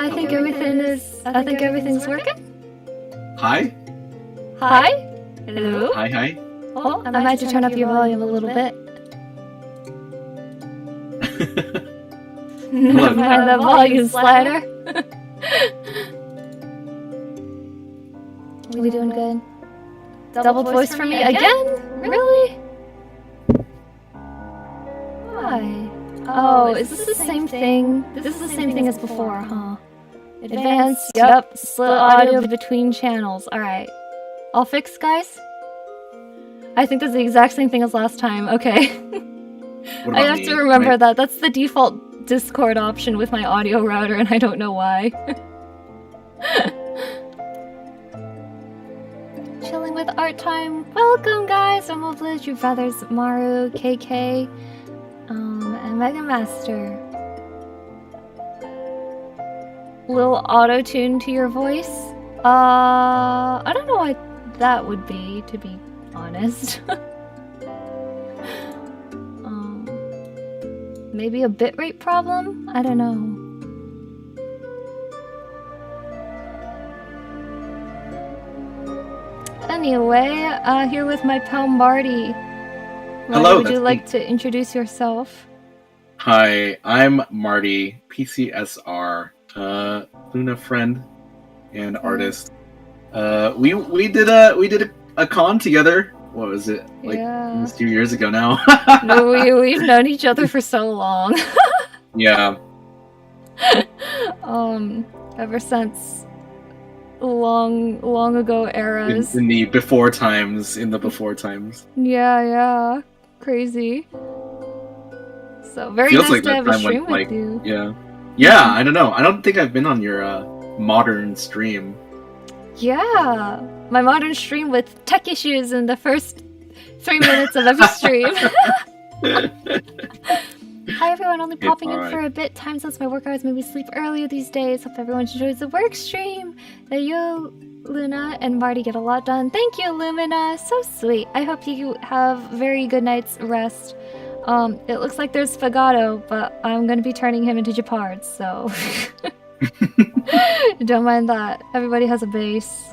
I think everything's working. Hi? Hi? Hello? Hi. Oh, I might have to turn up your volume a little bit. Hello. Mind the volume slider. We doing good? Double voice for me again? Really? Why? Oh, is this the same thing? This is the same thing as before, huh? Advanced, yep, split audio between channels. Alright. All fixed, guys? I think that's the exact same thing as last time. Okay. What I about have me? to remember Right? that. That's the default Discord option with my audio router, and I don't know why. Chilling with Art Time. Welcome, guys! I'm Oblige, your brothers Maru, KK, and Mega Master. Little auto-tune to your voice? I don't know why that would be, to be honest. Maybe a bitrate problem? I don't know. Anyway, here with my pal Marty. Hello, Would you that's like me. to introduce yourself? Hi, I'm MartyPCSR, Luna friend and artist. We did a con together. What was it? Like Yeah. a few years ago now. No, we've known each other for so long. Yeah. Ever since long ago eras. In the before times. Yeah. Crazy. So very Feels nice like to that have a time stream went with you. Yeah, I don't know. I don't think I've been on your modern stream. Yeah, my modern stream with tech issues in the first 3 minutes of every stream. Hi everyone, only popping in for a bit. Time since my work hours made me sleep earlier these days. Hope everyone enjoys the work stream. That you, Luna, and Marty get a lot done. Thank you, Lumina. So sweet. I hope you have very good night's rest. It looks like there's Fagato, but I'm gonna be turning him into Japard, so don't mind that. Everybody has a base.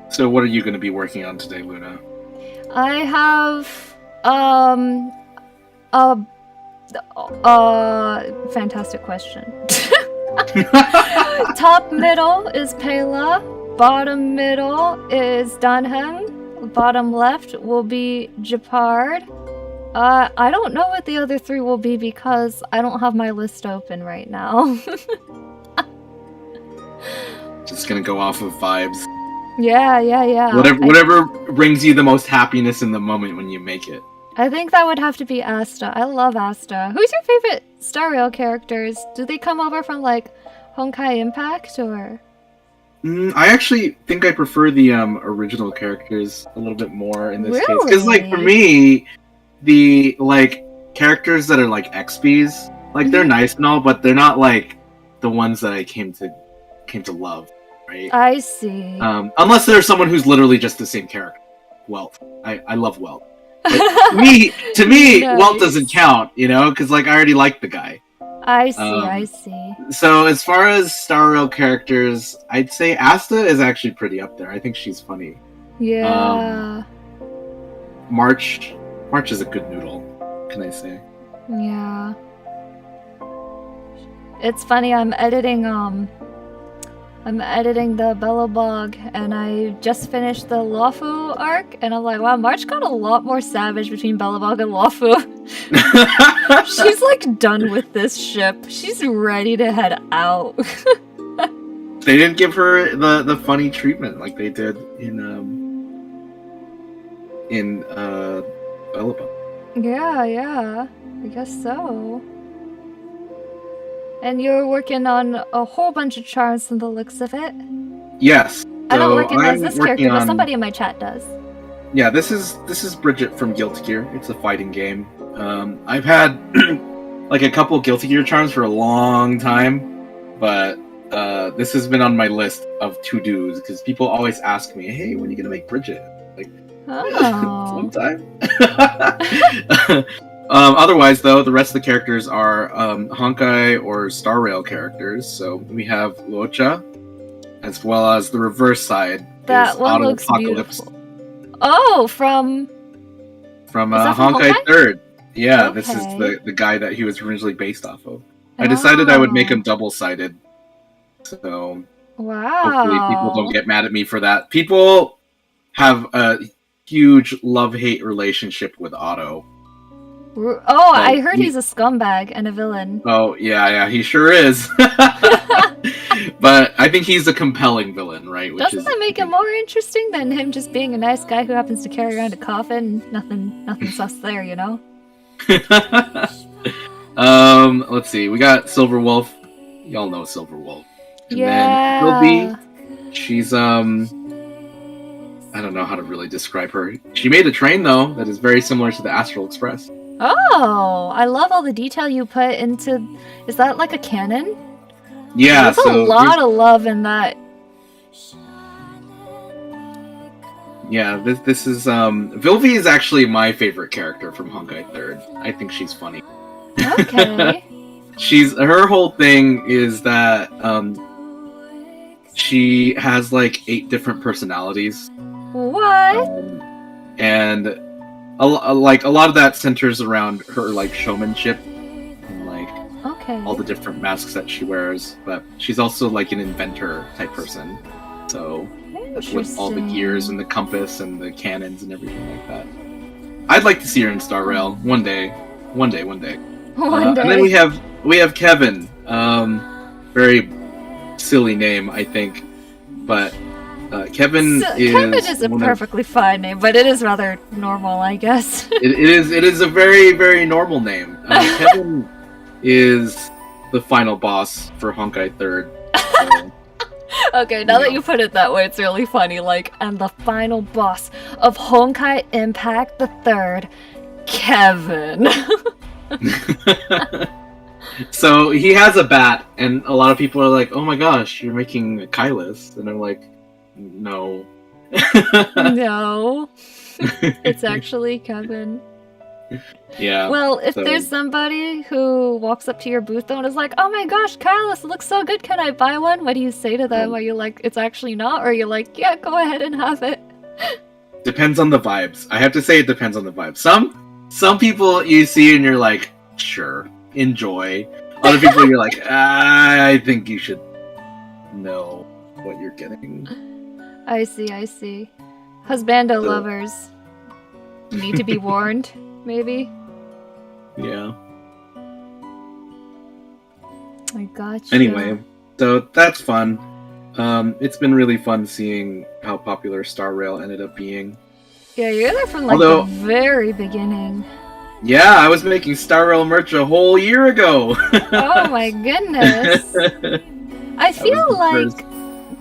So what are you going to be working on today, Luna? I have fantastic question. Top middle is Pela, bottom middle is Dunham, bottom left will be Japard. I don't know what the other three will be because I don't have my list open right now. Just gonna go off of vibes. Yeah. Whatever brings you the most happiness in the moment when you make it. I think that would have to be Asta. I love Asta. Who's your favorite Star Rail characters? Do they come over from like Honkai Impact or? I actually think I prefer the original characters a little bit more in this case. Really? Because like for me, the like characters that are like XPs, like they're nice and all, but they're not like the ones that I came to love, right? I see. Unless there's someone who's literally just the same character. Welt. I love Welt. But to me, Nice. Welt doesn't count, you know, because like I already like the guy. I see. So as far as Star Rail characters, I'd say Asta is actually pretty up there. I think she's funny. Yeah. March is a good noodle, can I say? Yeah. It's funny, I'm editing the Belobog, and I just finished the Lawfu arc, and I'm like, wow, March got a lot more savage between Belobog and Lawfu. She's like done with this ship. She's ready to head out. They didn't give her the funny treatment like they did in Belobog. Yeah, I guess so. And you're working on a whole bunch of charms from the looks of it. Yes. I don't work I'm as this character, working but on- somebody in my chat does. Yeah, this is Bridget from Guilty Gear. It's a fighting game. I've had like a couple Guilty Gear charms for a long time, but this has been on my list of to-dos because people always ask me, "Hey, when are you gonna make Bridget?" Like, Oh. sometime. Otherwise, though, the rest of the characters are Honkai or Star Rail characters. So we have Luocha, as well as the reverse side That is one Auto looks Apocalypse beautiful. Oh, from Honkai Honkai? Third. Yeah, this is Okay. the guy that he was originally based off of. I decided I would make him double-sided, so hopefully people don't Wow. get mad at me for that. People have a huge love-hate relationship with Otto. Oh, I heard he's a scumbag and a villain. Oh, yeah, he sure is. But I think he's a compelling villain, right? Doesn't that make him more interesting than him just being a nice guy who happens to carry around a coffin? Nothing sus there, you know? Let's see. We got Silver Wolf. Y'all know Silver Wolf. And yeah. then Hilby, she's I don't know how to really describe her. She made a train though that is very similar to the Astral Express. Oh, I love all the detail you put into. Is that like a cannon? Yeah, there's a lot of love in that. Yeah, this is Vilvi is actually my favorite character from Honkai Third. I think she's funny. Okay. Her whole thing is that she has like 8 different personalities. What? And a lot of that centers around her like showmanship and like all the different masks that she wears. But she's also like an inventor type person. So with all the gears and the compass and the cannons and everything like that. I'd like to see her in Star Rail one day. One day. One day. And then we have Kevin. Very silly name, I think, but Kevin is a perfectly fine name, but it is rather normal, I guess. it is a very, very normal name. Kevin is the final boss for Honkai Third. So, okay, now that you put it that way, it's really funny. Like, and the final boss of Honkai Impact the Third, Kevin. So he has a bat, and a lot of people are like, "Oh my gosh, you're making a Kylus," and I'm like, "No, no, it's actually Kevin." Yeah. Well, if there's somebody who walks up to your booth though and is like, "Oh my gosh, Kylus looks so good, can I buy one?" What do you say to them? Are you like, "It's actually not," or are you like, "Yeah, go ahead and have it"? Depends on the vibes. I have to say it depends on the vibes. Some people you see and you're like, "Sure, enjoy." Other people you're like, "I think you should know what you're getting." I see. Husbando lovers need to be warned, maybe? Yeah. I gotcha. Anyway, so that's fun. It's been really fun seeing how popular Star Rail ended up being. Yeah, you're there from like the very beginning. Yeah, I was making Star Rail merch a whole year ago. Oh my goodness. I feel like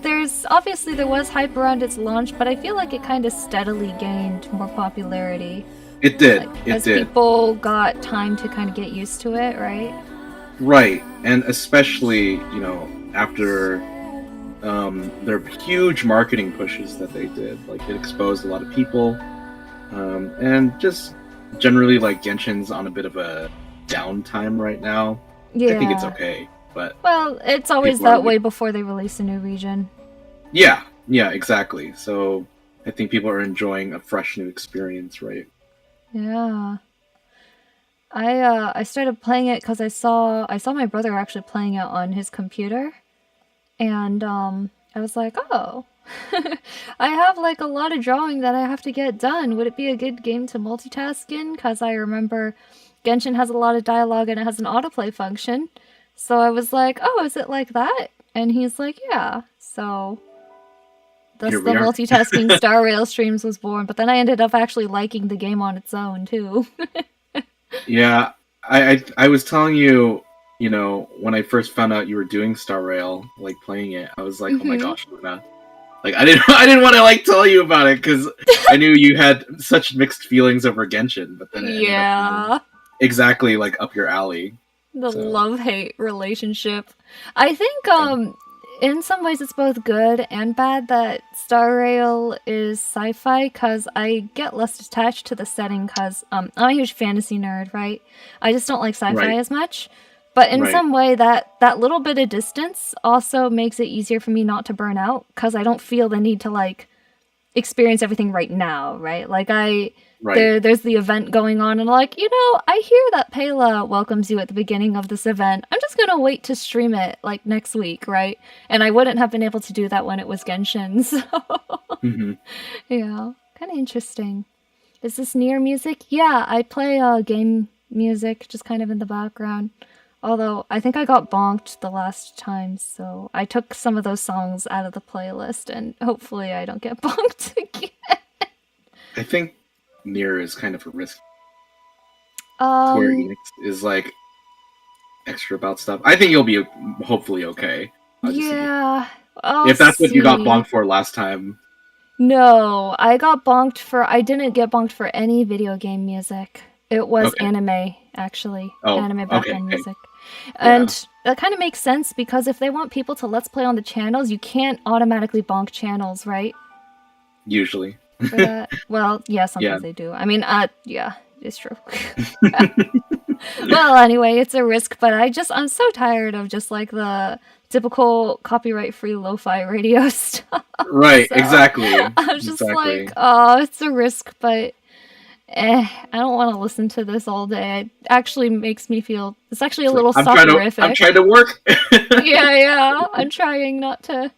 there was hype around its launch, but I feel like it kind of steadily gained more popularity. It did. As people got time to kind of get used to it, right? Right, and especially, after their huge marketing pushes that they did. Like, it exposed a lot of people, and just generally, like, Genshin's on a bit of a downtime right now. Yeah. I think it's okay, but... Well, it's always that way before they release a new region. Yeah, exactly. So, I think people are enjoying a fresh new experience, right? Yeah. I started playing it because I saw my brother actually playing it on his computer, and I was like, oh, I have like a lot of drawing that I have to get done. Would it be a good game to multitask in? Because I remember Genshin has a lot of dialogue and it has an autoplay function. So I was like, oh, is it like that? And he's like, yeah. So thus the multitasking Star Rail streams was born. But then I ended up actually liking the game on its own too. Yeah, I was telling you, when I first found out you were doing Star Rail, like playing it, I was like, oh my gosh, Luna. Like, I didn't want to like tell you about it because I knew you had such mixed feelings over Genshin, but then it ended up exactly like up your alley. The love-hate relationship. I think in some ways it's both good and bad that Star Rail is sci-fi, because I get less attached to the setting because I'm a huge fantasy nerd, right? I just don't like sci-fi as much. But in some way, that little bit of distance also makes it easier for me not to burn out, because I don't feel the need to, like, experience everything right now, right? Like, there's the event going on, and like, I hear that Pela welcomes you at the beginning of this event. I'm just gonna wait to stream it, like, next week, right? And I wouldn't have been able to do that when it was Genshin, so... Yeah, kind of interesting. Is this Nier music? Yeah, I play game music, just kind of in the background. Although, I think I got bonked the last time, so I took some of those songs out of the playlist, and hopefully I don't get bonked again. I think Nier is kind of a risk. Square Enix is, like, extra about stuff. I think you'll be hopefully okay. Yeah. If that's what you got bonked for last time. No, I didn't get bonked for any video game music. It was anime, actually. Anime background music. And that kind of makes sense, because if they want people to Let's Play on the channels, you can't automatically bonk channels, right? Usually. Well, yeah, sometimes they do. I mean, yeah, it's true. Well, anyway, it's a risk, but I'm so tired of just, like, the typical copyright-free lo-fi radio stuff. Right, so exactly. I'm just like, oh, it's a risk, but I don't want to listen to this all day. It actually makes me feel... It's actually a little soporific. I'm trying to work. Yeah. I'm trying not to...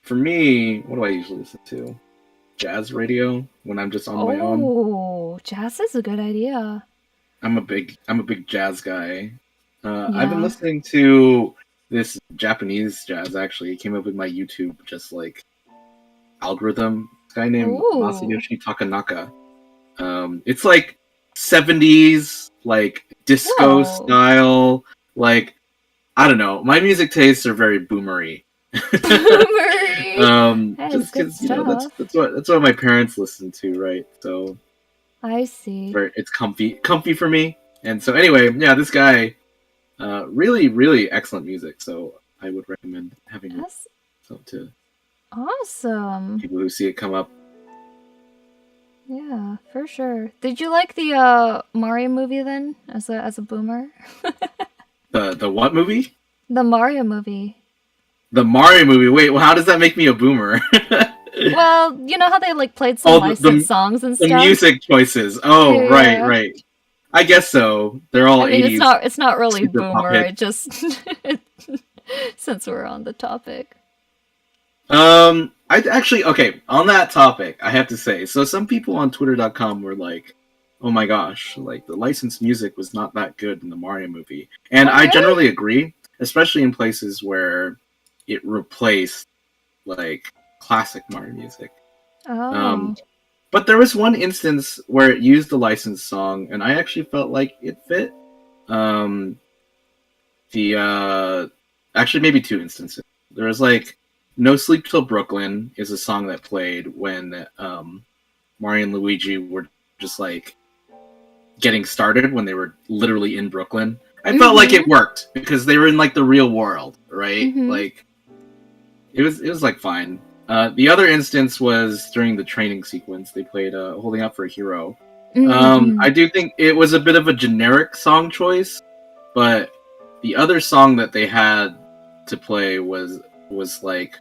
For me, what do I usually listen to? Jazz radio when I'm just on my own. Oh, jazz is a good idea. I'm a big jazz guy. I've been listening to this Japanese jazz, actually. It came up with my YouTube, just like algorithm. This guy named Masayoshi Takanaka. It's like 70s, like disco style. Like, I don't know. My music tastes are very boomery. Just because that's what my parents listen to, right? So I see. It's comfy for me. And so anyway, yeah, this guy, really, really excellent music. So I would recommend having it to awesome people who see it come up. Yeah, for sure. Did you like the Mario movie then, as a boomer? The what movie? The Mario movie. The Mario movie. Wait, well, how does that make me a boomer? Well, you know how they like played some licensed songs and stuff. The music choices. Oh, yeah. Right. I guess so. They're all 80s. It's not really boomer. It just since we're on the topic. I actually on that topic, I have to say. So some people on Twitter.com were like, "Oh my gosh, like the licensed music was not that good in the Mario movie," and I generally agree, especially in places where it replaced like classic Mario music. But there was one instance where it used the licensed song, and I actually felt like it fit. Actually maybe two instances. There was like No Sleep Till Brooklyn is a song that played when Mario and Luigi were just like getting started, when they were literally in Brooklyn. I felt like it worked because they were in like the real world, right? Like it was like fine. The other instance was during the training sequence. They played Holding Out for a Hero. I do think it was a bit of a generic song choice, but the other song that they had to play was like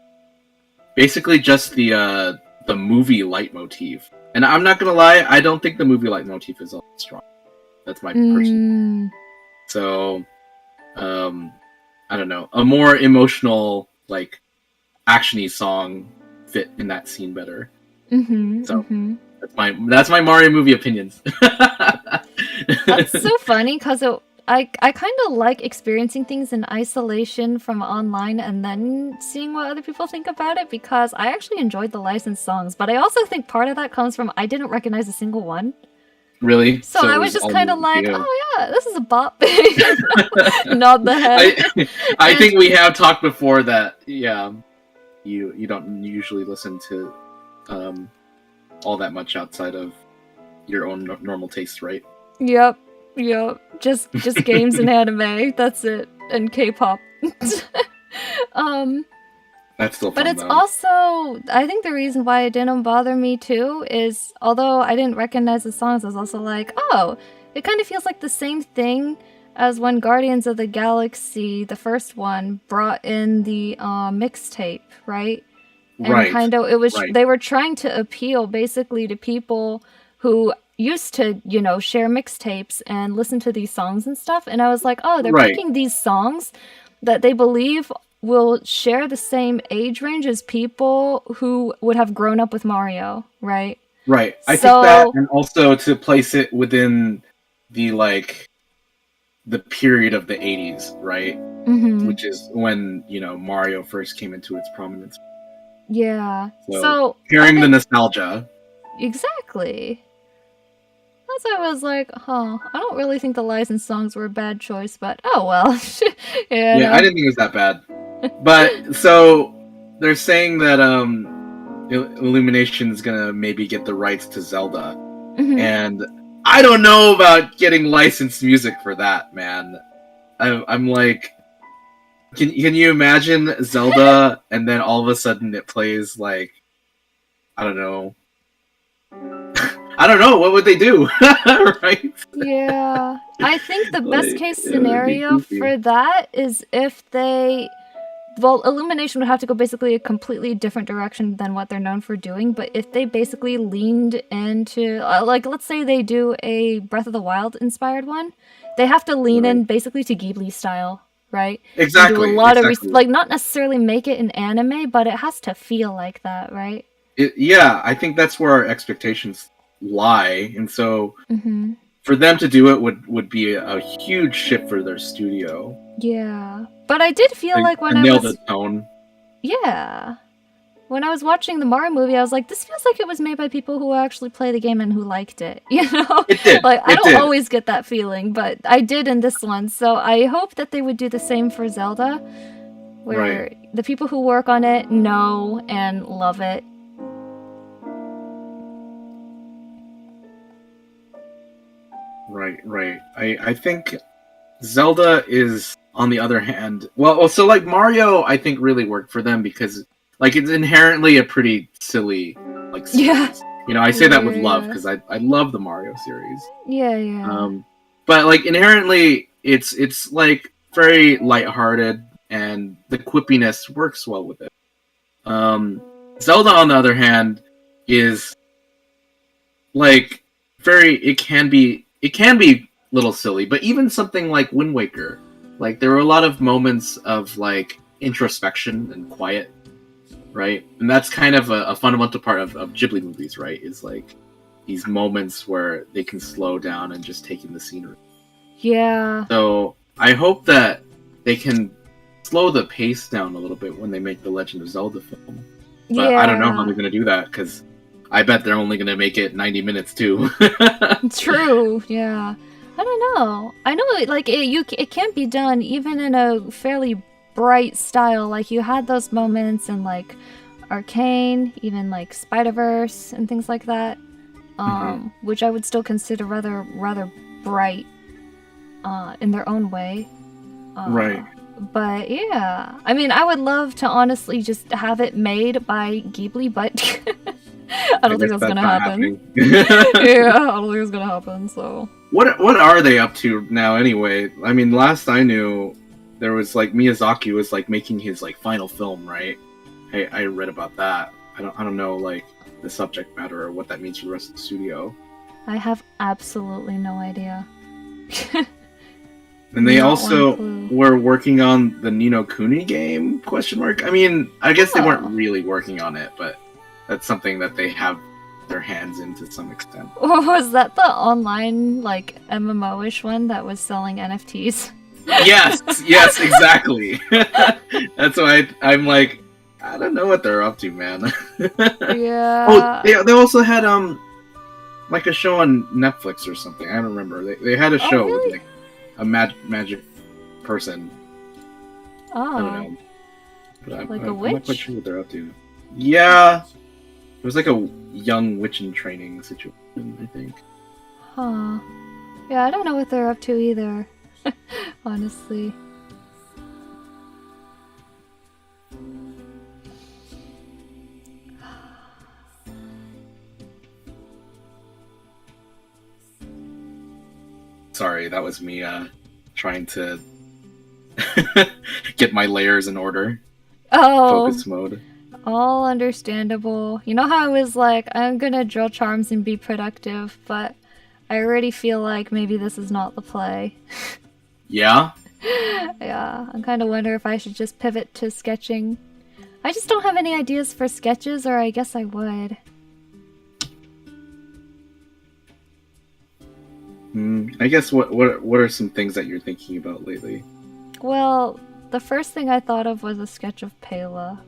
basically just the movie leitmotif. And I'm not gonna lie, I don't think the movie leitmotif is all that strong. That's my personal. So, I don't know, a more emotional, like, action-y song fit in that scene better. That's my Mario movie opinions. That's so funny, because I kind of like experiencing things in isolation from online and then seeing what other people think about it, because I actually enjoyed the licensed songs, but I also think part of that comes from I didn't recognize a single one. Really? So I was just kind of like, oh yeah, this is a bop. Nod the head. I think we have talked before that, yeah, you don't usually listen to all that much outside of your own normal tastes, right? Yep. just games and anime. That's it, and K-pop. That's still fun, but it's though. also, I think the reason why it didn't bother me too is, although I didn't recognize the songs, I was also like, oh, it kind of feels like the same thing as when Guardians of the Galaxy, the first one, brought in the mixtape, right? And kind of, they were trying to appeal basically to people who used to, share mixtapes and listen to these songs and stuff. And I was like, oh, they're picking these songs that they believe will share the same age range as people who would have grown up with Mario, right? Right. I think that, and also to place it within the period of the 80s, right? Mm-hmm. Which is when, Mario first came into its prominence. Yeah. So hearing the nostalgia. Exactly. That's why I was like, I don't really think the licensed songs were a bad choice, but oh well. Yeah, I didn't think it was that bad. But so they're saying that Illumination is gonna maybe get the rights to Zelda, and I don't know about getting licensed music for that, man. I'm like, can you imagine Zelda and then all of a sudden it plays like, I don't know. I don't know, what would they do? Right? Yeah. I think the best case scenario for that is if Illumination would have to go basically a completely different direction than what they're known for doing, but if they basically leaned into, let's say they do a Breath of the Wild inspired one, they have to lean in basically to Ghibli style, right? Exactly. And do a lot of, not necessarily make it an anime, but it has to feel like that, right? Yeah, I think that's where our expectations lie, and so for them to do it would be a huge shift for their studio. Yeah, but I did feel like when I nailed the tone. Yeah, when I was watching the Mario movie, I was like, this feels like it was made by people who actually play the game and who liked it. It did. I don't always get that feeling, but I did in this one. So I hope that they would do the same for Zelda, where the people who work on it know and love it. Right. I think Zelda is, on the other hand, so Mario, I think really worked for them because it's inherently a pretty silly series. I say that with love because I love the Mario series. Yeah. But inherently it's very lighthearted and the quippiness works well with it. Zelda, on the other hand, is it can be a little silly, but even something like Wind Waker, there were a lot of moments of introspection and quiet, right? And that's kind of a fundamental part of Ghibli movies, right? Is these moments where they can slow down and just take in the scenery. Yeah. So I hope that they can slow the pace down a little bit when they make the Legend of Zelda film. But I don't know how they're going to do that because I bet they're only going to make it 90 minutes too. True, yeah. I don't know. I know it can't be done even in a fairly bright style. You had those moments in Arcane, even Spider-Verse and things like that. Which I would still consider rather bright in their own way. Right. But yeah, I mean, I would love to honestly just have it made by Ghibli, but I don't think that's gonna happen. Yeah, I don't think it's gonna happen. So what are they up to now anyway? I mean, last I knew, there was Miyazaki was making his final film, right? I read about that. I don't know the subject matter or what that means for the rest of the studio. I have absolutely no idea. And they also were working on the Ni no Kuni game, ? I mean, I guess they weren't really working on it, but that's something that they have their hands in to some extent. Was that the online, MMO-ish one that was selling NFTs? Yes, exactly. That's why I'm I don't know what they're up to, man. Yeah. Oh, they also had a show on Netflix or something. I don't remember. They had a show with a magic person. Oh. I don't know. But a I'm witch? not quite sure what they're up to. Yeah. It was a young witch in training situation, I think. Huh. Yeah, I don't know what they're up to either. Honestly. Sorry, that was me trying to get my layers in order. Oh. Focus mode. All understandable. You know how I was like, I'm gonna drill charms and be productive, but I already feel like maybe this is not the play. Yeah? Yeah, I'm kind of wondering if I should just pivot to sketching. I just don't have any ideas for sketches, or I guess I would. I guess what are some things that you're thinking about lately? Well, the first thing I thought of was a sketch of Pela.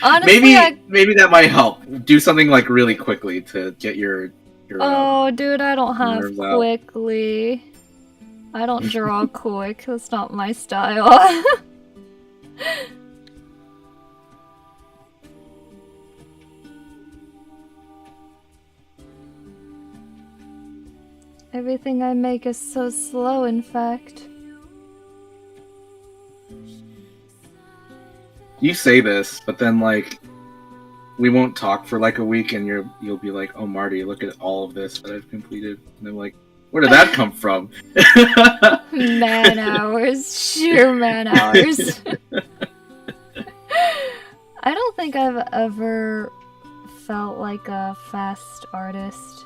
Honestly, maybe that might help. Do something like really quickly to get your oh, dude, I don't have nerves out. quickly. I don't draw quick. That's not my style. Everything I make is so slow, in fact. You say this, but then like we won't talk for like a week, and you'll be like, "Oh, Marty, look at all of this that I've completed," and I'm like, "Where did that come from?" Man hours, sheer man hours. I don't think I've ever felt like a fast artist.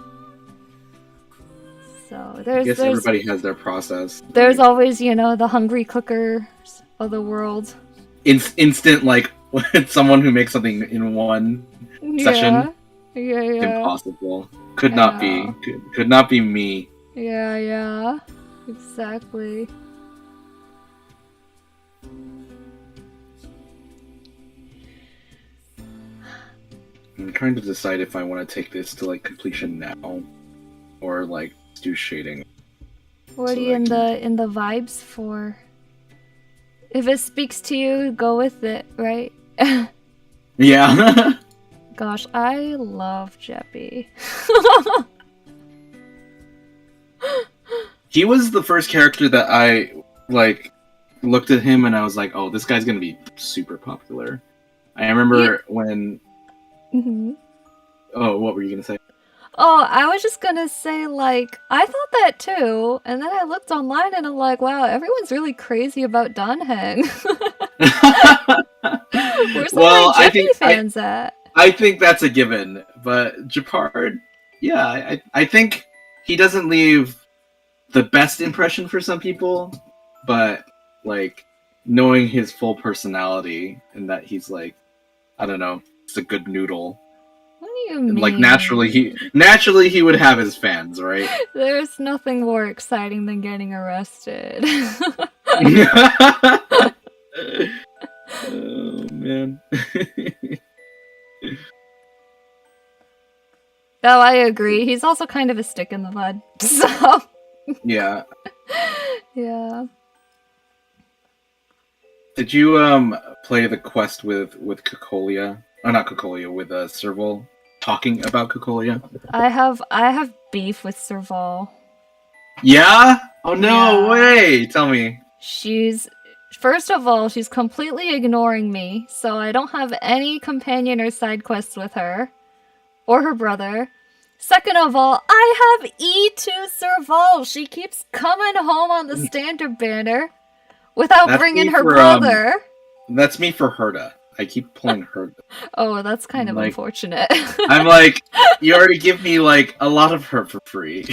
So I guess everybody has their process. There's always, you know, the hungry cookers of the world. Instant, like someone who makes something in one session. Yeah. Impossible. Could not be. Could not be me. Yeah. Exactly. I'm trying to decide if I want to take this to like completion now, or like do shading. What are you in the vibes for? If it speaks to you, go with it, right? Yeah. Gosh, I love Jeppy. He was the first character that I like looked at him and I was like, "Oh, this guy's gonna be super popular." I remember when. Oh, what were you gonna say? Oh, I was just gonna say, like, I thought that too, and then I looked online and I'm like, wow, everyone's really crazy about Dunhang. Where's all my Jeppy fans at? I think that's a given, but Japard, yeah, I think he doesn't leave the best impression for some people, but like knowing his full personality and that he's like, I don't know, it's a good noodle. What do you mean? Like naturally he would have his fans, right? There's nothing more exciting than getting arrested. Oh man. Oh, I agree. He's also kind of a stick in the mud. So yeah. Yeah. Did you play the quest with Cocolia? Oh, not Cocolia, with Serval talking about Cocolia? I have beef with Serval. Yeah? Oh no way! Tell me. First of all, she's completely ignoring me, so I don't have any companion or side quests with her. Or her brother. Second of all, I have E2 Serval. She keeps coming home on the standard banner without bringing her brother. That's me for Herda. I keep pulling Herda. Oh, that's kind of unfortunate. I'm like, you already give me like a lot of her for free.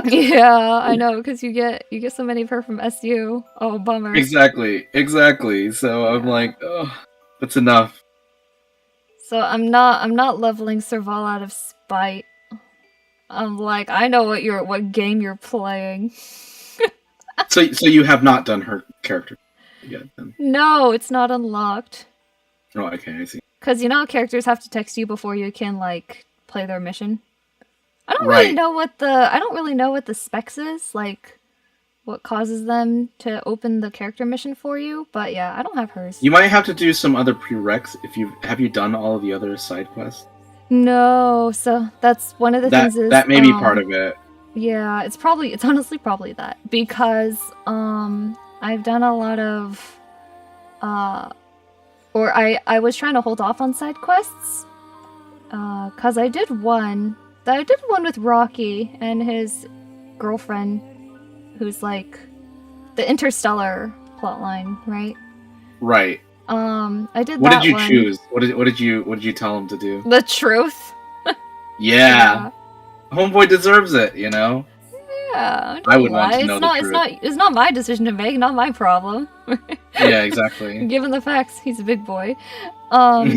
Yeah, I know, because you get so many of her from SU. Oh, bummer. Exactly. So I'm like, oh, that's enough. So I'm not leveling Serval out of spite. I'm like, I know what game you're playing. So you have not done her character yet then? No, it's not unlocked. Oh, okay, I see. Because you know how characters have to text you before you can like play their mission? I don't really know what the specs is, like what causes them to open the character mission for you, but yeah, I don't have hers. You might have to do some other prereqs have you done all of the other side quests? No, so that's one of the things is that may be part of it. Yeah, it's honestly probably that because I've done a lot of or I was trying to hold off on side quests cuz I did one with Rocky and his girlfriend who's like the interstellar plotline, right? Right. I did What that did you one. choose? What did you tell him to do? The truth. Yeah. Homeboy deserves it, you know? Yeah, I would want to know the truth. It's not my decision to make, not my problem. Yeah, exactly. Given the facts, he's a big boy. But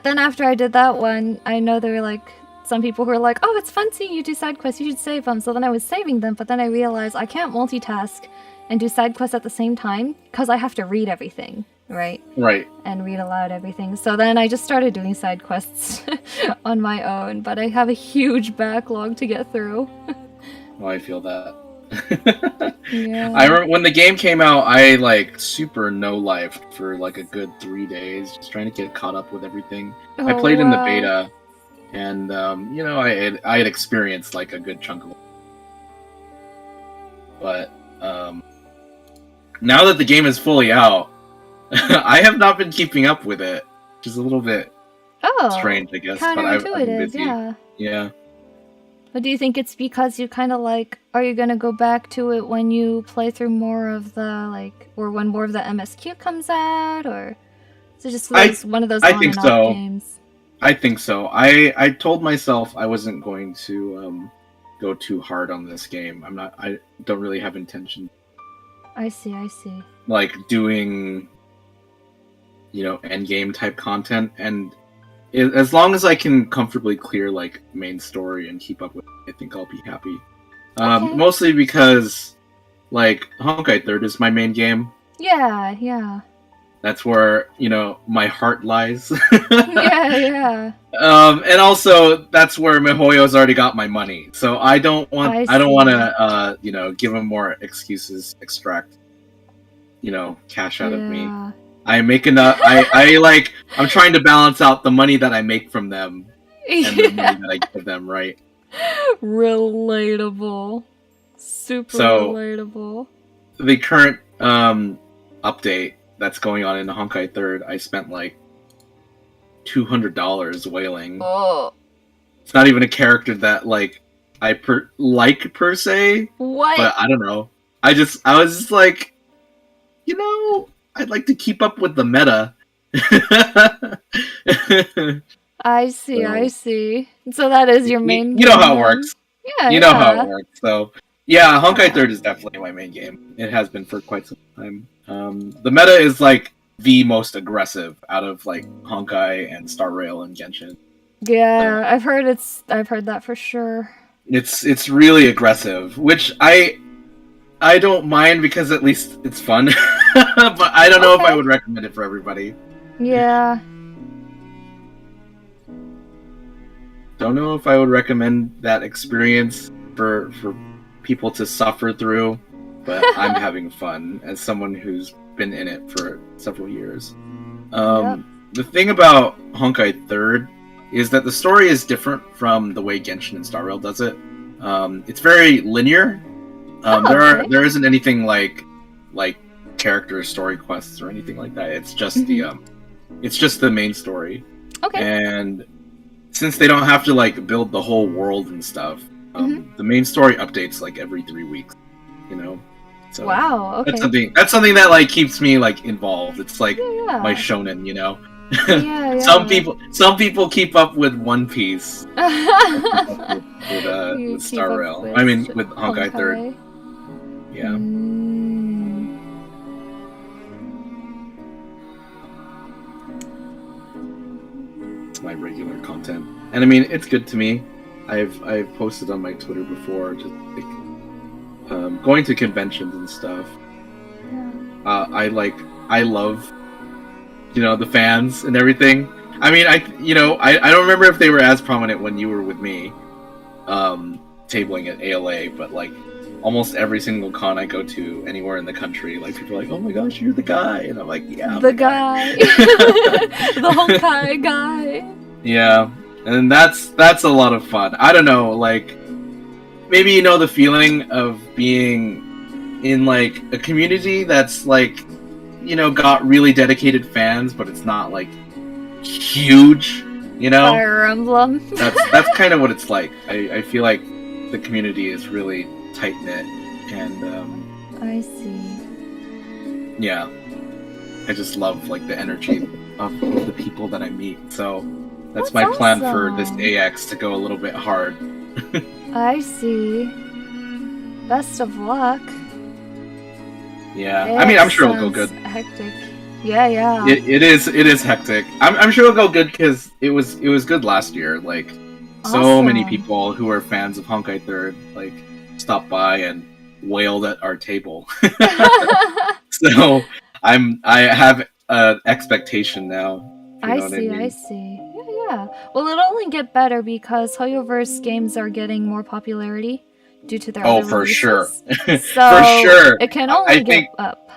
then after I did that one, I know there were like some people who were like, "Oh, it's fun seeing you do side quests. You should save them." So then I was saving them, but then I realized I can't multitask and do side quests at the same time because I have to read everything, right? Right. And read aloud everything. So then I just started doing side quests on my own, but I have a huge backlog to get through. Oh, I feel that. Yeah. I remember when the game came out, I like super no-lifed for like a good 3 days, just trying to get caught up with everything. I played in the beta, and you know, I had experienced like a good chunk of it. But now that the game is fully out, I have not been keeping up with it, which is a little bit strange, I guess. But I've been busy. Yeah. But do you think it's because you kind of like, are you going to go back to it when you play through more of the, like, or when more of the MSQ comes out, or is it just one of those on and off games? I think so. I told myself I wasn't going to go too hard on this game. I don't really have intention. I see. Like doing, you know, end game type content, and as long as I can comfortably clear like main story and keep up with it, I think I'll be happy. Okay. Mostly because like Honkai 3rd is my main game. Yeah. That's where, you know, my heart lies. Yeah. And also that's where MiHoYo's already got my money. So I don't want to you know, give them more excuses, extract, you know, cash out of me. I make enough. I'm trying to balance out the money that I make from them and the money that I give them, right? Relatable. Super relatable. The current update that's going on in Honkai 3rd, I spent like $200 whaling. Oh. It's not even a character that like I per se. What? But I don't know. I was just like, you know, I'd like to keep up with the meta. I see. So that is your main game. You know how it works. Yeah. You know how it works. So yeah, Honkai 3rd is definitely my main game. It has been for quite some time. The meta is like the most aggressive out of like Honkai and Star Rail and Genshin. Yeah, I've heard that for sure. It's really aggressive, which I don't mind because at least it's fun. But I don't know if I would recommend it for everybody. Yeah. Don't know if I would recommend that experience for people to suffer through, but I'm having fun as someone who's been in it for several years. The thing about Honkai 3rd is that the story is different from the way Genshin and Star Rail does it. It's very linear. There isn't anything like character story quests or anything like that. It's just the main story. Okay. And since they don't have to like build the whole world and stuff, the main story updates like every 3 weeks. You know. So wow. Okay. That's something that like keeps me like involved. It's like my shonen, you know. Yeah. Some people keep up with One Piece. with Star Rail. I mean, with Honkai 3rd. Yeah. It's my regular content, and I mean, it's good to me. I've posted on my Twitter before, just like going to conventions and stuff. I love, you know, the fans and everything. I mean, I don't remember if they were as prominent when you were with me, tabling at ALA, but like almost every single con I go to anywhere in the country, like people are like, "Oh my gosh, you're the guy," and I'm like, "Yeah, I'm the guy, the Honkai guy." Yeah, and that's a lot of fun. I don't know, like maybe you know the feeling of being in like a community that's like got really dedicated fans, but it's not like huge. Fire Emblem. That's kind of what it's like. I feel like the community is really tight knit, and I see. Yeah, I just love like the energy of the people that I meet. So that's my plan for this AX to go a little bit hard. I see. Best of luck. Yeah, I mean, I'm sure it'll go good. Hectic. Yeah. It is hectic. I'm sure it'll go good because it was good last year. Like, so many people who are fans of Honkai 3rd like stopped by and wailed at our table. So I have an expectation now. I see. Yeah. Well, it'll only get better because Hoyoverse games are getting more popularity due to their other releases. Sure. So for sure. It can only get up.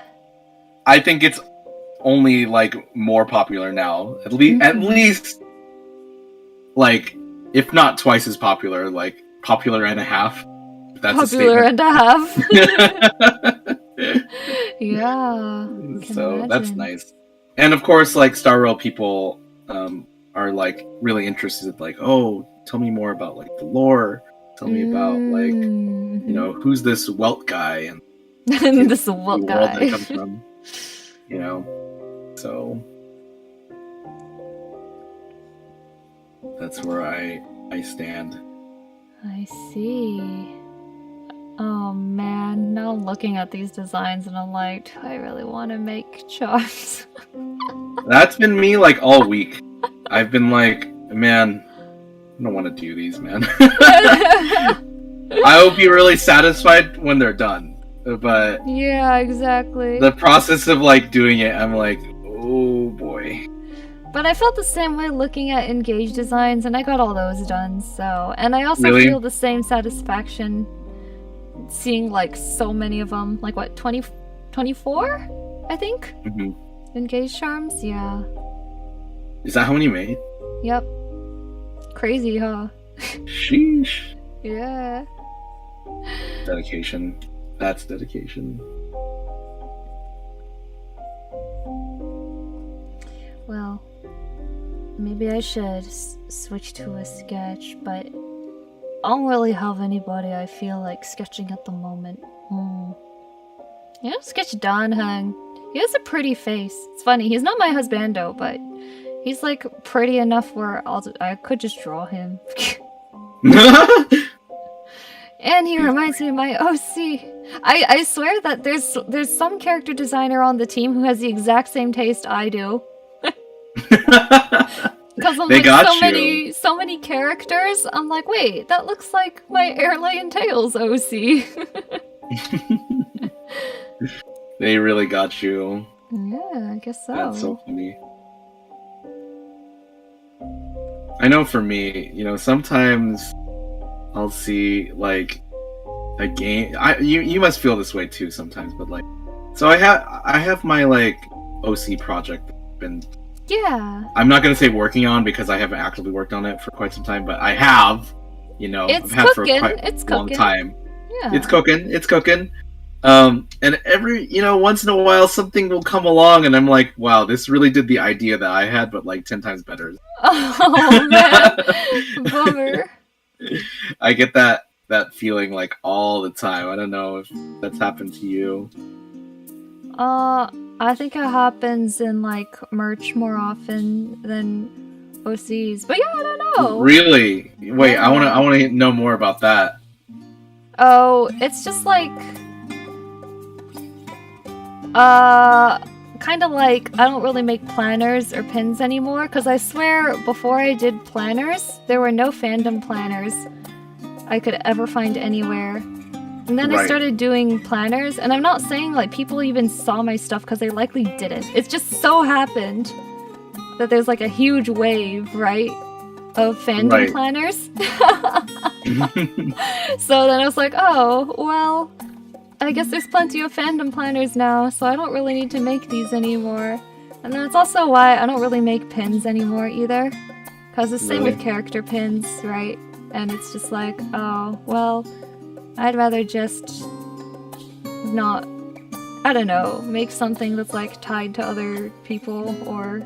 I think it's only like more popular now. At least like if not twice as popular, like popular and a half. That's popular and a half. Yeah. So that's nice. And of course, like Star Rail people are like really interested. Like, oh, tell me more about like the lore. Tell me about like who's this Welt guy and this Welt guy world that comes from. So that's where I stand. I see. Oh man, now I'm looking at these designs and I'm like, I really want to make charms. That's been me like all week. I've been like, man, I don't want to do these, man. I will be really satisfied when they're done. But yeah, exactly. The process of like doing it, I'm like, oh boy. But I felt the same way looking at Engage designs, and I got all those done. So, and I also feel the same satisfaction seeing like so many of them. Like what, 24? I think. Engage charms, yeah. Is that how many you made? Yep. Crazy, huh? Sheesh. Yeah. Dedication. That's dedication. Well, maybe I should switch to a sketch, but I don't really have anybody I feel like sketching at the moment. Sketch Danheng. He has a pretty face. It's funny, he's not my husbando, but he's like pretty enough where I could just draw him. And he reminds me of my OC. I swear that there's some character designer on the team who has the exact same taste I do. Because I'm like so many characters. I'm like, wait, that looks like my Airlay and Tails OC. They really got you. Yeah, I guess so. That's so funny. I know for me, sometimes I'll see like a game. You must feel this way too sometimes, but like, so I have my like OC project been. Yeah. I'm not gonna say working on because I haven't actively worked on it for quite some time, but I have. It's I've had cooking. For quite a long time. Yeah. It's cooking. And every once in a while something will come along and I'm like, wow, this really did the idea that I had, but like 10 times better. Oh man, bummer. I get that feeling like all the time. I don't know if that's happened to you. I think it happens in like merch more often than OCs, but yeah, I don't know. Really? Wait, yeah. I want to know more about that. Oh, it's just like kind of like I don't really make planners or pins anymore, because I swear before I did planners, there were no fandom planners I could ever find anywhere. And then I started doing planners, and I'm not saying like people even saw my stuff because they likely didn't. It just so happened that there's like a huge wave, right, of fandom planners. So then I was like, oh, well, I guess there's plenty of fandom planners now, so I don't really need to make these anymore. And then it's also why I don't really make pins anymore either, Cause the same Really? with character pins, right? And it's just like, oh, well, I'd rather just not, I don't know, make something that's like tied to other people or...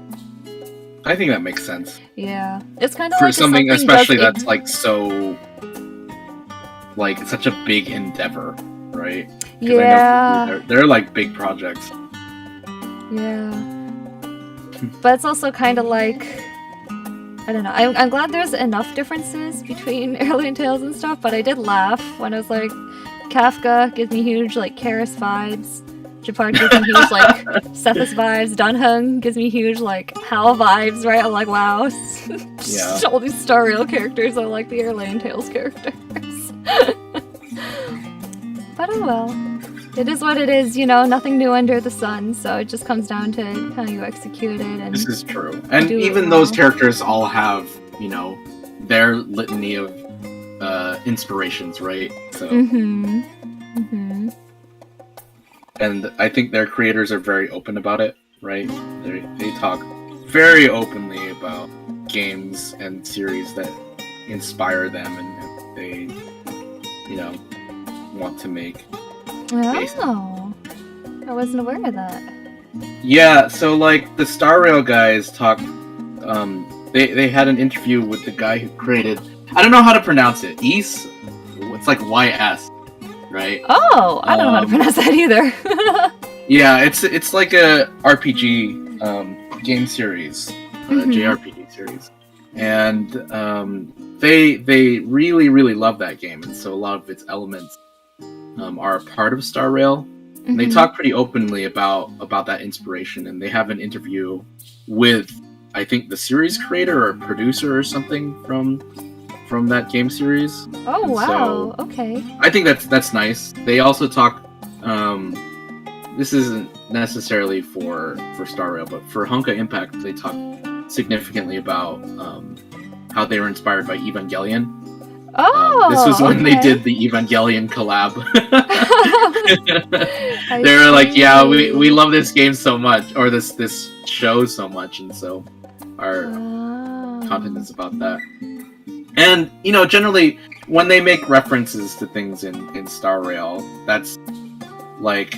I think that makes sense. Yeah. It's kind of For like something does especially it- that's like so... like, it's such a big endeavor, right? 'Cause Yeah. I know they're like big projects. Yeah. But it's also kind of like, I don't know. I'm glad there's enough differences between Alien Tales and stuff, but I did laugh when I was like, Kafka gives me huge like Karis vibes. Japar gives me huge like Cephas vibes. Dunhung gives me huge like Hal vibes, right? I'm like, wow. Yeah. All these Star Rail characters are like the Alien Tales characters. But oh well. It is what it is, you know, nothing new under the sun, so it just comes down to how you execute it and This is true. And do it even those well. characters all have, you know, their litany of inspirations, right? So, Mm-hmm. Mm-hmm. and I think their creators are very open about it, right? They talk very openly about games and series that inspire them and they, you know, want to make. Oh, I wasn't aware of that. Yeah, so like the Star Rail guys talked. They had an interview with the guy who created. I don't know how to pronounce it. It's like YS, right? Oh, I don't know how to pronounce that either. Yeah, it's like a RPG game series, JRPG series, and they really love that game, and so a lot of its elements are a part of Star Rail. And they talk pretty openly about that inspiration, and they have an interview with, I think, the series creator or producer or something from that game series. Oh, And wow. so Okay. I think that's nice. They also talk. This isn't necessarily for Star Rail, but for Honka Impact, they talk significantly about how they were inspired by Evangelion. Oh, This was when they okay. did the Evangelion collab. I They were like, "Yeah, see. we love this game so much, or this show so much, and so our content is about that." And you know, generally, when they make references to things in Star Rail, that's like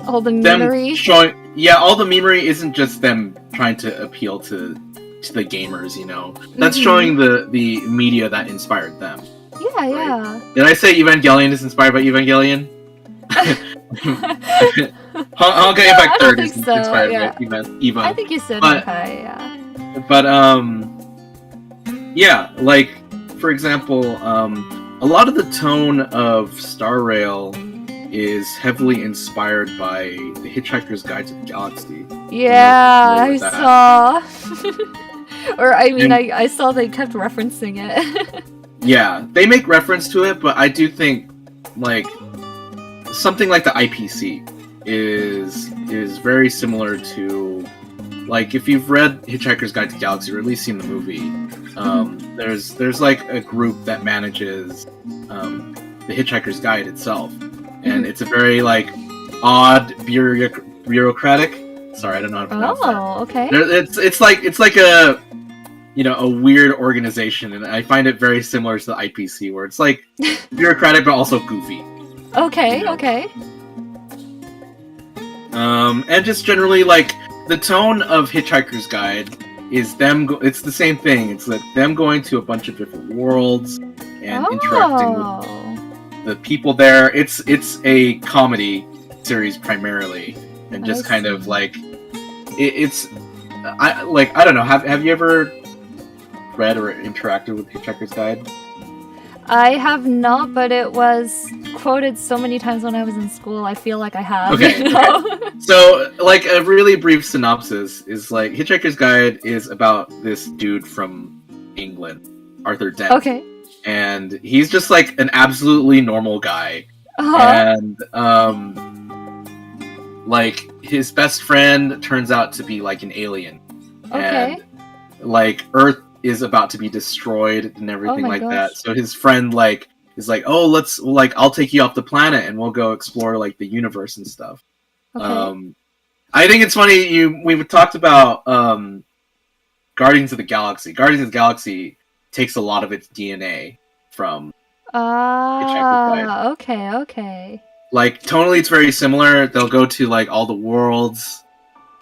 all the them memery. showing. Yeah, all the memery isn't just them trying to appeal to the gamers. You know, that's showing the media that inspired them. Yeah, yeah. Did I say Evangelion is inspired by Evangelion? Honka Impact I don't 3rd is think so, inspired yeah. by Eva. I think you said But- okay, yeah. But yeah, like for example, a lot of the tone of Star Rail is heavily inspired by The Hitchhiker's Guide to the Galaxy. Yeah, know I with that. saw. Or I mean, And- I saw they kept referencing it. Yeah, they make reference to it, but I do think like something like the IPC is very similar to, like, if you've read Hitchhiker's Guide to the Galaxy or at least seen the movie, there's like a group that manages the Hitchhiker's Guide itself, and it's a very like odd bureaucratic. Sorry, I don't know how to pronounce that. Oh, okay. It's like a, you know, a weird organization, and I find it very similar to the IPC, where it's like bureaucratic but also goofy. Okay, you know. okay. And just generally, like, the tone of Hitchhiker's Guide is them. It's the same thing. It's like them going to a bunch of different worlds and interacting with the people there. It's a comedy series primarily, and just I kind of see. like it's. I don't know. Have you ever read or interacted with Hitchhiker's Guide? I have not, but it was quoted so many times when I was in school. I feel like I have. Okay, You know? So, like, a really brief synopsis is like Hitchhiker's Guide is about this dude from England, Arthur Dent. Okay. And he's just like an absolutely normal guy. Uh-huh. And like his best friend turns out to be like an alien. Okay. And like Earth is about to be destroyed and everything my like gosh. that. So his friend like is like, "Oh, I'll take you off the planet and we'll go explore like the universe and stuff." Okay. I think it's funny we've talked about Guardians of the Galaxy. Guardians of the Galaxy takes a lot of its DNA from Hitchhiker's Guide. Okay. Like, tonally it's very similar. They'll go to, like, all the worlds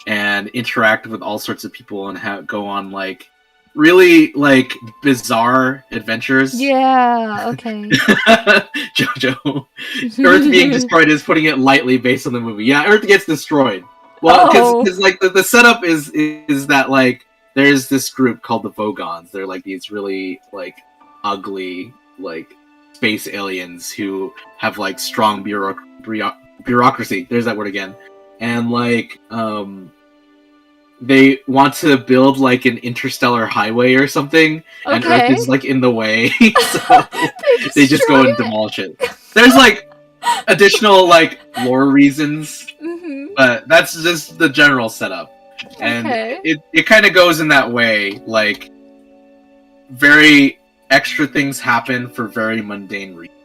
and interact with all sorts of people and go on, like, really, like, bizarre adventures. Yeah, okay. Jojo. Earth being destroyed is putting it lightly based on the movie. Yeah, Earth gets destroyed. Well, because like, the setup is that, like, there's this group called the Vogons. They're, like, these really, like, ugly, like, space aliens who have, like, strong bureaucracy. There's that word again. And, like, they want to build, like, an interstellar highway or something, and Earth is, like, in the way, so they just go and demolish it. There's, like, additional, like, lore reasons, but that's just the general setup. And it kind of goes in that way, like, very extra things happen for very mundane reasons.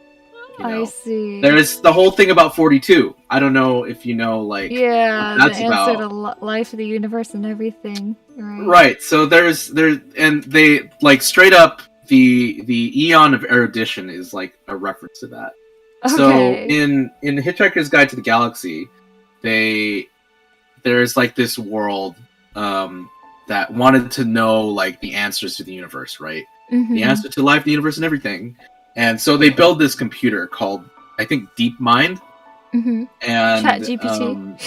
You know? I see. There's the whole thing about 42. I don't know if you know, like, what that's the answer about. To life of the universe and everything. Right. So and they, like, straight up the Eon of Erudition is, like, a reference to that. Okay. So in Hitchhiker's Guide to the Galaxy, there's, like, this world that wanted to know, like, the answers to the universe, right? The answer to life, the universe, and everything. And so they build this computer called, I think, DeepMind. And ChatGPT.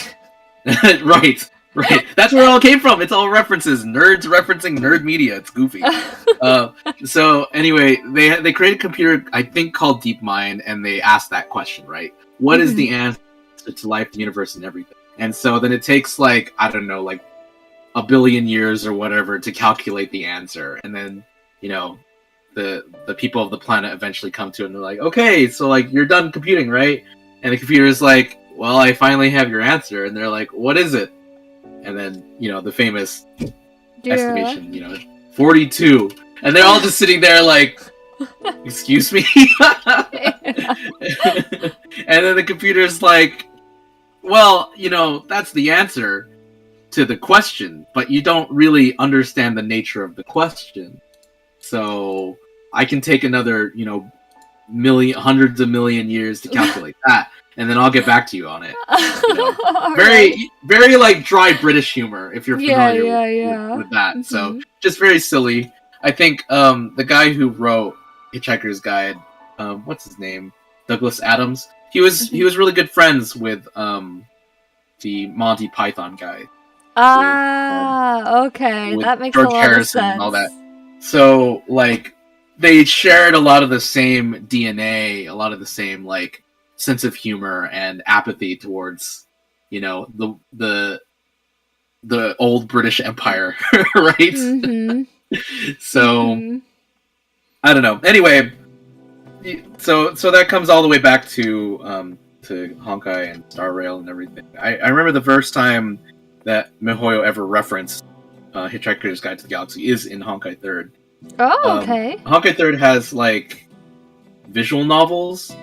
Right. That's where it all came from. It's all references. Nerds referencing nerd media. It's goofy. So anyway, they created a computer, I think, called DeepMind, and they asked that question, right? What is the answer to life, the universe, and everything? And so then it takes, like, I don't know, like, 1 billion years or whatever to calculate the answer. And then, you know, the people of the planet eventually come to it and they're like, okay, so, like, you're done computing, right? And the computer's like, well, I finally have your answer. And they're like, what is it? And then, you know, the famous estimation, you know, 42. And they're all just sitting there like, excuse me? And then the computer's like, well, you know, that's the answer to the question, but you don't really understand the nature of the question. So I can take another, you know, hundreds of million years to calculate that, and then I'll get back to you on it. You know? Very like dry British humor, if you're familiar with that. So just very silly. I think the guy who wrote Hitchhiker's Guide, what's his name? Douglas Adams. He was really good friends with the Monty Python guy. Okay, that makes George a lot Harrison of sense. And all that. So, like, they shared a lot of the same DNA, a lot of the same, like, sense of humor and apathy towards, you know, the old British Empire, right? So, I don't know. Anyway, so that comes all the way back to Honkai and Star Rail and everything. I remember the first time that MiHoYo ever referenced Hitchhiker's Guide to the Galaxy is in Honkai 3rd. Oh, okay. Honkai 3rd has, like, visual novels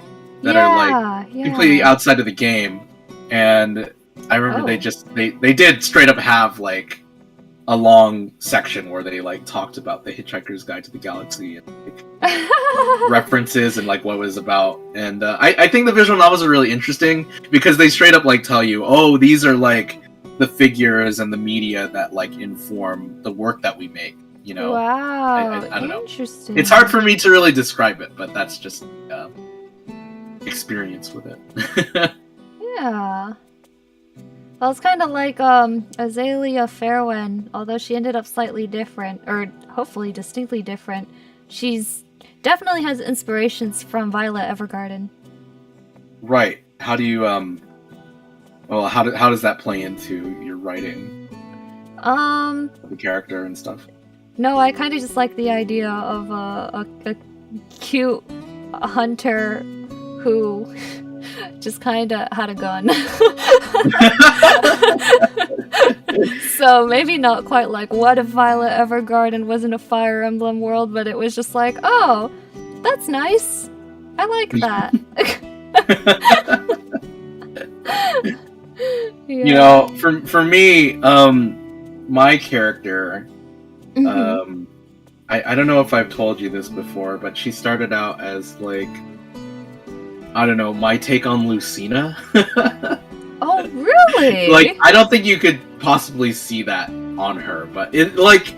that are, like, completely outside of the game. And I remember they did straight up have, like, a long section where they, like, talked about the Hitchhiker's Guide to the Galaxy and, like, references and, like, what it was about. And I think the visual novels are really interesting because they straight up, like, tell you, oh, these are, like, the figures and the media that, like, inform the work that we make, you know? Wow, I don't know. Interesting. It's hard for me to really describe it, but that's just experience with it. Yeah. Well, it's kind of like Azalea Fairwen, although she ended up slightly different, or hopefully distinctly different. She's definitely has inspirations from Violet Evergarden. Right. How do you well, how does that play into your writing? The character and stuff. No, I kind of just like the idea of a cute hunter who just kind of had a gun. So maybe not quite like what if Violet Evergarden was in a Fire Emblem world, but it was just like, oh, that's nice. I like that. You know, for me, my character I don't know if I've told you this before, but she started out as like, I don't know, my take on Lucina. Oh, really? Like, I don't think you could possibly see that on her, but it, like,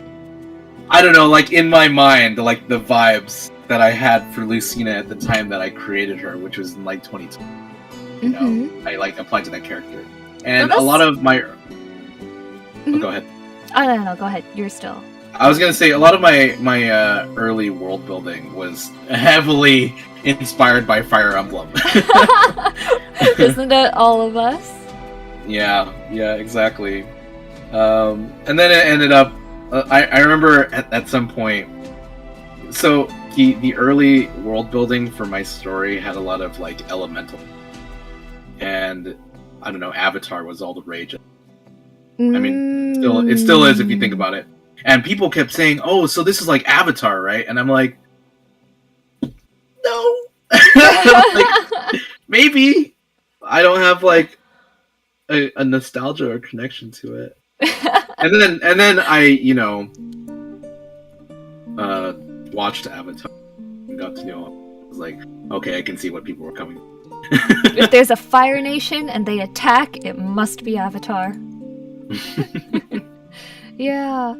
I don't know, like, in my mind, like, the vibes that I had for Lucina at the time that I created her, which was in, like, 2020, you know, I, like, applied to that character. And a lot of my... Oh, go ahead. Oh, no, go ahead. You're still... I was gonna say, a lot of my early world building was heavily inspired by Fire Emblem. Isn't it all of us? Yeah, exactly. And then it ended up... I remember at some point... So, the early world building for my story had a lot of, like, elemental. And, I don't know, Avatar was all the rage. I mean, it still is if you think about it. And people kept saying, "Oh, so this is like Avatar, right?" And I'm like, "No, like, maybe I don't have like a nostalgia or connection to it." and then I, you know, watched Avatar and got to know him. I was like, okay, I can see what people were coming. If there's a Fire Nation and they attack, it must be Avatar. Yeah.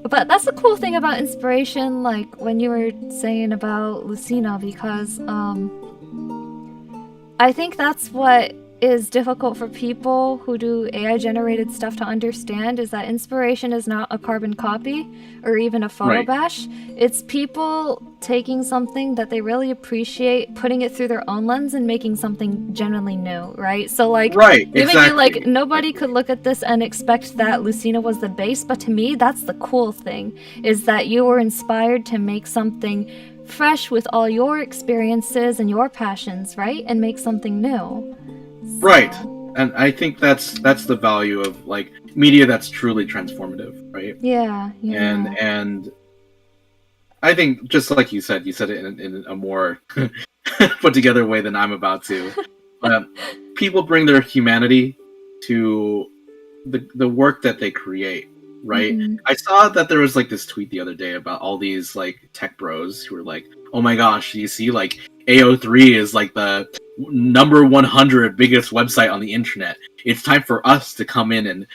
But that's the cool thing about inspiration, like when you were saying about Lucina, because I think that's what is difficult for people who do AI generated stuff to understand, is that inspiration is not a carbon copy or even a photo bash. It's people taking something that they really appreciate, putting it through their own lens and making something genuinely new, right? So like, exactly. Like nobody could look at this and expect that Lucina was the base, but to me that's the cool thing, is that you were inspired to make something fresh with all your experiences and your passions, right? And make something new. Right, and I think that's the value of like media that's truly transformative, right? Yeah. And I think just like you said it in a more put together way than I'm about to. People bring their humanity to the work that they create, right? I saw that there was like this tweet the other day about all these like tech bros who were like, "Oh my gosh, you see, like AO3 is like the number 100 biggest website on the internet. It's time for us to come in and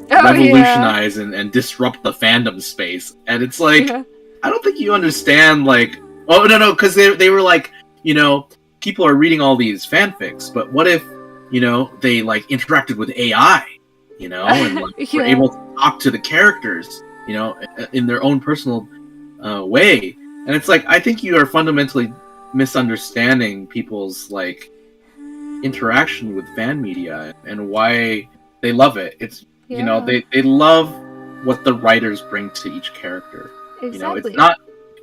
revolutionize and disrupt the fandom space." And it's like, I don't think you understand, like, oh no, because they were like, you know, people are reading all these fanfics, but what if, you know, they like interacted with AI, you know, and like, were able to talk to the characters, you know, in their own personal way. And it's like, I think you are fundamentally misunderstanding people's like interaction with fan media and why they love it. It's you know, they love what the writers bring to each character. Exactly. You know,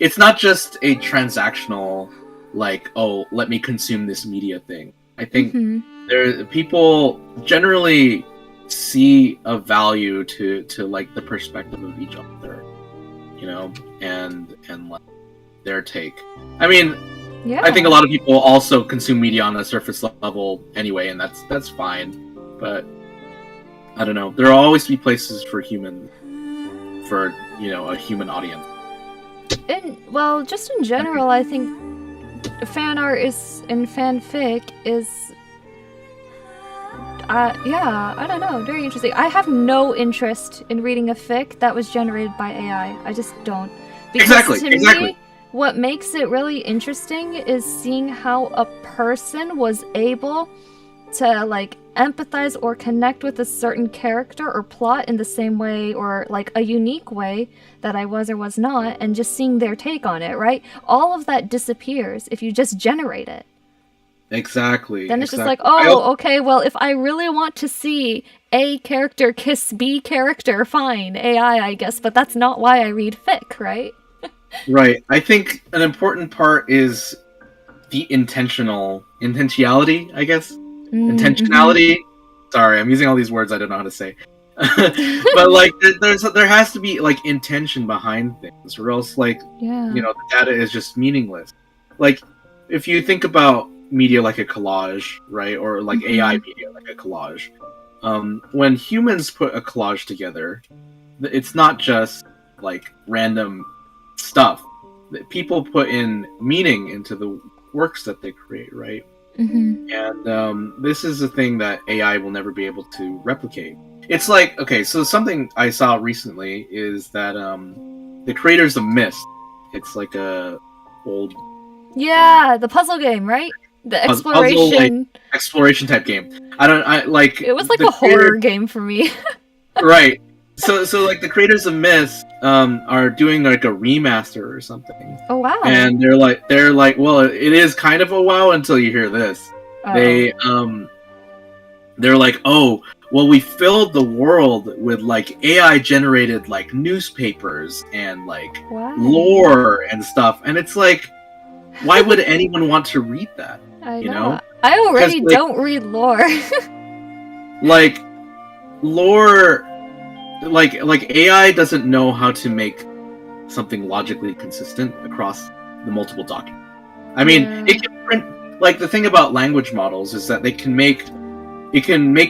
it's not just a transactional like, oh, let me consume this media thing. I think people generally see a value to like the perspective of each other, you know, and like their take. I mean, I think a lot of people also consume media on a surface level anyway, and that's fine. But I don't know. There will always be places for humans, for, you know, a human audience. And well, just in general, I think fan art is and fanfic is. I don't know. Very interesting. I have no interest in reading a fic that was generated by AI. I just don't. Because to me, what makes it really interesting is seeing how a person was able to like empathize or connect with a certain character or plot in the same way or like a unique way that I was or was not, and just seeing their take on it, right? All of that disappears if you just generate it. Exactly. Then it's just like, oh, okay, well, if I really want to see A character kiss B character, fine, AI, I guess, but that's not why I read fic, right? Right. I think an important part is the intentionality, I guess. Intentionality. Sorry, I'm using all these words I don't know how to say. But like, there has to be like intention behind things, or else like, you know, the data is just meaningless. Like, if you think about media like a collage, right, or like AI media like a collage, when humans put a collage together, it's not just like random stuff. People put in meaning into the works that they create, right? Mm-hmm. And this is a thing that AI will never be able to replicate. It's like, okay, so something I saw recently is that the creators of Myst, it's like a old The puzzle game, right? The puzzle like exploration. exploration type game. I like It was like the a horror game for me. right. So like the creators of Myst are doing like a remaster or something. Oh wow. And they're like, well, it is kind of a wow until you hear this. Uh-oh. They're like, oh, well, we filled the world with like AI generated like newspapers and like lore and stuff, and it's like, why would anyone want to read that? I know. I already don't read lore. Like lore, like AI doesn't know how to make something logically consistent across the multiple documents. I mean, it can print. Like the thing about language models is that it can make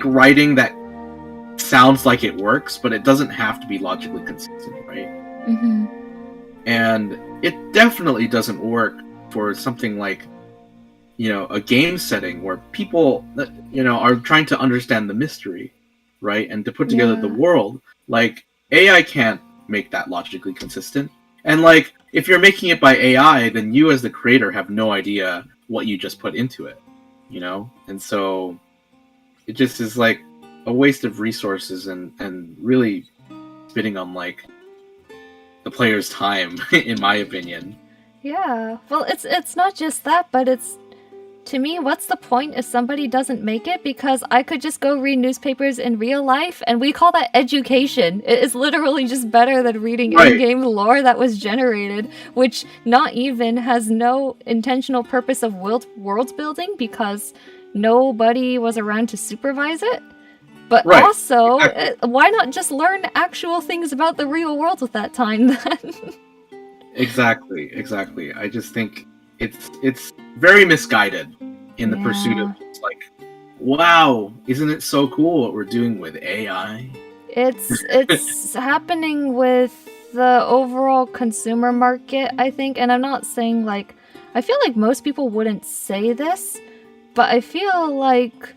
writing that sounds like it works, but it doesn't have to be logically consistent, right? Mm-hmm. And it definitely doesn't work for something like, a game setting where people, are trying to understand the mystery, right? And to put together the world. Like, AI can't make that logically consistent. And, like, if you're making it by AI, then you as the creator have no idea what you just put into it, And so it just is, like, a waste of resources and really spitting on, like, the player's time, in my opinion. Yeah. Well, it's not just that, but it's, to me, what's the point if somebody doesn't make it? Because I could just go read newspapers in real life, and we call that education. It is literally just better than reading in-game lore that was generated, which not even has no intentional purpose of world building because nobody was around to supervise it. But also, why not just learn actual things about the real world with that time then? Exactly. I just think it's very misguided in the pursuit of, like, wow, isn't it so cool what we're doing with AI? It's happening with the overall consumer market, I think, and I'm not saying, like, I feel like most people wouldn't say this, but I feel like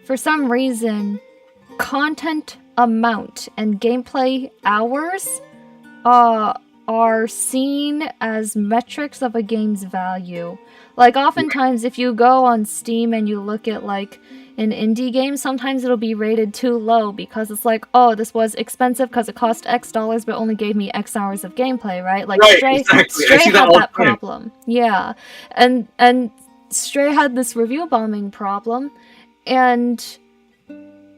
for some reason content amount and gameplay hours are seen as metrics of a game's value. Like, oftentimes if you go on Steam and you look at, like, an indie game, sometimes it'll be rated too low because it's like, oh, this was expensive because it cost X dollars but only gave me X hours of gameplay, right? Like, Stray had that problem. Yeah. And Stray had this review bombing problem, and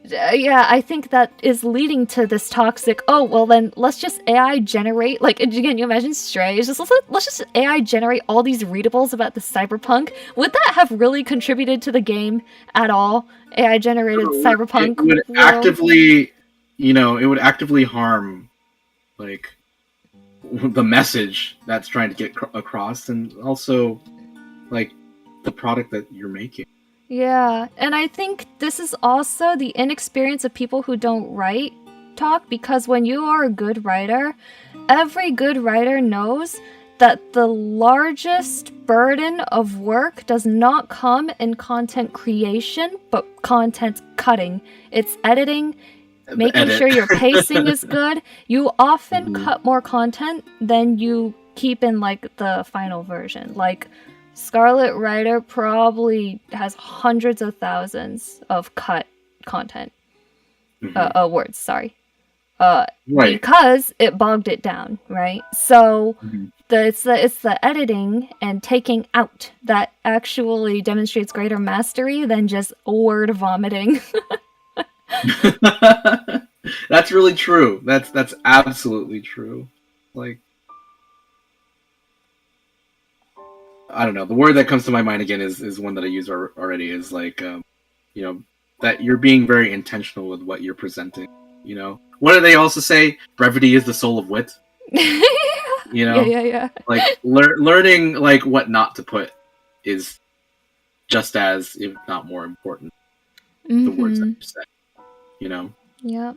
I think that is leading to this toxic, oh, well then let's just AI generate, like, again, you imagine Stray, it's just, let's just AI generate all these readables about the cyberpunk. Would that have really contributed to the game at all? AI generated cyberpunk It would actively, it would actively harm, like, the message that's trying to get across, and also, like, the product that you're making. Yeah, and I think this is also the inexperience of people who don't write talk, because when you are a good writer, every good writer knows that the largest burden of work does not come in content creation, but content cutting. It's editing, making sure your pacing is good. You often cut more content than you keep in, like, the final version. Like, Scarlet Rider probably has hundreds of thousands of cut content. Words, sorry. Because it bogged it down, right? So it's the editing and taking out that actually demonstrates greater mastery than just word vomiting. That's really true. That's absolutely true. Like, I don't know. The word that comes to my mind again is one that I use already. Is like, that you're being very intentional with what you're presenting. What do they also say? Brevity is the soul of wit. Yeah. Like, learning, like, what not to put is just as, if not more important. the words that you said. You know? Yep.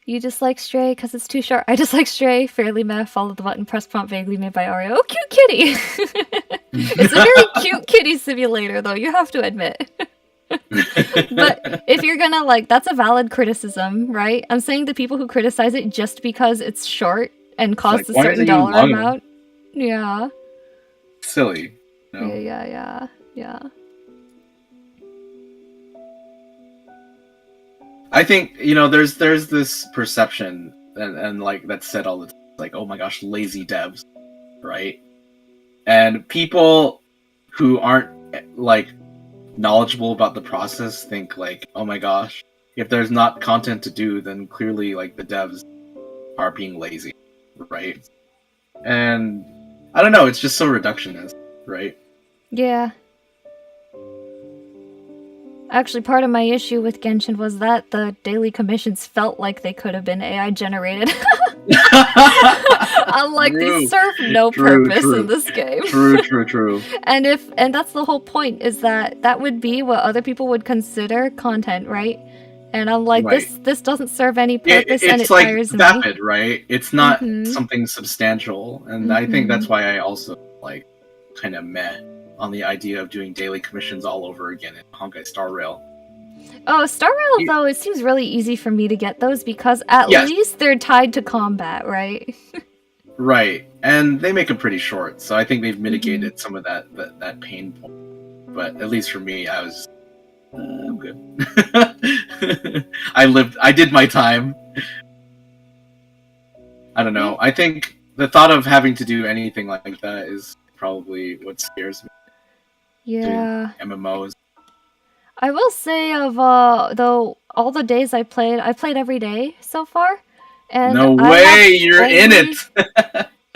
You dislike Stray because it's too short. I dislike Stray, fairly meh, follow the button, press prompt vaguely made by Ario. Oh, cute kitty! It's a very cute kitty simulator, though, you have to admit. But if you're gonna, like, that's a valid criticism, right? I'm saying the people who criticize it just because it's short and costs like, a certain dollar amount. Yeah. Silly. No? Yeah. I think, you know, there's this perception and like that's said all the time, like, oh my gosh, lazy devs, right? And people who aren't like knowledgeable about the process think like, oh my gosh, if there's not content to do, then clearly like the devs are being lazy, right? And I don't know, it's just so reductionist, right? Yeah. Actually, part of my issue with Genshin was that the daily commissions felt like they could have been AI generated. Unlike they serve no purpose in this game. True. And that's the whole point, is that would be what other people would consider content, right? And I'm like, right. this doesn't serve any purpose, and it like tires vapid, me. right? It's not something substantial, and I think that's why I also like kind of meh on the idea of doing daily commissions all over again in Honkai Star Rail. Oh, Star Rail, though, it seems really easy for me to get those because at least they're tied to combat, right? Right, and they make them pretty short, so I think they've mitigated some of that pain point. But at least for me, I was I'm good. I did my time. I don't know. I think the thought of having to do anything like that is probably what scares me. Yeah. MMOs. I will say though, all the days I played every day so far. And no way, you're in it!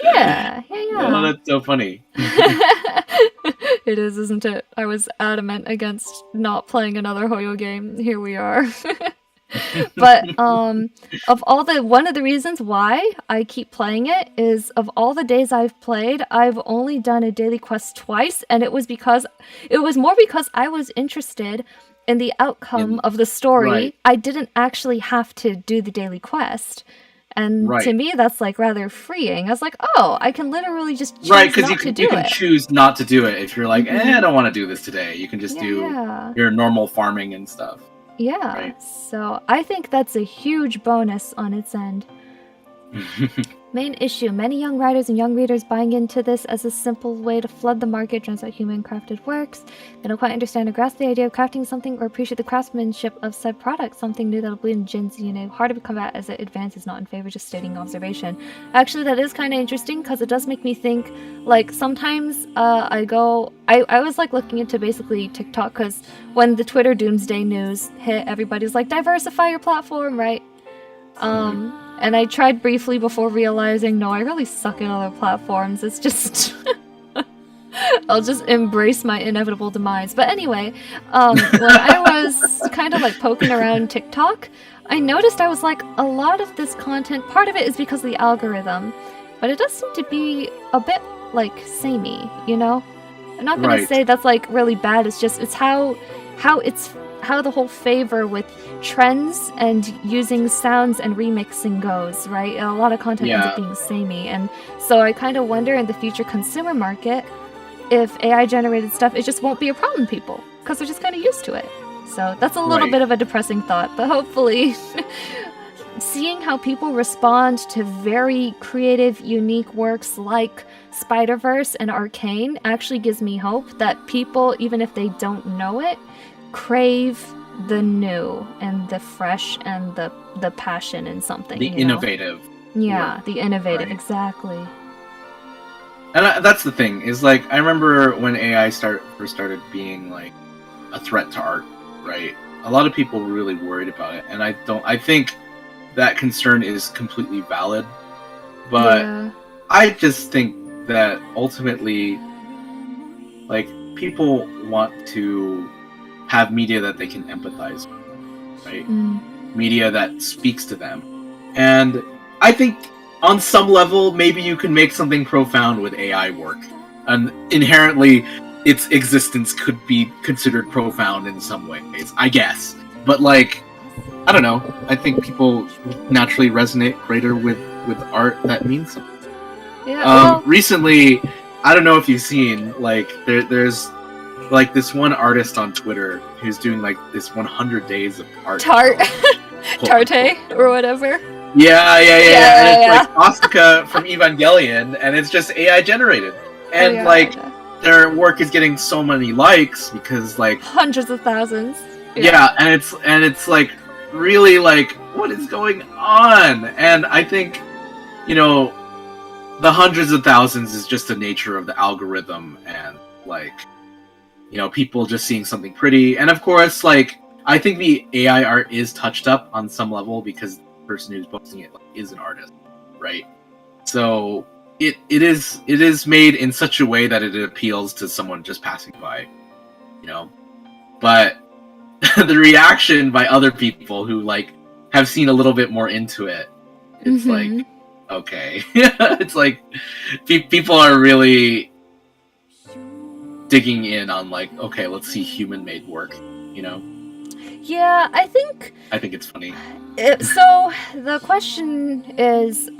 Yeah. Oh, that's so funny. It is, isn't it? I was adamant against not playing another Hoyo game. Here we are. But one of the reasons why I keep playing it is, of all the days I've played, I've only done a daily quest twice, and it was more because I was interested in the outcome of the story. Right. I didn't actually have to do the daily quest. And to me, that's like rather freeing. I was like, oh, I can literally just choose not to do it. You can choose not to do it if you're like, I don't want to do this today. You can just do your normal farming and stuff. Yeah, right. So I think that's a huge bonus on its end. Main issue, many young writers and young readers buying into this as a simple way to flood the market turns out human crafted works. They don't quite understand or grasp the idea of crafting something or appreciate the craftsmanship of said product, something new that'll bleed in Jin's DNA. Hard to combat as it advances, not in favor, just stating observation. Actually, that is kind of interesting because it does make me think, like, sometimes I was like looking into basically TikTok, because when the Twitter doomsday news hit, everybody's like, diversify your platform, right? And I tried briefly before realizing, no, I really suck at other platforms. It's just... I'll just embrace my inevitable demise. But anyway, when I was kind of like poking around TikTok, I noticed I was like, a lot of this content, part of it is because of the algorithm, but it does seem to be a bit like samey, you know? I'm not going to say that's like really bad, it's just, it's how the whole favor with trends and using sounds and remixing goes, right? A lot of content ends up being samey, and so I kind of wonder in the future consumer market if AI generated stuff, it just won't be a problem to people because they're just kind of used to it. So that's a little bit of a depressing thought, but hopefully seeing how people respond to very creative, unique works like Spider-Verse and Arcane actually gives me hope that people, even if they don't know it, crave the new and the fresh and the passion in something. The innovative. Yeah, the innovative, exactly. And that's the thing, is like, I remember when AI first started being like a threat to art, right? A lot of people were really worried about it, and I think that concern is completely valid, but I just think that ultimately, like, people want to have media that they can empathize with, right? Media that speaks to them. And I think on some level, maybe you can make something profound with AI work. And inherently, its existence could be considered profound in some ways, I guess. But like, I don't know. I think people naturally resonate greater with art that means something. Yeah. Recently, I don't know if you've seen, like, there's like this one artist on Twitter who's doing like this 100 days of art. Tarte or whatever. Yeah. And it's Yeah. like Asuka from Evangelion, and it's just AI generated. And their work is getting so many likes because like hundreds of thousands. Yeah, and it's like really like, what is going on? And I think, you know, the hundreds of thousands is just the nature of the algorithm, and like, you know, people just seeing something pretty. And of course, like, I think the AI art is touched up on some level because the person who's posting it is an artist, right? So it is made in such a way that it appeals to someone just passing by, you know. But the reaction by other people who like have seen a little bit more into it, it's like, okay. It's like people are really digging in on like, okay, let's see human made work, you know. Yeah, I think it's funny. So the question is,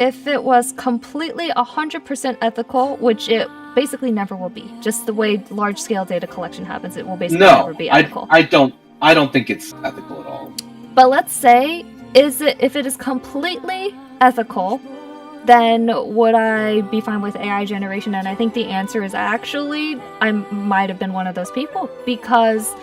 if it was completely 100% ethical, which it basically never will be, just the way large-scale data collection happens, it will basically never be ethical. I don't think it's ethical at all. But let's say, if it is completely ethical, then would I be fine with AI generation? And I think the answer is actually, I might have been one of those people, because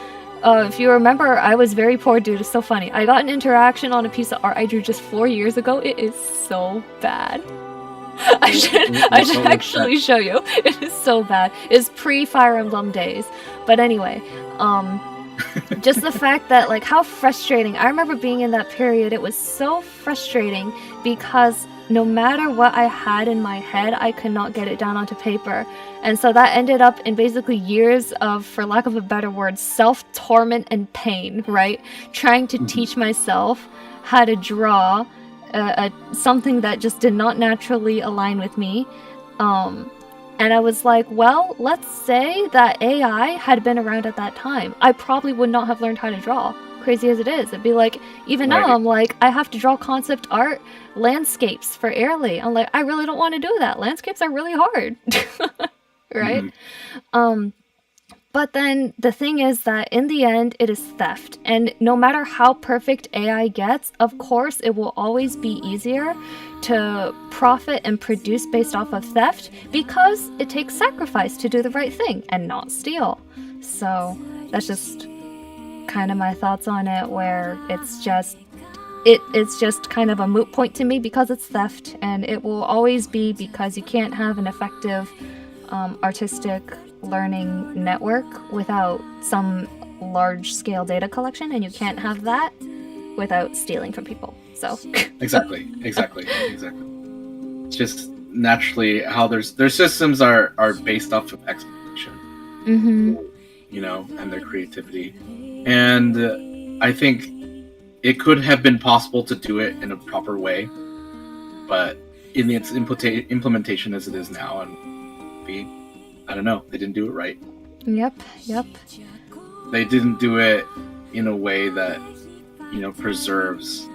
if you remember, I was very poor, dude. It's so funny. I got an interaction on a piece of art I drew just 4 years ago. It is so bad. I should actually show you. It is so bad. It's pre-Fire Emblem days. But anyway, just the fact that, like, how frustrating. I remember being in that period. It was so frustrating because no matter what I had in my head, I could not get it down onto paper. And so that ended up in basically years of, for lack of a better word, self-torment and pain, right? Trying to teach myself how to draw something that just did not naturally align with me. And I was like, well, let's say that AI had been around at that time. I probably would not have learned how to draw. Crazy as it is. It'd be like, even now I'm like, I have to draw concept art, landscapes for Airly. I'm like, I really don't want to do that. Landscapes are really hard. Right? But then the thing is that in the end, it is theft. And no matter how perfect AI gets, of course, it will always be easier to profit and produce based off of theft because it takes sacrifice to do the right thing and not steal. So that's just kind of my thoughts on it, where it's just kind of a moot point to me because it's theft, and it will always be, because you can't have an effective artistic learning network without some large-scale data collection, and you can't have that without stealing from people. So exactly. It's just naturally how their systems are based off of expectation, you know, and their creativity. And I think it could have been possible to do it in a proper way, but in its implementation as it is now, and I don't know, they didn't do it right. Yep. They didn't do it in a way that, you know, preserves,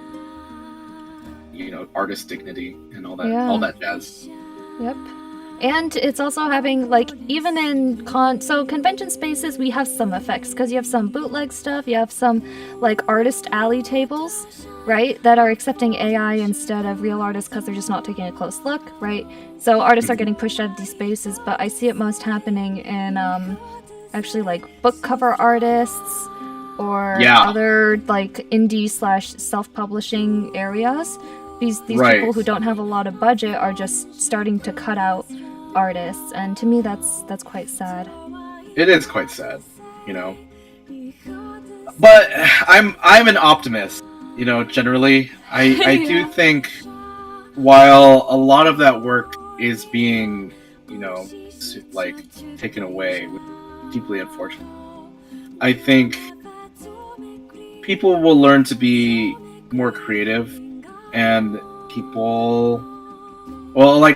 you know, artist dignity and all that jazz. Yep. And it's also having, like, even in convention spaces, we have some effects, because you have some bootleg stuff, you have some, like, artist alley tables, right, that are accepting AI instead of real artists because they're just not taking a close look, right? So artists are getting pushed out of these spaces, but I see it most happening in, actually, like, book cover artists or other, like, indie/self-publishing areas. These people who don't have a lot of budget are just starting to cut out artists, and to me that's quite sad. It is quite sad, you know. But I'm an optimist, you know, generally. I do think while a lot of that work is being, you know, like, taken away, which is deeply unfortunate, I think people will learn to be more creative, and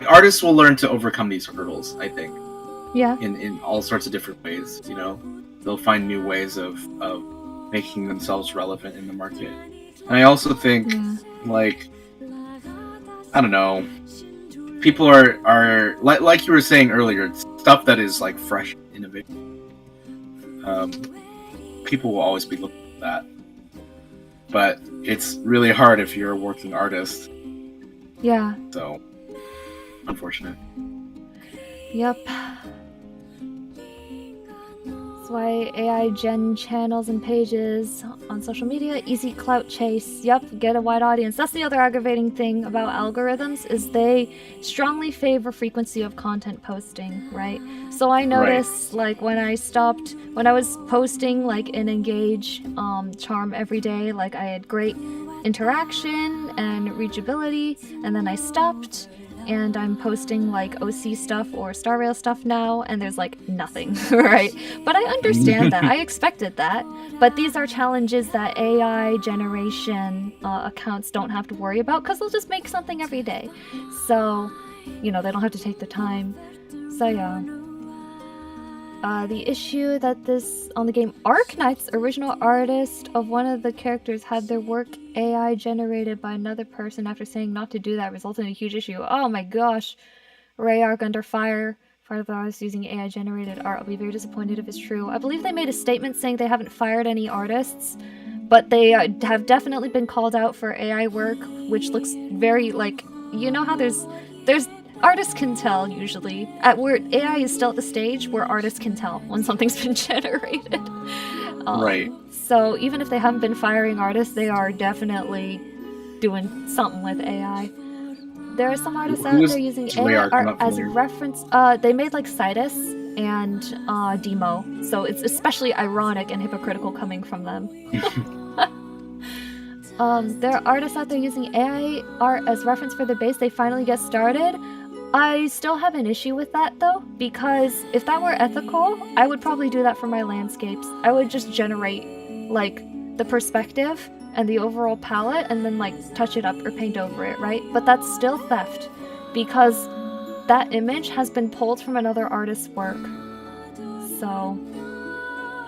artists will learn to overcome these hurdles, I think. Yeah. in all sorts of different ways. You know, they'll find new ways of making themselves relevant in the market. And I also think, like, I don't know, people are like you were saying earlier, stuff that is like fresh, innovative. People will always be looking at that, but it's really hard if you're a working artist. Yeah. So, unfortunate. Yep. That's why AI gen channels and pages on social media, easy clout chase. Yep, get a wide audience. That's the other aggravating thing about algorithms, is they strongly favor frequency of content posting, right? So I noticed, like, when I was posting like an engage charm every day, like I had great interaction and reachability, and then I stopped. And I'm posting like OC stuff or Star Rail stuff now, and there's like nothing, right? But I understand that. I expected that. But these are challenges that AI generation accounts don't have to worry about, because they'll just make something every day. So, you know, they don't have to take the time. So yeah. The issue that this on the game Arknight's original artist of one of the characters had their work AI generated by another person after saying not to do that resulted in a huge issue. Oh my gosh. Ray Arc under fire. Part of the artist using AI generated art. I'll be very disappointed if it's true. I believe they made a statement saying they haven't fired any artists, but they have definitely been called out for AI work, which looks very like, you know how there's artists can tell usually. Where AI is still at the stage where artists can tell when something's been generated. Right. So even if they haven't been firing artists, they are definitely doing something with AI. There are some artists out there using AI art as a reference. They made like Citus and Demo, so it's especially ironic and hypocritical coming from them. There are artists out there using AI art as reference for their base. They finally get started. I still have an issue with that though, because if that were ethical, I would probably do that for my landscapes. I would just generate like the perspective and the overall palette and then like touch it up or paint over it, right? But that's still theft, because that image has been pulled from another artist's work. So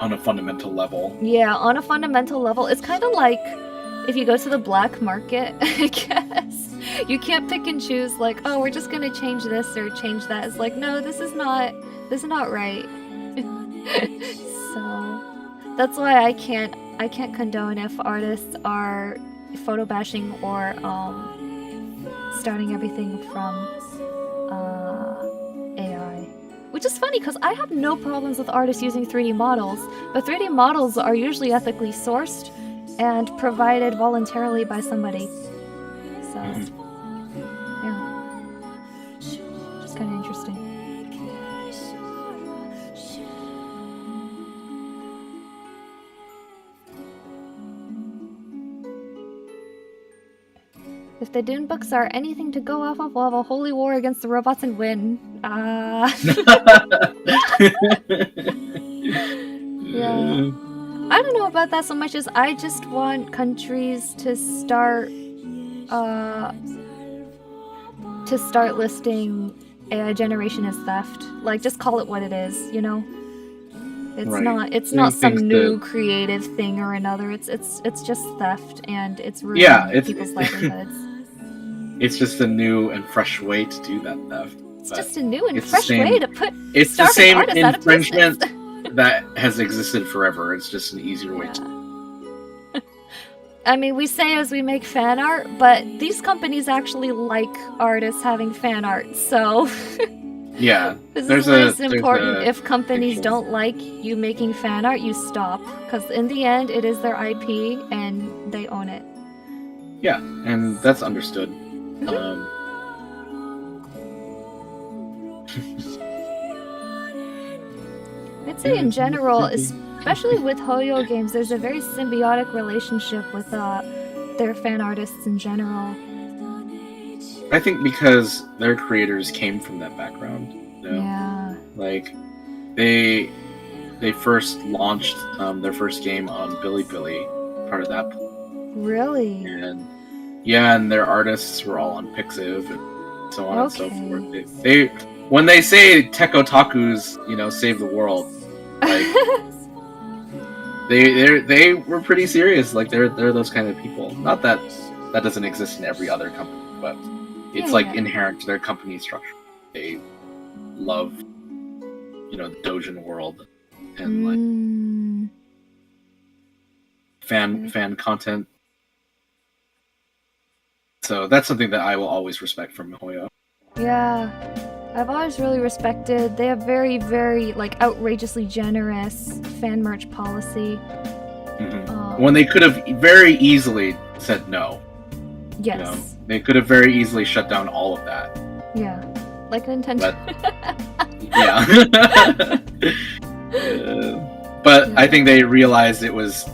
on a fundamental level. Yeah, on a fundamental level. It's kind of like if you go to the black market, I guess. You can't pick and choose like, oh, we're just gonna change this or change that. It's like, no, this is not right. So that's why I can't condone if artists are photo bashing or starting everything from AI. Which is funny because I have no problems with artists using 3D models, but 3D models are usually ethically sourced and provided voluntarily by somebody. So yeah, just kind of interesting. If the Dune books are anything to go off of, we'll have a holy war against the robots and win. Yeah. I don't know about that so much as I just want countries to start listing AI generation as theft. Like, just call it what it is, you know? It's not some new creative thing or another. It's just theft, and it's ruining people's livelihoods. It's just a new and fresh way to do that theft. It's just a new and fresh way to put it's the same infringement that has existed forever. It's just an easier way to. I mean, we say as we make fan art, but these companies actually like artists having fan art, so yeah. This is why it's important. If companies don't like you making fan art, you stop, because in the end, it is their IP and they own it. Yeah, and that's understood. I'd say in general, especially with Hoyo games, there's a very symbiotic relationship with their fan artists in general. I think because their creators came from that background. You know? Yeah. Like, they first launched their first game on Bilibili, part of that. Really? And their artists were all on Pixiv and so on and so forth. when they say tech otakus, save the world, like they were pretty serious. Like they're those kind of people. Not that doesn't exist in every other company, but it's inherent to their company structure. They love, the doujin world and fan content. So that's something that I will always respect from MiHoYo. Yeah, I've always really respected. They have very, very outrageously generous fan merch policy. When they could have very easily said no. Yes. They could have very easily shut down all of that. Yeah, like Nintendo. But I think they realized it was,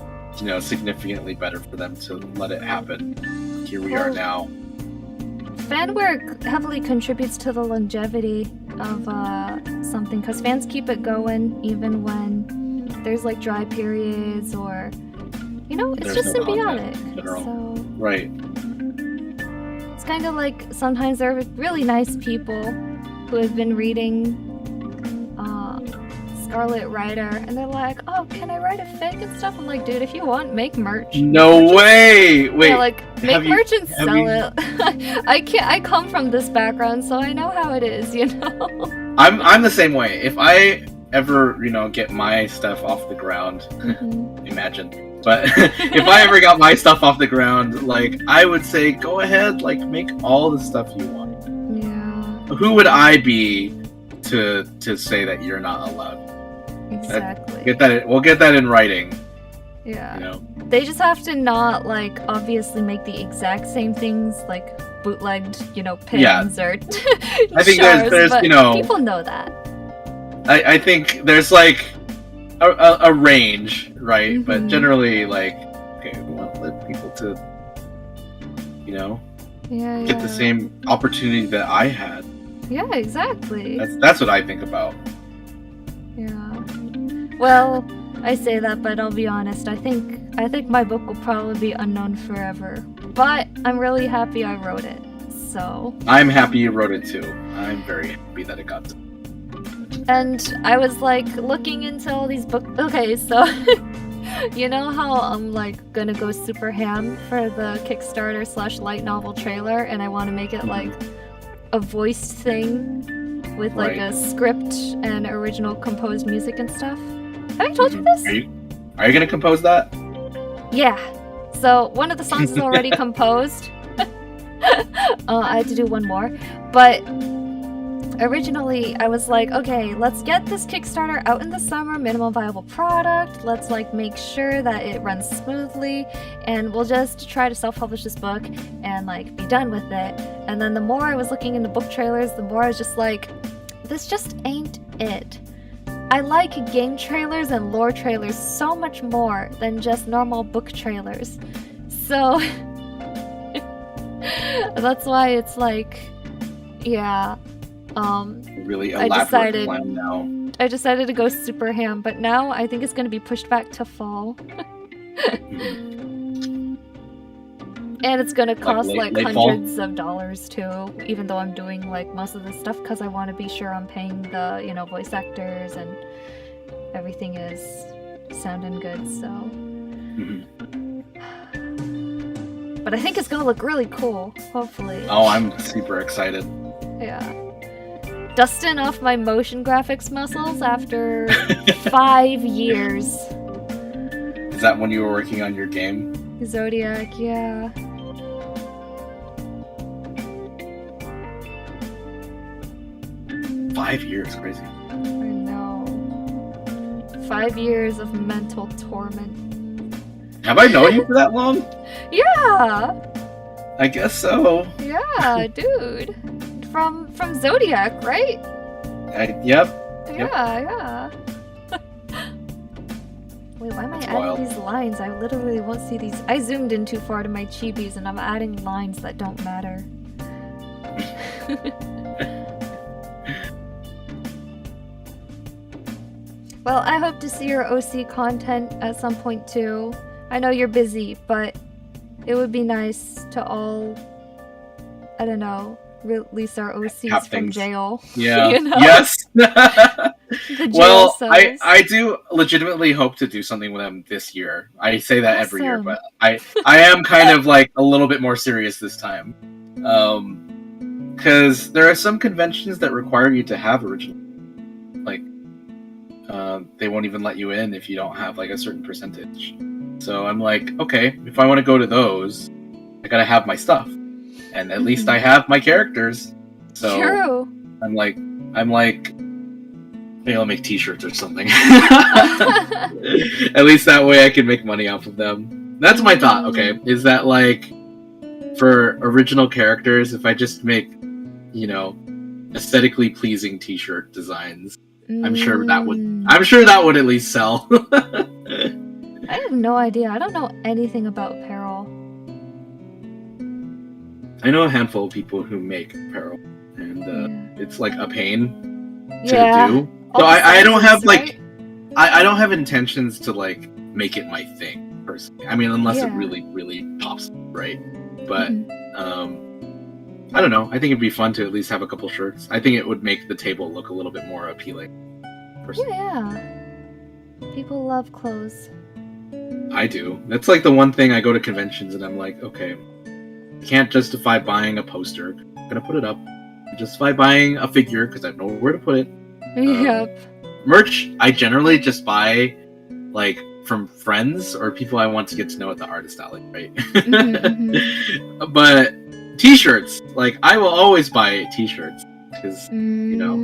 significantly better for them to let it happen. Here we are now. Fan work heavily contributes to the longevity of something, because fans keep it going even when there's dry periods or, it's There's just no symbiotic. content, So right. it's kind of like sometimes there are really nice people who have been reading Scarlet Rider, and they're like, "Oh, can I write a fic and stuff?" I'm like, "Dude, if you want, make merch." No way! Wait, yeah, make merch and sell it. I come from this background, so I know how it is. I'm the same way. If I ever, get my stuff off the ground, imagine. But if I ever got my stuff off the ground, I would say, go ahead, make all the stuff you want. Yeah. Who would I be to say that you're not allowed? Exactly. We'll get that in writing. Yeah. They just have to not obviously make the exact same things bootlegged, pins or I think shards, there's but people know that. I think there's a range, right? But generally okay, we want to let people to get the same opportunity that I had. Yeah, exactly. That's what I think about. Yeah. Well, I say that, but I'll be honest. I think my book will probably be unknown forever. But I'm really happy I wrote it. So I'm happy you wrote it too. I'm very happy that it got to. And I was looking into all these books. Okay, so you know how I'm gonna go super ham for the Kickstarter / light novel trailer, and I want to make it a voiced thing with a script and original composed music and stuff. Have I told you this? Are you gonna compose that? Yeah. So one of the songs is already composed. I had to do one more, but originally I was okay, let's get this Kickstarter out in the summer, minimum viable product. Let's make sure that it runs smoothly, and we'll just try to self-publish this book and be done with it. And then the more I was looking into book trailers, the more I was just this just ain't it. I like game trailers and lore trailers so much more than just normal book trailers. So that's why it's yeah. Really elaborate plan now. I decided to go super ham, but now I think it's going to be pushed back to fall. And it's going to cost hundreds of dollars too, even though I'm doing most of this stuff because I want to be sure I'm paying the, voice actors and everything is sounding good, so. But I think it's going to look really cool, hopefully. Oh, I'm super excited. Yeah. Dusting off my motion graphics muscles after 5 years. Is that when you were working on your game? Zodiac, yeah. $5 years, crazy. I know. 5 years of mental torment. Have I known you for that long? Yeah! I guess so. Yeah, dude. From Zodiac, right? Yep. Yeah. Wait, why am I adding these lines? I literally won't see these. I zoomed in too far to my chibis and I'm adding lines that don't matter. Well, I hope to see your OC content at some point too. I know you're busy, but it would be nice to all, I don't know, release our OCs Have from things. jail. Yeah. You know? Yes. The jail Well, cells. I do legitimately hope to do something with them this year. I say that every year, Awesome. but I am kind of like a little bit more serious this time. Because there are some conventions that require you to have original. Like, they won't even let you in if you don't have like a certain percentage. So I'm like, okay, if I want to go to those, I gotta have my stuff, and at least I have my characters. So True. I'm like, maybe I'll make T-shirts or something. At least that way I can make money off of them. That's my thought. Okay, is that like for original characters, if I just make, you know, aesthetically pleasing T-shirt designs, I'm sure that would at least sell. I have no idea. I don't know anything about apparel. I know a handful of people who make apparel, and it's like a pain to do. So I don't have like, I don't have intentions to like make it my thing personally. I mean, unless it really, really pops, right? But I don't know. I think it'd be fun to at least have a couple shirts. I think it would make the table look a little bit more appealing. Personally. Yeah. People love clothes. I do. That's like the one thing I go to conventions and I'm like, okay, I can't justify buying a poster. I'm gonna put it up. I justify buying a figure because I have nowhere to put it. Yep. Merch, I generally just buy like from friends or people I want to get to know at the artist alley, right? But T-shirts, like I will always buy T-shirts because you know,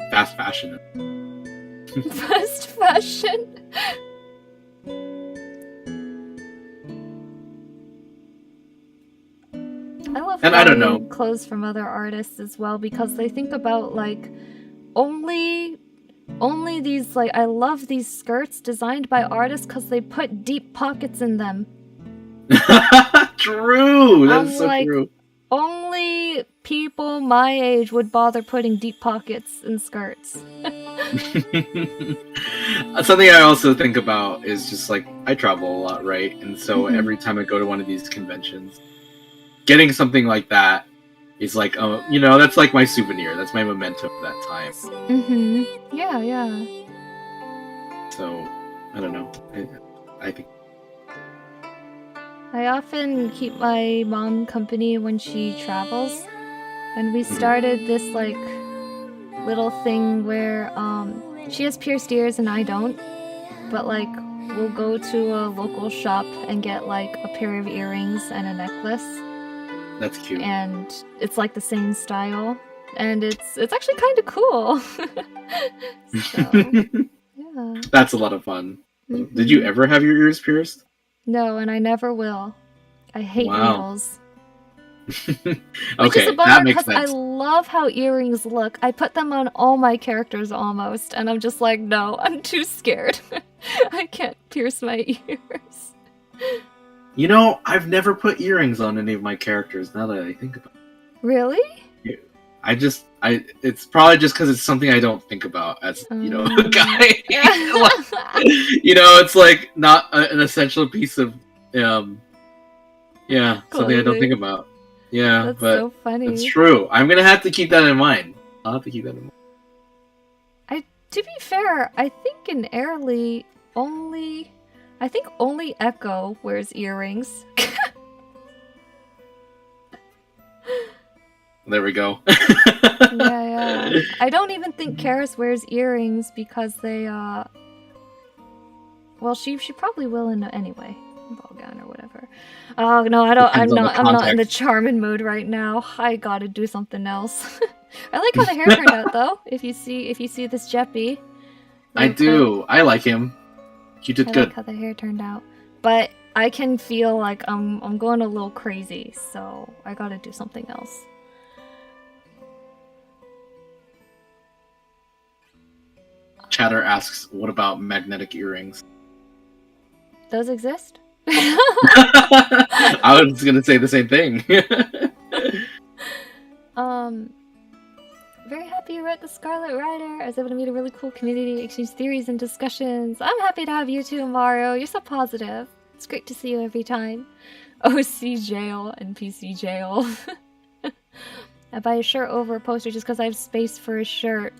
fast fashion. Fast fashion. I love and I don't know clothes from other artists as well because they think about like only these like I love these skirts designed by artists because they put deep pockets in them. True. That's so like, true. Only people my age would bother putting deep pockets in skirts. Something I also think about is just like I travel a lot, right? And so every time I go to one of these conventions, getting something like that is like, you know, that's like my souvenir. That's my memento of that time. Yeah, yeah. So, I don't know. I think I often keep my mom company when she travels. And we started this like little thing where she has pierced ears and I don't. But like we'll go to a local shop and get like a pair of earrings and a necklace. That's cute. And it's like the same style. And it's actually kind of cool. So, yeah. That's a lot of fun. Did you ever have your ears pierced? No, and I never will. I hate needles. Okay, Which is a bummer that makes because I sense. love how earrings look. I put them on all my characters almost, and I'm just like, no, I'm too scared. I can't pierce my ears. You know, I've never put earrings on any of my characters now that I think about it. Really? It's probably just because it's something I don't think about as, you know, a guy. Like, you know, it's like not an essential piece of, something I don't think about. Yeah, that's but so funny. It's true. I'm gonna have to keep that in mind. I'll have to keep that in mind. To be fair, I think in Airly only Echo wears earrings. There we go. Yeah. I don't even think Karis wears earrings because they well, she probably will anyway. Ball gown or whatever. Oh no, I don't. I'm not in the charming mood right now. I gotta do something else. I like how the hair turned out though. If you see this Jeppy. I do. I like him. You did good. I like how the hair turned out, but I can feel like I'm going a little crazy, so I gotta do something else. Chatter asks, "What about magnetic earrings?" Those exist? I was gonna say the same thing. Very happy you wrote The Scarlet Rider. I was able to meet a really cool community, exchange theories and discussions. I'm happy to have you too, Mario. You're so positive. It's great to see you every time. OC jail and PC jail. I buy a shirt over a poster just because I have space for a shirt.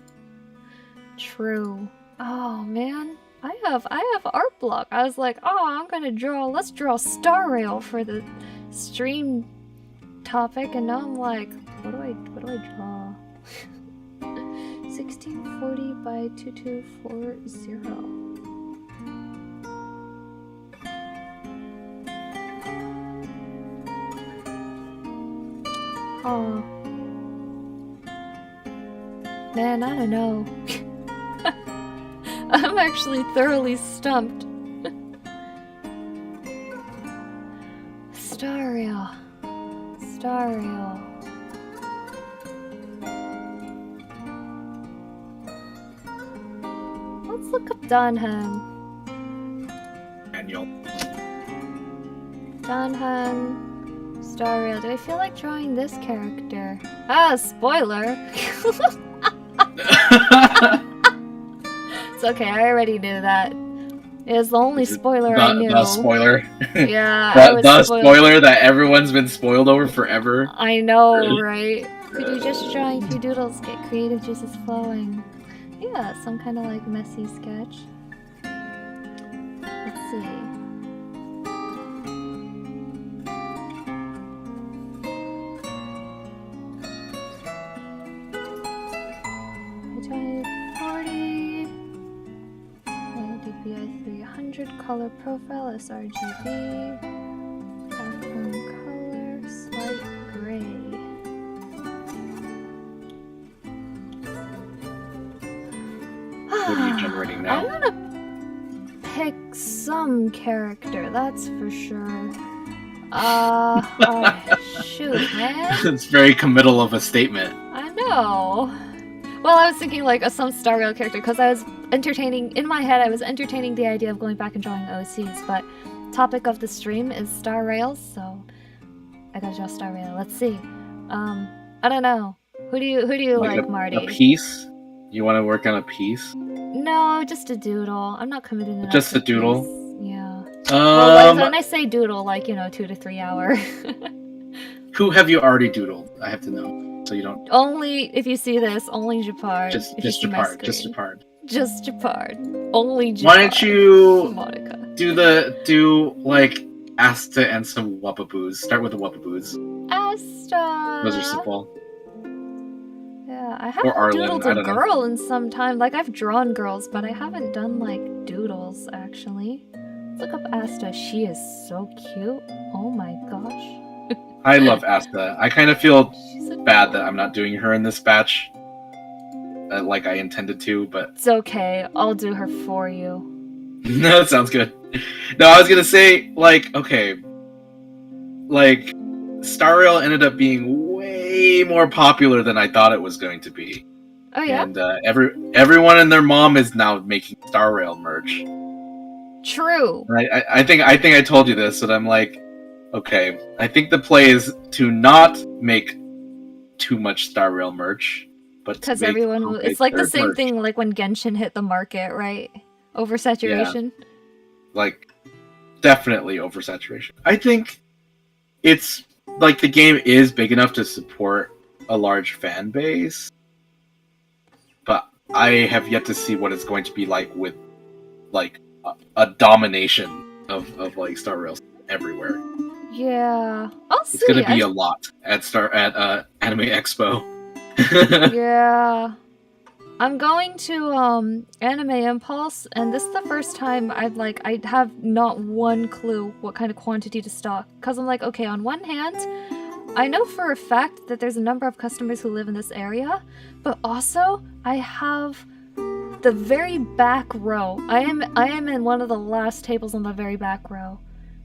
True. Oh man, I have art block. I was like, oh, I'm gonna draw. Let's draw Star Rail for the stream topic, and now I'm like, what do I draw? 1640 by 2240. Oh. Man, I don't know. I'm actually thoroughly stumped. Stario. Let's look up Danhan. Danhan. Stario. Do I feel like drawing this character? Ah, spoiler! It's okay, I already knew that. It was the only spoiler I knew. The spoiler? Yeah, the spoiler that everyone's been spoiled over forever? I know, right? Could you just drawing a few doodles, get creative juices flowing? Yeah, some kind of like messy sketch. Let's see. DPI 300, color profile, sRGB, background color, slight gray. What are you generating now? I'm gonna pick some character, that's for sure. Shoot, man. It's very committal of a statement. I know. Well, I was thinking like some Star Rail character because I was entertaining the idea of going back and drawing OCs, but topic of the stream is Star Rails, so I gotta draw Star Rail. Let's see. I don't know. Who do you like, Marty? A piece? You want to work on a piece? No, just a doodle. I'm not committing enough. Just a doodle? Piece. Yeah. Well, when I say doodle, like, 2 to 3 hour. Who have you already doodled? I have to know. So you don't. Only if you see this, only Japard. Just Japard. Just Japard. Only Japard. Why don't you Monica. do like Asta and some Wappaboos? Start with the Wappaboos. Asta. Those are simple. Yeah, I haven't doodled a girl in some time. Like, I've drawn girls, but I haven't done like doodles actually. Let's look up Asta. She is so cute. Oh my gosh. I love Asta. I kind of feel bad that I'm not doing her in this batch, like I intended to, but it's okay. I'll do her for you. No, that sounds good. No, I was gonna say, okay, Star Rail ended up being way more popular than I thought it was going to be. Oh yeah. And everyone and their mom is now making Star Rail merch. True. I think I told you this, and I'm like, okay, I think the play is to not make too much Star Rail merch, but because everyone will, it's like the same merch. Thing like when Genshin hit the market, right? Oversaturation. Yeah. Like, definitely oversaturation. I think it's like the game is big enough to support a large fan base, but I have yet to see what it's going to be like with like a domination of like Star Rail everywhere. Yeah, I'll see. It's gonna be a lot at Anime Expo. Yeah, I'm going to Anime Impulse, and this is the first time I have not one clue what kind of quantity to stock. Cause I'm like, okay, on one hand, I know for a fact that there's a number of customers who live in this area, but also I have the very back row. I am in one of the last tables on the very back row.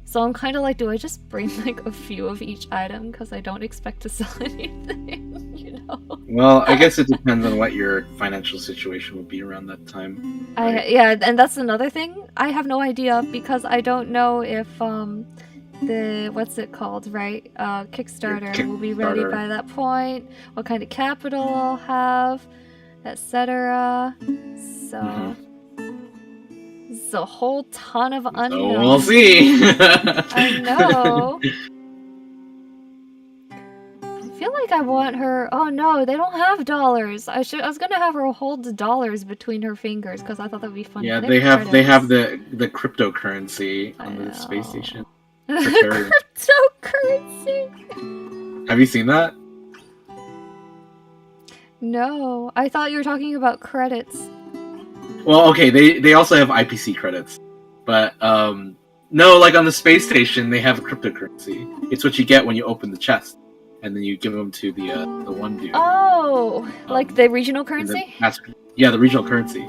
So I'm kind of like, do I just bring like a few of each item because I don't expect to sell anything, Well, I guess it depends on what your financial situation would be around that time. Right? Yeah, and that's another thing. I have no idea because I don't know if the what's it called, right? Kickstarter will be ready by that point. What kind of capital I'll have, etc. So. It's a whole ton of unknowns. So we'll see. I know. I feel like I want her. Oh no, they don't have dollars. I was gonna have her hold the dollars between her fingers because I thought that would be funny. Yeah, But they have credits. the cryptocurrency I on the space know. station. Cryptocurrency. Have you seen that? No, I thought you were talking about credits. Well, okay, they also have IPC credits, but no, like on the space station they have a cryptocurrency. It's what you get when you open the chest, and then you give them to the one dude. Oh, like the regional currency? Yeah, the regional currency.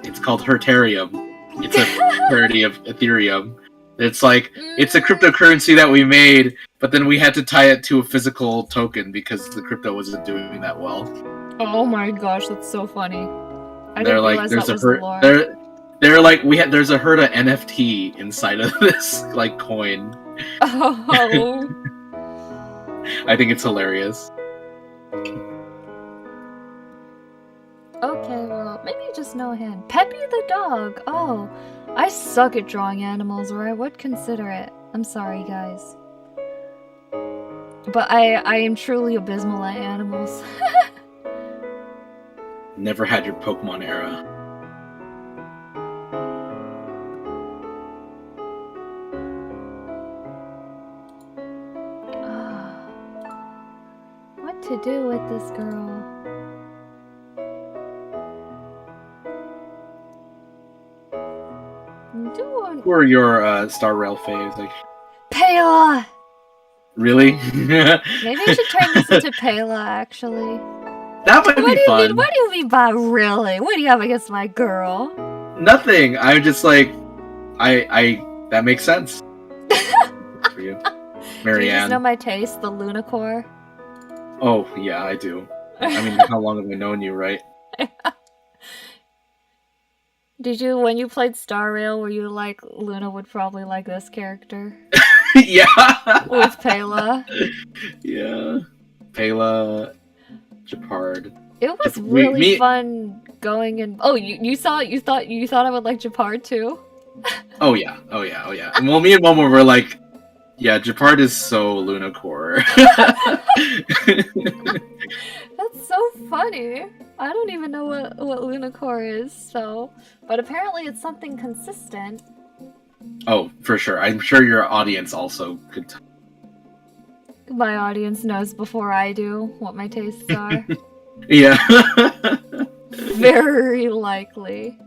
It's called Hertarium. It's a parody of Ethereum. It's like it's a cryptocurrency that we made, but then we had to tie it to a physical token because the crypto wasn't doing that well. Oh my gosh, that's so funny. I They're didn't like, realize there's that a was the lore. they're like there's a Herta NFT inside of this like coin. Oh. I think it's hilarious. Okay, well, maybe just no hand. Peppy the dog. Oh, I suck at drawing animals, or I would consider it. I'm sorry, guys. But I am truly abysmal at animals. Never had your Pokemon era. What to do with this girl? Who are your Star Rail faves? Like Payla! Really? Maybe I should turn this into Payla, actually. That might be fun. What do you mean by really? What do you have against my girl? Nothing. I'm just like, I that makes sense for you, Marianne. Do you just know my taste, the Lunacore? Oh yeah, I do. I mean, how long have I known you, right? Did you, when you played Star Rail, were you like, Luna would probably like this character? Yeah. With Payla. Yeah. Payla, Japard. It was really fun going and you thought I would like Japard too? Oh yeah. Well, me and Momo were like, yeah, Japard is so Lunacore. That's so funny. I don't even know what Lunacore is, so... But apparently it's something consistent. Oh, for sure. I'm sure your audience also could... My audience knows before I do what my tastes are. Yeah. Very likely.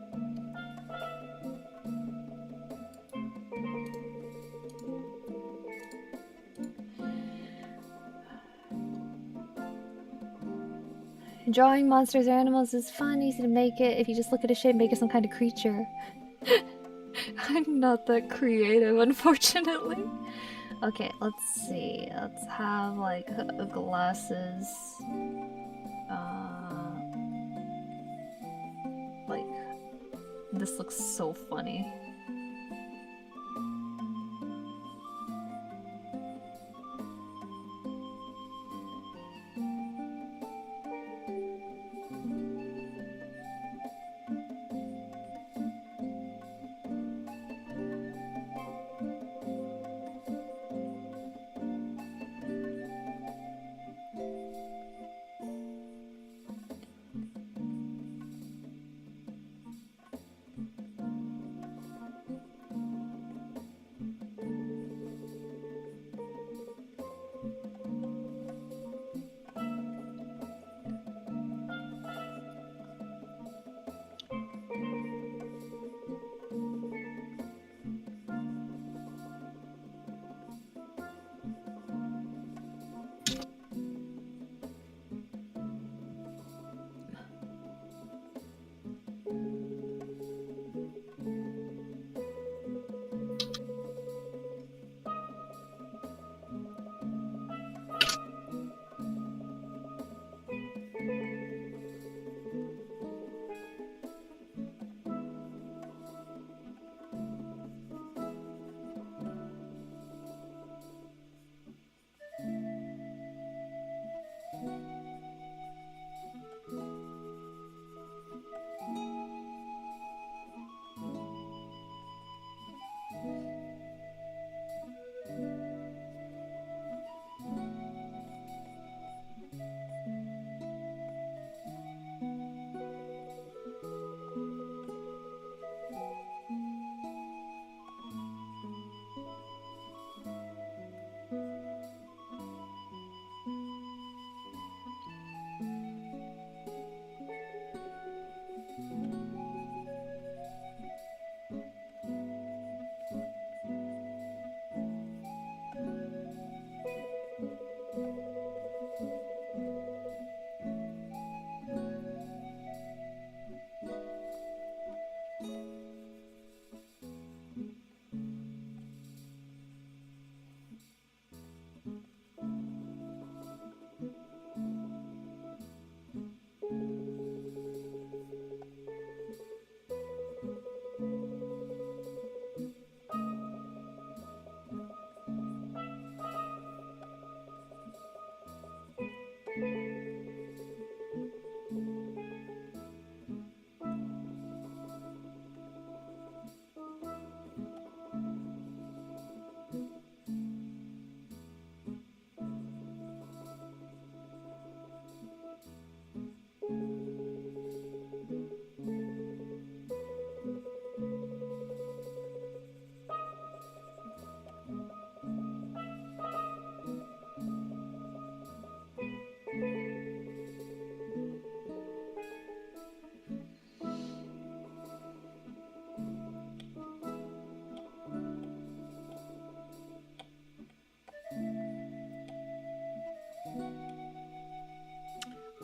Drawing monsters or animals is fun, easy to make it. If you just look at a shape, make it some kind of creature. I'm not that creative, unfortunately. Okay, let's see. Let's have, like, glasses. Like, this looks so funny.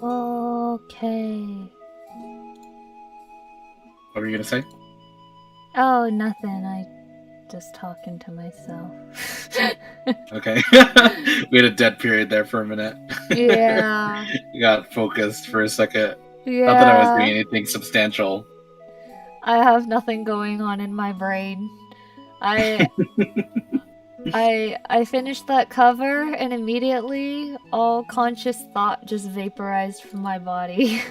Okay. What were you gonna say? Oh, nothing. I just talking to myself. Okay. We had a dead period there for a minute. Yeah. You got focused for a second. Not that I was doing Yeah. anything substantial. I have nothing going on in my brain. I I finished that cover and immediately all conscious thought just vaporized from my body.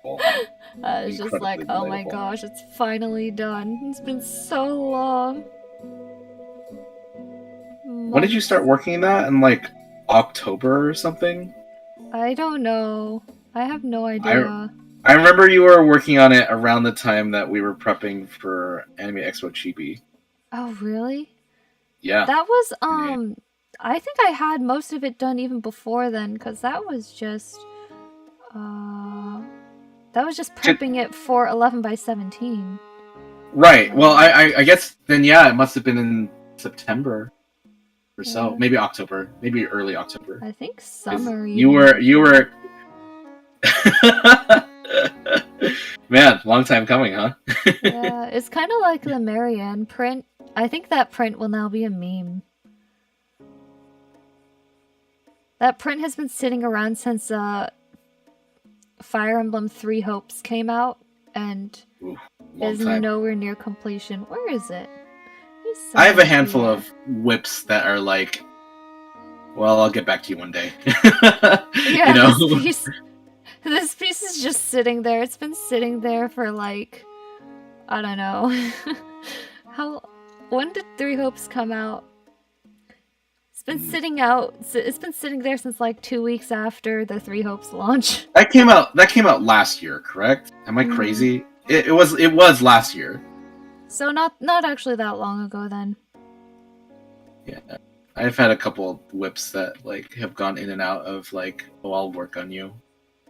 Well, I was just like, incredibly oh my relatable. gosh, it's finally done. It's been so long. When did you start working on that? In like October or something? I don't know. I have no I idea. I remember you were working on it around the time that we were prepping for Anime Expo Chibi. Oh, really? Yeah. That was, Yeah. I think I had most of it done even before then, because that was just prepping it for 11 by 17. Right. Well, I guess then yeah, it must have been in September or so, Yeah. maybe October, maybe early October. I think 'Cause summer you even. were man, long time coming, huh? Yeah, it's kind of like the Marianne print. I think that print will now be a meme. That print has been sitting around since Fire Emblem Three Hopes came out and Ooh, long is time. nowhere near completion. Where is it? I have a handful of whips that are like, well, I'll get back to you one day. Yeah, You know? this piece is just sitting there. It's been sitting there for like, I don't know. When did Three Hopes come out? It's been sitting out. It's been sitting there since like 2 weeks after the Three Hopes launch. That came out last year, correct? Am I crazy? It was last year. So not actually that long ago then. Yeah. I've had a couple of whips that like have gone in and out of like, oh, I'll work on you.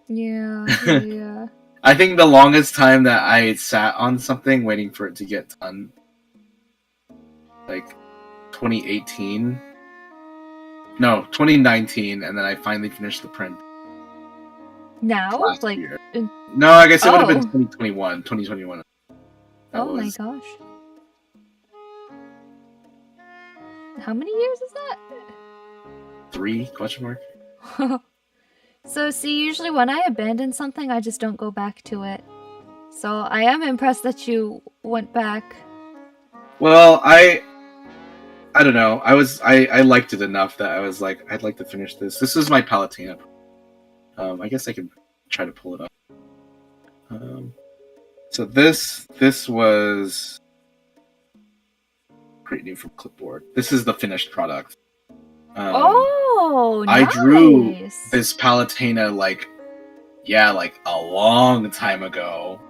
Yeah, yeah. I think the longest time that I sat on something waiting for it to get done, like 2018. No, 2019, and then I finally finished the print Now? last Like year. No, I guess it would have been Oh. 2021. 2021. Oh my gosh. How many years is that? 3? So see, usually when I abandon something, I just don't go back to it. So I am impressed that you went back. Well, I don't know. I liked it enough that I was like, I'd like to finish this. This is my Palatina. I guess I can try to pull it up. So this was pretty new from Clipboard. This is the finished product. Oh, nice. I drew this Palatina like a long time ago.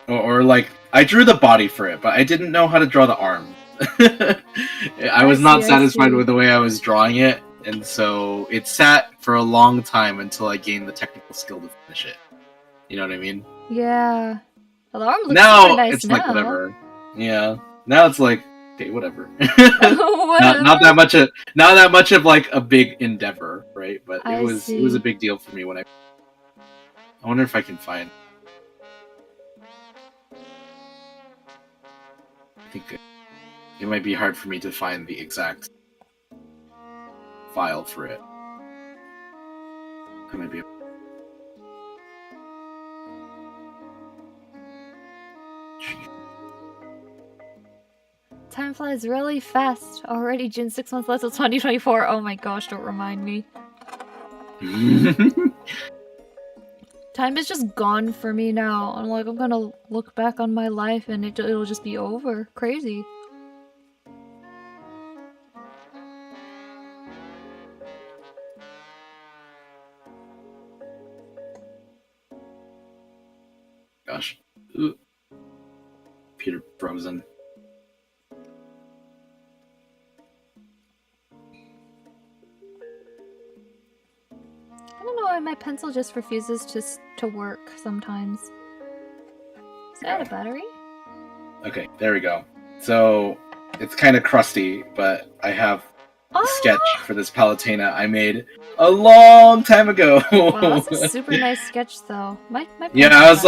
Or like I drew the body for it, but I didn't know how to draw the arms. I was not satisfied with the way I was drawing it, and so it sat for a long time until I gained the technical skill to finish it. You know what I mean? Yeah. The arm looks Now super nice it's now. like whatever. Yeah. Now it's like okay, whatever. Whatever. Not that much of like a big endeavor, right? But it was a big deal for me when I wonder if I can find. I think it might be hard for me to find the exact file for it. I might be. Time flies really fast. Already June, 6 months left till 2024. Oh my gosh, don't remind me. Time is just gone for me now. I'm like, I'm gonna look back on my life and it'll just be over. Crazy. Gosh. Ooh. Peter frozen. I don't know why my pencil just refuses to work sometimes. Is that a battery? Okay, there we go. So it's kind of crusty, but I have sketch for this Palutena I made a long time ago. Wow, that's a super nice sketch, though. My Yeah, I was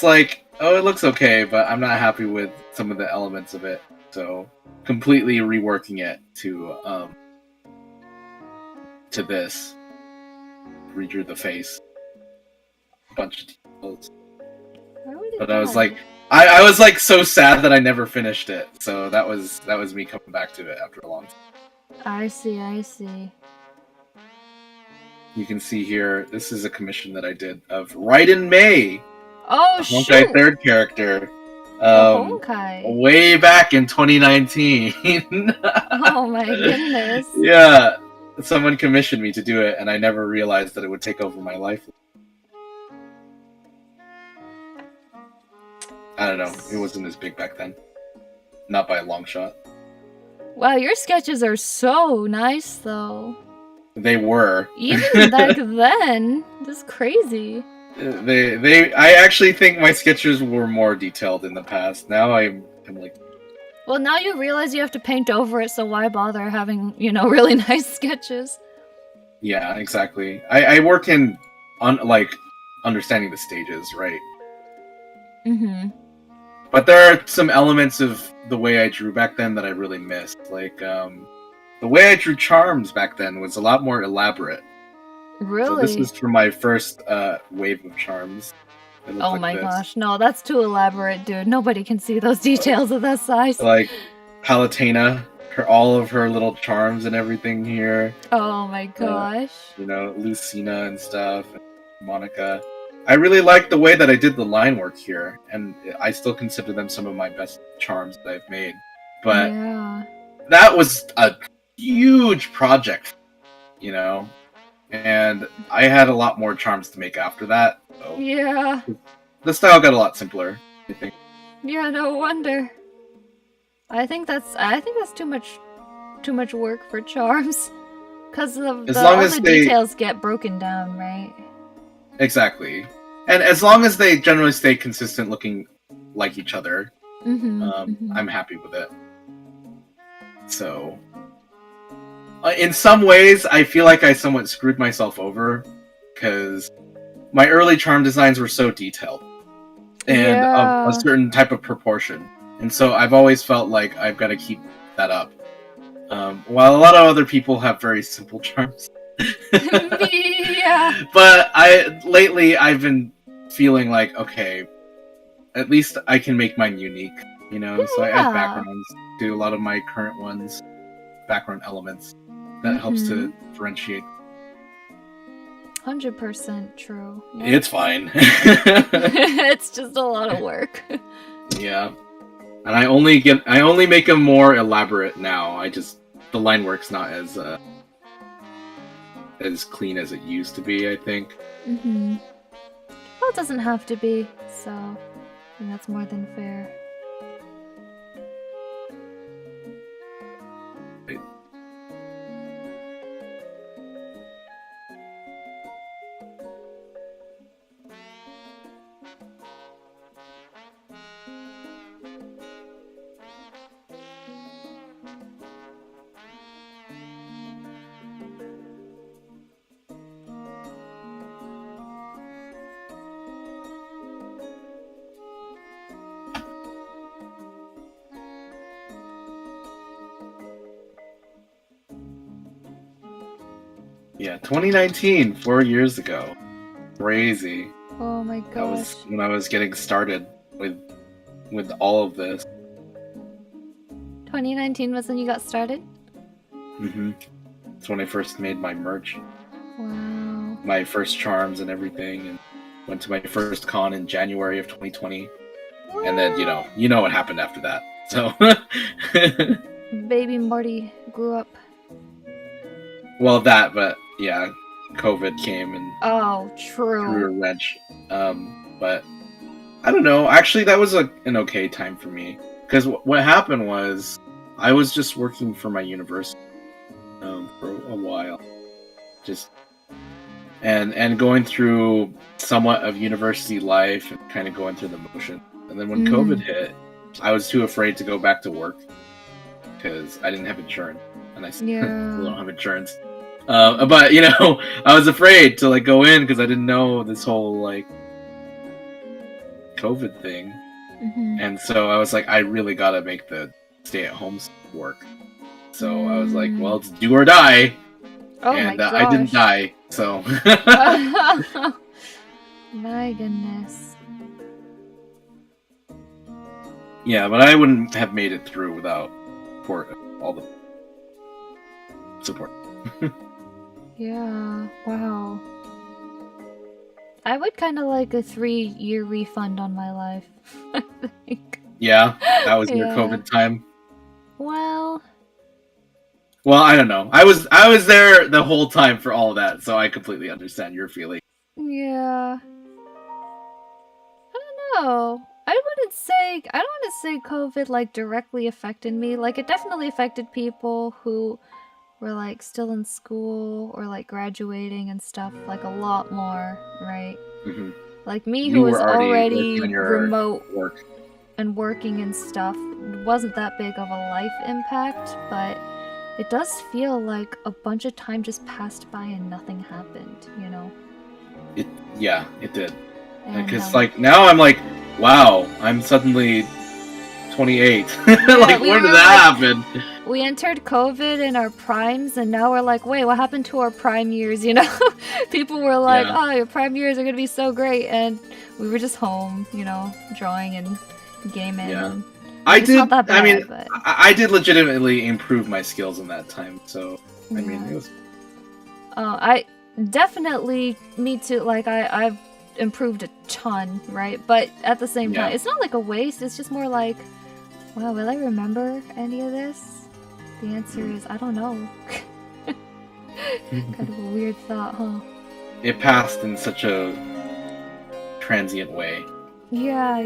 like, oh, it looks okay, but I'm not happy with some of the elements of it. So completely reworking it to this. Redrew the face, a bunch of details. But I was like, I was like so sad that I never finished it. So that was me coming back to it after a long time. I see. You can see here, this is a commission that I did of Raiden May. Oh, shoot! Honkai third character. Honkai. Way back in 2019. Oh my goodness. Yeah. Someone commissioned me to do it, and I never realized that it would take over my life. I don't know. It wasn't as big back then. Not by a long shot. Wow, your sketches are so nice, though. They were. Even back then. That's crazy. I actually think my sketches were more detailed in the past. Now I'm like... Well, now you realize you have to paint over it, so why bother having, really nice sketches? Yeah, exactly. I work in, understanding the stages, right? Mm-hmm. But there are some elements of the way I drew back then that I really missed. Like, the way I drew charms back then was a lot more elaborate. Really? So this is for my first wave of charms. Oh my gosh, no, that's too elaborate, dude. Nobody can see those details of that size. Like Palutena, all of her little charms and everything here. Oh my gosh. Lucina and stuff, and Monica. I really like the way that I did the line work here, and I still consider them some of my best charms that I've made. But that was a huge project, and I had a lot more charms to make after that. So yeah. The style got a lot simpler, I think. Yeah, no wonder. I think that's too much work for charms, because all the details get broken down, right? Exactly, and as long as they generally stay consistent, looking like each other, I'm happy with it. So, in some ways, I feel like I somewhat screwed myself over, because my early charm designs were so detailed and of a certain type of proportion. And so I've always felt like I've got to keep that up. While a lot of other people have very simple charms. Yeah. But lately I've been feeling like, okay, at least I can make mine unique, So I add backgrounds to a lot of my current ones, background elements. That helps to differentiate. 100% true. Yeah. It's fine. It's just a lot of work. Yeah. And I only make them more elaborate now. The line work's not as clean as it used to be, I think. Well, it doesn't have to be, so I think that's more than fair. Yeah, 2019, 4 years ago. Crazy. Oh my gosh. That was when I was getting started with all of this. 2019 was when you got started? That's when I first made my merch. Wow. My first charms and everything, and went to my first con in January of 2020. And then, you know what happened after that. So Baby Marty grew up. Well, but yeah, COVID came and true. threw a wrench. But I don't know. Actually, that was an okay time for me, because what happened was I was just working for my university for a while, and going through somewhat of university life and kind of going through the motion. And then when COVID hit, I was too afraid to go back to work because I didn't have insurance. and I still Yeah. don't have insurance. But you know, I was afraid to like go in because I didn't know this whole like COVID thing, and so I was like, I really gotta make the stay-at-home work. So I was like, well, it's do or die, and I didn't die. So my goodness. yeah, but I wouldn't have made it through without all the support. Yeah, wow. I would kind of like a 3-year refund on my life. I think. Yeah, that was your COVID time. Well, I don't know. I was there the whole time for all of that, so I completely understand your feeling. yeah. I don't know. I don't want to say COVID like directly affected me. Like it definitely affected people who were like still in school or like graduating and stuff like a lot more, right? Mm-hmm. Like me, who was already remote work and working and stuff, wasn't that big of a life impact, but it does feel like a bunch of time just passed by and nothing happened, you know? It did. Because, And, like, now I'm like, wow, I'm suddenly 28. Like, when did that happen? We entered COVID in our primes, and now we're like, wait, what happened to our prime years, you know? People were like, oh, your prime years are going to be so great, and we were just home, you know, drawing and gaming. Yeah. And I did, not that bad, I mean, but... I did legitimately improve my skills in that time, so, I mean, it was... I definitely need to, like, I've improved a ton, right? But at the same time, it's not like a waste, it's just more like, wow, will I remember any of this? The answer is, I don't know. Kind of a weird thought, huh? It passed in such a transient way. Yeah,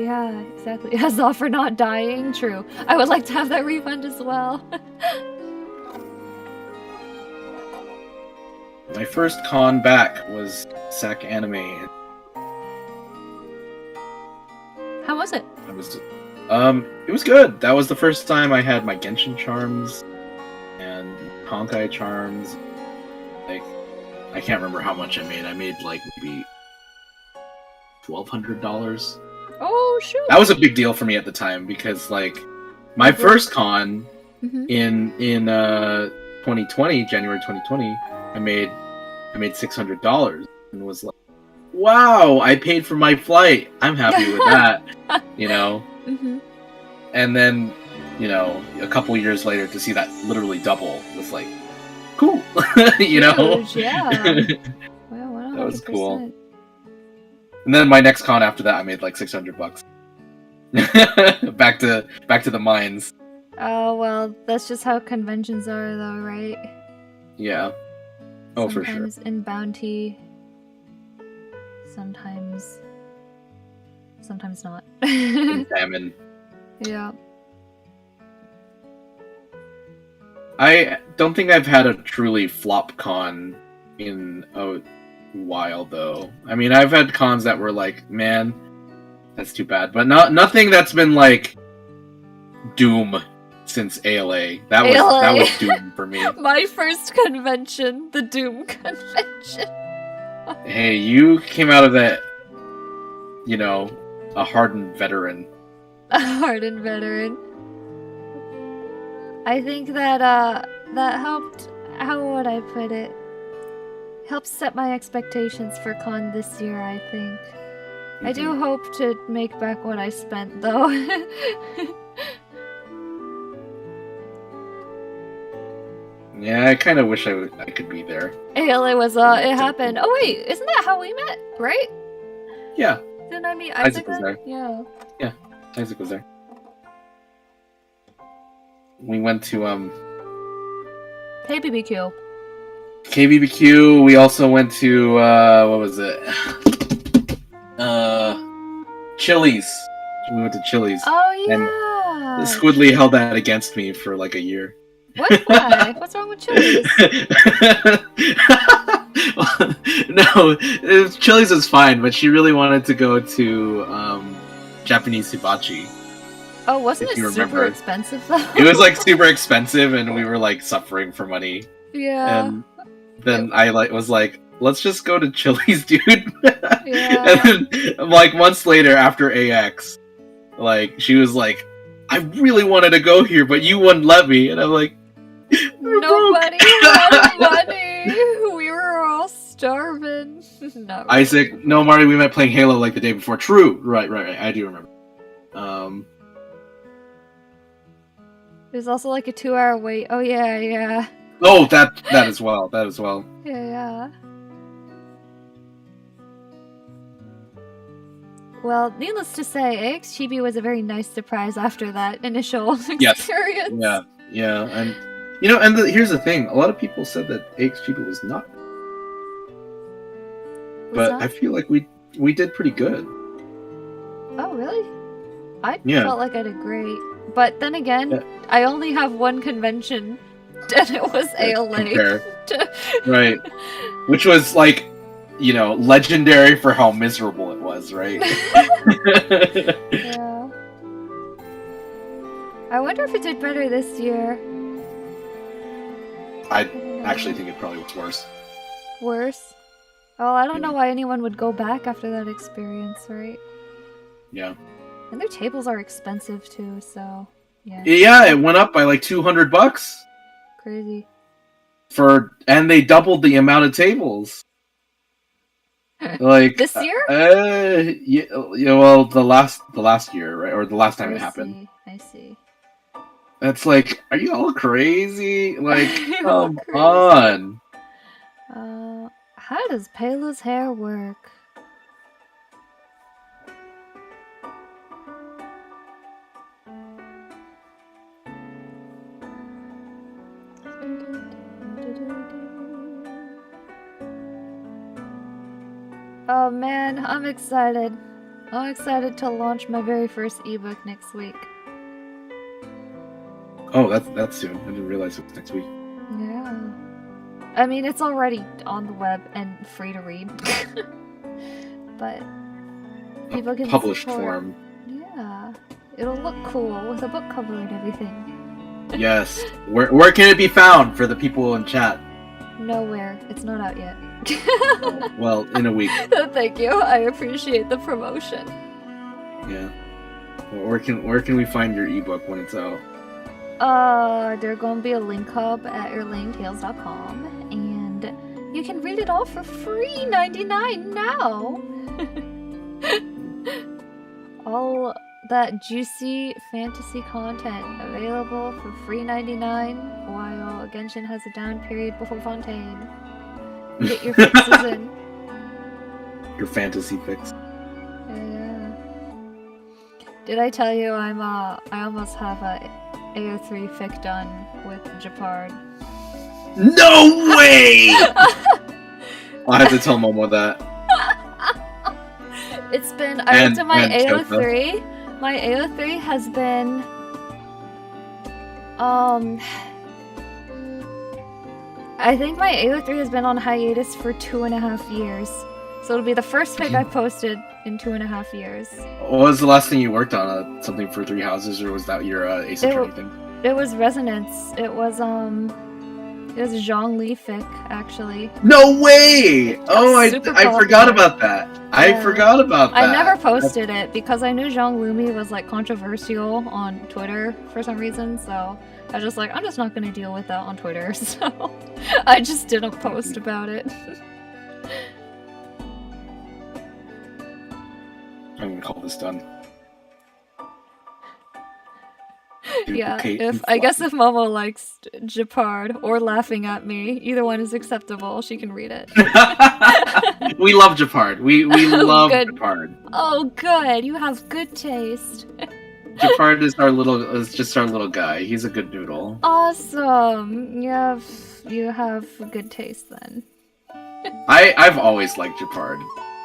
exactly. As all for not dying, true. I would like to have that refund as well. My first con back was SAC Anime. How was it? It was good. That was the first time I had my Genshin charms and Honkai charms. Like, I can't remember how much I made. I made like maybe $1,200. Oh shoot! That was a big deal for me at the time because like my first con in 2020, January 2020, I made $600 and was like, wow, I paid for my flight. I'm happy with that, you know. And then, you know, a couple years later to see that literally double was like, cool, you know. Huge, yeah. Well, that was cool. And then my next con after that, I made like $600. back to the mines. Oh well, that's just how conventions are, though, right? Yeah. Oh, sometimes for sure. Sometimes in bounty, sometimes not. In famine. Yeah. I don't think I've had a truly flop con in a while, though. I mean, I've had cons that were like, man, that's too bad, but nothing that's been like Doom since ALA. That was Doom for me. My first convention, the Doom convention. Hey, you came out of that, you know, a hardened veteran. A hardened veteran. I think that that helped. How would I put it? Helped set my expectations for con this year, I think. I do hope to make back what I spent, though. Yeah, I kind of wish I could be there. ALA was, it happened. Oh wait, isn't that how we met, right? Yeah. Didn't I meet Isaac was there. Yeah. Yeah, Isaac was there. We went to, KBBQ. KBBQ, we also went to, what was it? Chili's. We went to Chili's. Oh, yeah! And Squidly held that against me for like a year. What? Why? What's wrong with Chili's? No, Chili's was fine, but she really wanted to go to Japanese hibachi. Oh, wasn't If it you super remember. expensive though? It was like super expensive, and we were like suffering for money. Yeah. And then I was like, let's just go to Chili's, dude. Yeah. And then like months later, after AX, like she was like, I really wanted to go here, but you wouldn't let me. And I'm like, nobody had money. We were all starving. Not really. Isaac, no, Marty, we met playing Halo like the day before. True. Right. I do remember. There's also like a 2-hour wait. Oh yeah. Oh, that as well. That as well. Yeah. Well, needless to say, AX Chibi was a very nice surprise after that initial experience. Yeah, and here's the thing: a lot of people said that AX Chibi was not, but I feel like we did pretty good. Oh, really? I Yeah. felt like I did great. But then again, I only have one convention, and it was ALA. Right. Which was like, legendary for how miserable it was, right? Yeah. I wonder if it did better this year. I actually think it probably was worse. Worse? Oh, I don't know why anyone would go back after that experience, right? Yeah. And their tables are expensive too, so yeah. Yeah, it went up by like $200 Crazy. and they doubled the amount of tables. Like this year? Yeah. Well, the last year, right, or the last time it happened. I see. That's like, are you all crazy? Like, come on. How does Payla's hair work? Oh man, I'm excited. I'm excited to launch my very first ebook next week. Oh, that's soon. I didn't realize it was next week. Yeah. I mean, it's already on the web and free to read. But ebook in Published support. form. Yeah. It'll look cool with a book cover and everything. Yes. Where can it be found for the people in chat? Nowhere. It's not out yet. Oh, well, in a week. Thank you. I appreciate the promotion. Yeah. Where can we find your ebook when it's out? There's gonna be a link hub at earlangtales.com, and you can read it all for free 99 now. All that juicy fantasy content available for free 99 while Genshin has a down period before Fontaine. Get your fixes in. Your fantasy fix. Yeah. Did I tell you I almost have a AO3 fic done with Japard? No way! I have to tell Momo that. It's been. I looked at my AO3. My AO3 has been. I think my AO3 has been on hiatus for 2.5 years. So it'll be the first fic I posted in 2.5 years. What was the last thing you worked on? Something for Three Houses, or was that your Ace Attorney thing? It was Resonance. It was Zhongli fic, actually. No way! Oh, I forgot popular. about that. Yeah. I forgot about that. I never posted it because I knew Zhong Lumi was like controversial on Twitter for some reason, so I was just like, I'm just not gonna deal with that on Twitter, so I just didn't post about it. I'm gonna call this done. Yeah, I guess if Momo likes Japard or laughing at me, either one is acceptable. She can read it. We love Japard. We love Japard. Oh, good. You have good taste. Japard is just our little guy. He's a good noodle. Awesome. You have good taste then. I've always liked Japard.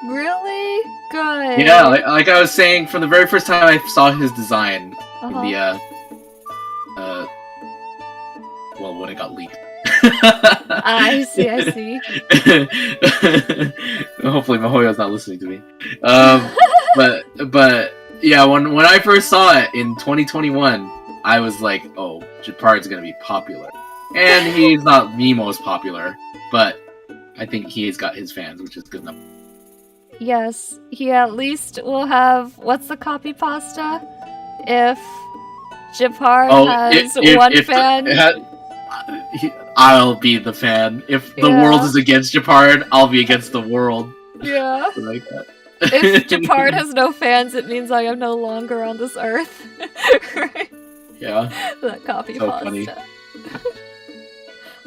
Really? Good. Yeah, like I was saying, from the very first time I saw his design in the when it got leaked. I see. Hopefully Mihoyo's not listening to me. But Yeah, when I first saw it in 2021, I was like, oh, Japard's gonna be popular. And he's not the most popular, but I think he's got his fans, which is good enough. Yes, he at least will have... What's the copy pasta? If Japard has one fan... I'll be the fan. If the world is against Japard, I'll be against the world. Yeah. I like that. If Japard has no fans, it means I am no longer on this earth. Right? Yeah. That copy so pasta. Funny.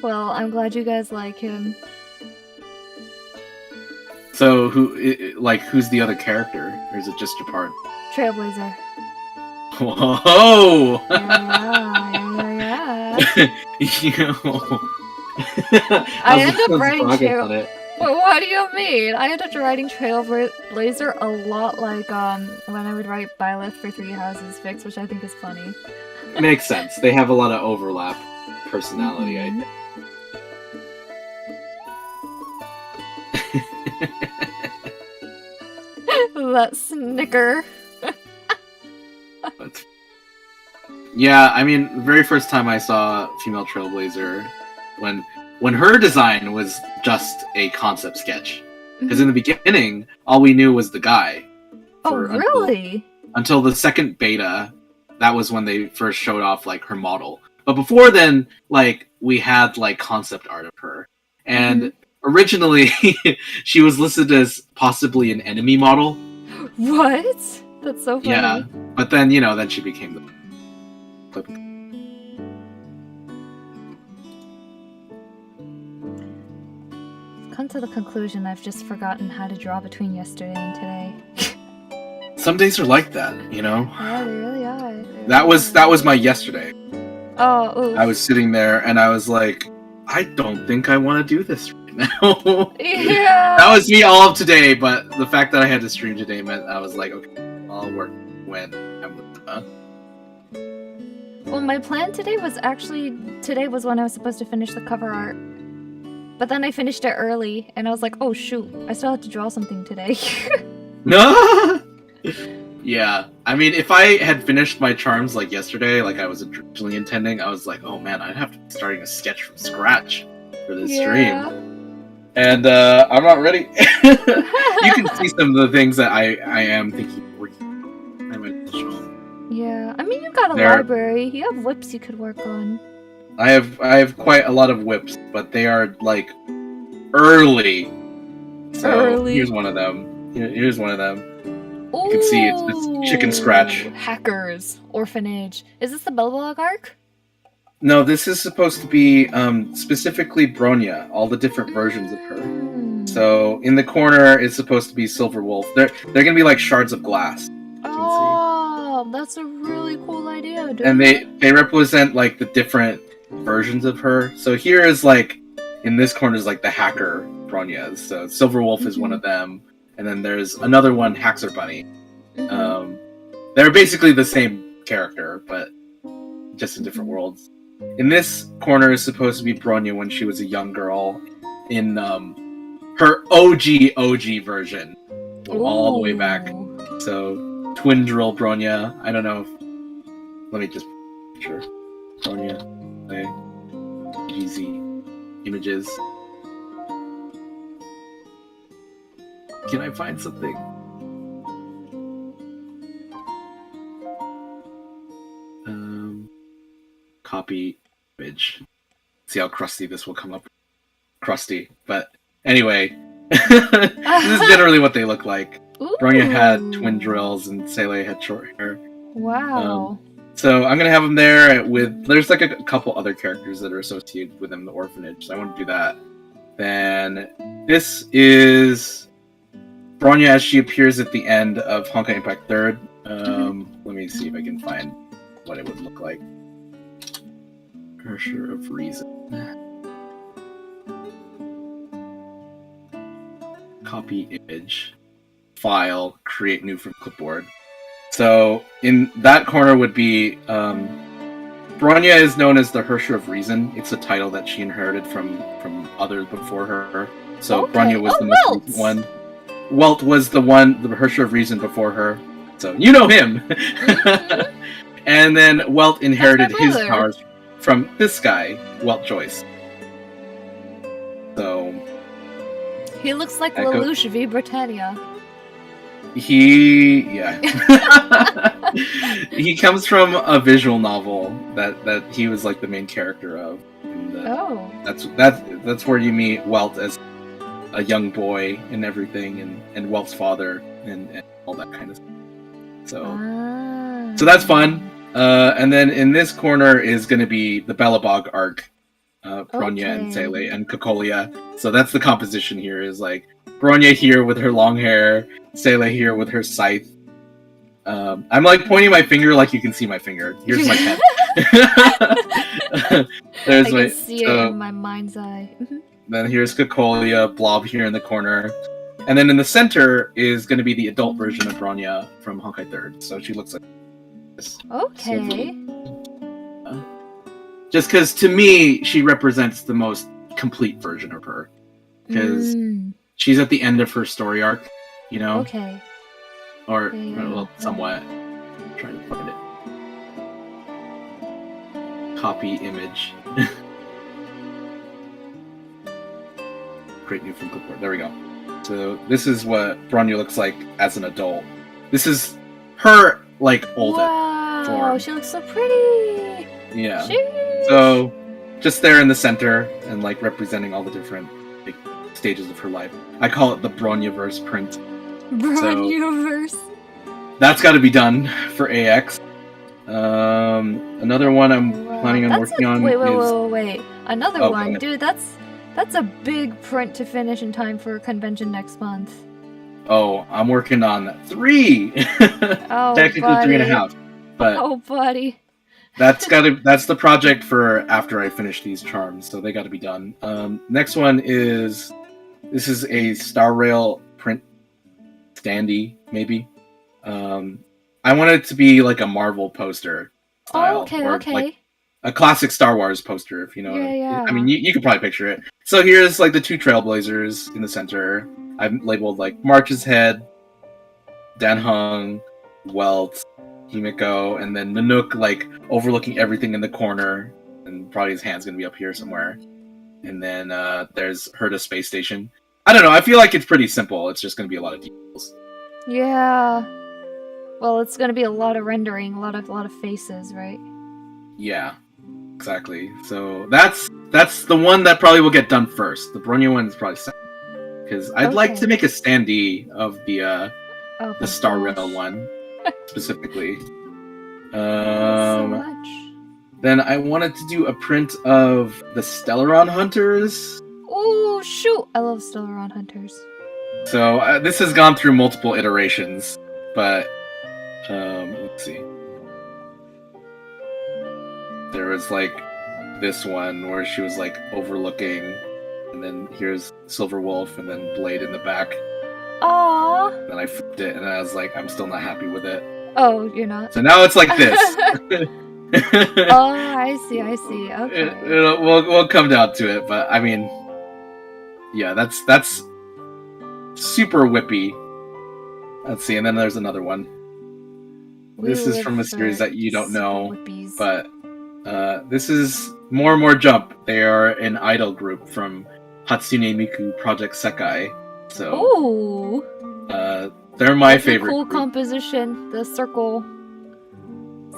Well, I'm glad you guys like him. So who's the other character? Or is it just Japard? Trailblazer. Whoa! Yeah. I ended up writing Trailblazer. What do you mean? I ended up writing Trailblazer a lot like when I would write Byleth for Three Houses Fix, which I think is funny. Makes sense. They have a lot of overlap personality, I think. That snicker. Yeah, I mean, the very first time I saw Female Trailblazer, when her design was just a concept sketch. Because in the beginning, all we knew was the guy. Oh, really? Until the second beta, that was when they first showed off, like, her model. But before then, like, we had, like, concept art of her. And originally, she was listed as possibly an enemy model. What? That's so funny. Yeah, but then, then she became the... Come to the conclusion I've just forgotten how to draw between yesterday and today. Some days are like that, Yeah, they really are. That was my yesterday. Oh, oof. I was sitting there and I was like, I don't think I want to do this right now. Yeah. That was me all of today, but the fact that I had to stream today meant I was like, okay, I'll work when I'm with Well, my plan today was when I was supposed to finish the cover art. But then I finished it early, and I was like, oh shoot, I still have to draw something today. No. Yeah, I mean, if I had finished my charms like yesterday, like I was originally intending, I was like, oh man, I'd have to be starting a sketch from scratch for this stream. And I'm not ready. You can see some of the things that I am thinking of working. I might show them. Yeah, I mean, you've got a library. You have whips you could work on. I have quite a lot of whips, but they are like early. So here's one of them. Here's one of them. Ooh, you can see it's just chicken scratch. Hackers, orphanage. Is this the Belblog arc? No, this is supposed to be specifically Bronya, all the different versions of her. So in the corner it's supposed to be Silver Wolf. They're gonna be like shards of glass. Oh, that's a really cool idea, dude. And they represent like the different versions of her. So here is like in this corner is like the hacker Bronyas. So Silver Wolf is one of them, and then there's another one, Haxor Bunny. They're basically the same character, but just in different worlds. In this corner is supposed to be Bronya when she was a young girl in her OG version, all the way back. So twin drill Bronya. I don't know. Let me just picture Bronya. Easy images. Can I find something? Copy image. See how crusty this will come up. Crusty, but anyway, this is generally what they look like. Bronya had twin drills and Sele had short hair. Wow. So I'm gonna have them there with. There's like a couple other characters that are associated with them in the orphanage. So I want to do that. Then this is Bronya as she appears at the end of Honkai Impact 3rd. Let me see if I can find what it would look like. Pressure of Reason. Copy image. File. Create new from clipboard. So in that corner would be Bronya is known as the Hersher of Reason. It's a title that she inherited from others before her. So Bronya was the most recent one. Welt was the Hersher of Reason before her. So you know him. Mhm. And then Welt inherited his brother. powers from this guy, Welt Joyce. So He looks like Echo- Lelouch v Britannia. he comes from a visual novel that he was like the main character of. And, Oh. that's where you meet Welt as a young boy and everything, and Welt's father and all that kind of stuff. So that's fun. And then in this corner is going to be the Belobog arc, Bronya and Okay. Sele and Kokolia. So that's the composition here. Is like Bronya here with her long hair, Sele here with her scythe. I'm like pointing my finger like you can see my finger. Here's my pen. There's I my. can see it in my mind's eye. Then here's Kokolia, Blob here in the corner. And then in the center is going to be the adult version of Bronya from Honkai 3rd. So she looks like this. Okay. Just because to me, she represents the most complete version of her. Because she's at the end of her story arc, you know? Okay. Or, Yeah. well, somewhat. I'm trying to find it. Copy image. Great new Funko Pop. There we go. So this is what Bronya looks like as an adult. This is her, like, older form. She looks so pretty. Yeah. Sheesh. So, just there in the center, and like representing all the different like, stages of her life. I call it the Bronya-verse print. Bronya-verse. That's got to be done for AX. Another one I'm planning on working on is... Wait. Another one, dude. That's a big print to finish in time for a convention next month. Oh, I'm working on 3. Oh, technically buddy. 3.5. But oh, buddy. that's the project for after I finish these charms, so they got to be done. Next one is this is a Star Rail print standee, maybe. I want it to be like a Marvel poster style, Oh, okay, or okay. like a classic Star Wars poster, if you know. Yeah. I mean, you could probably picture it. So here's like the 2 Trailblazers in the center. I've labeled like March's head, Dan Hung, Welt, Himiko, and then Nanook like overlooking everything in the corner, and probably his hand's gonna be up here somewhere. And then there's Herta Space Station. I don't know. I feel like it's pretty simple. It's just gonna be a lot of details. Yeah. Well, it's gonna be a lot of rendering, a lot of faces, right? Yeah, exactly. So that's the one that probably will get done first. The Bronya one is probably second, because I'd like to make a standee of the Star Rail one specifically. So much. Then I wanted to do a print of the Stellaron Hunters. Oh shoot! I love Stellaron Hunters. So this has gone through multiple iterations, but let's see. There was like this one where she was like overlooking, and then here's Silver Wolf, and then Blade in the back. Aww. Then I flipped it, and I was like, I'm still not happy with it. Oh, you're not. So now it's like this. Oh, I see. Okay. We'll come down to it, but I mean, yeah, that's super whippy. Let's see, and then there's another one. This is from a series that you don't know, but this is More and More Jump. They are an idol group from Hatsune Miku Project Sekai. So, they're my favorite. Cool composition. The circle.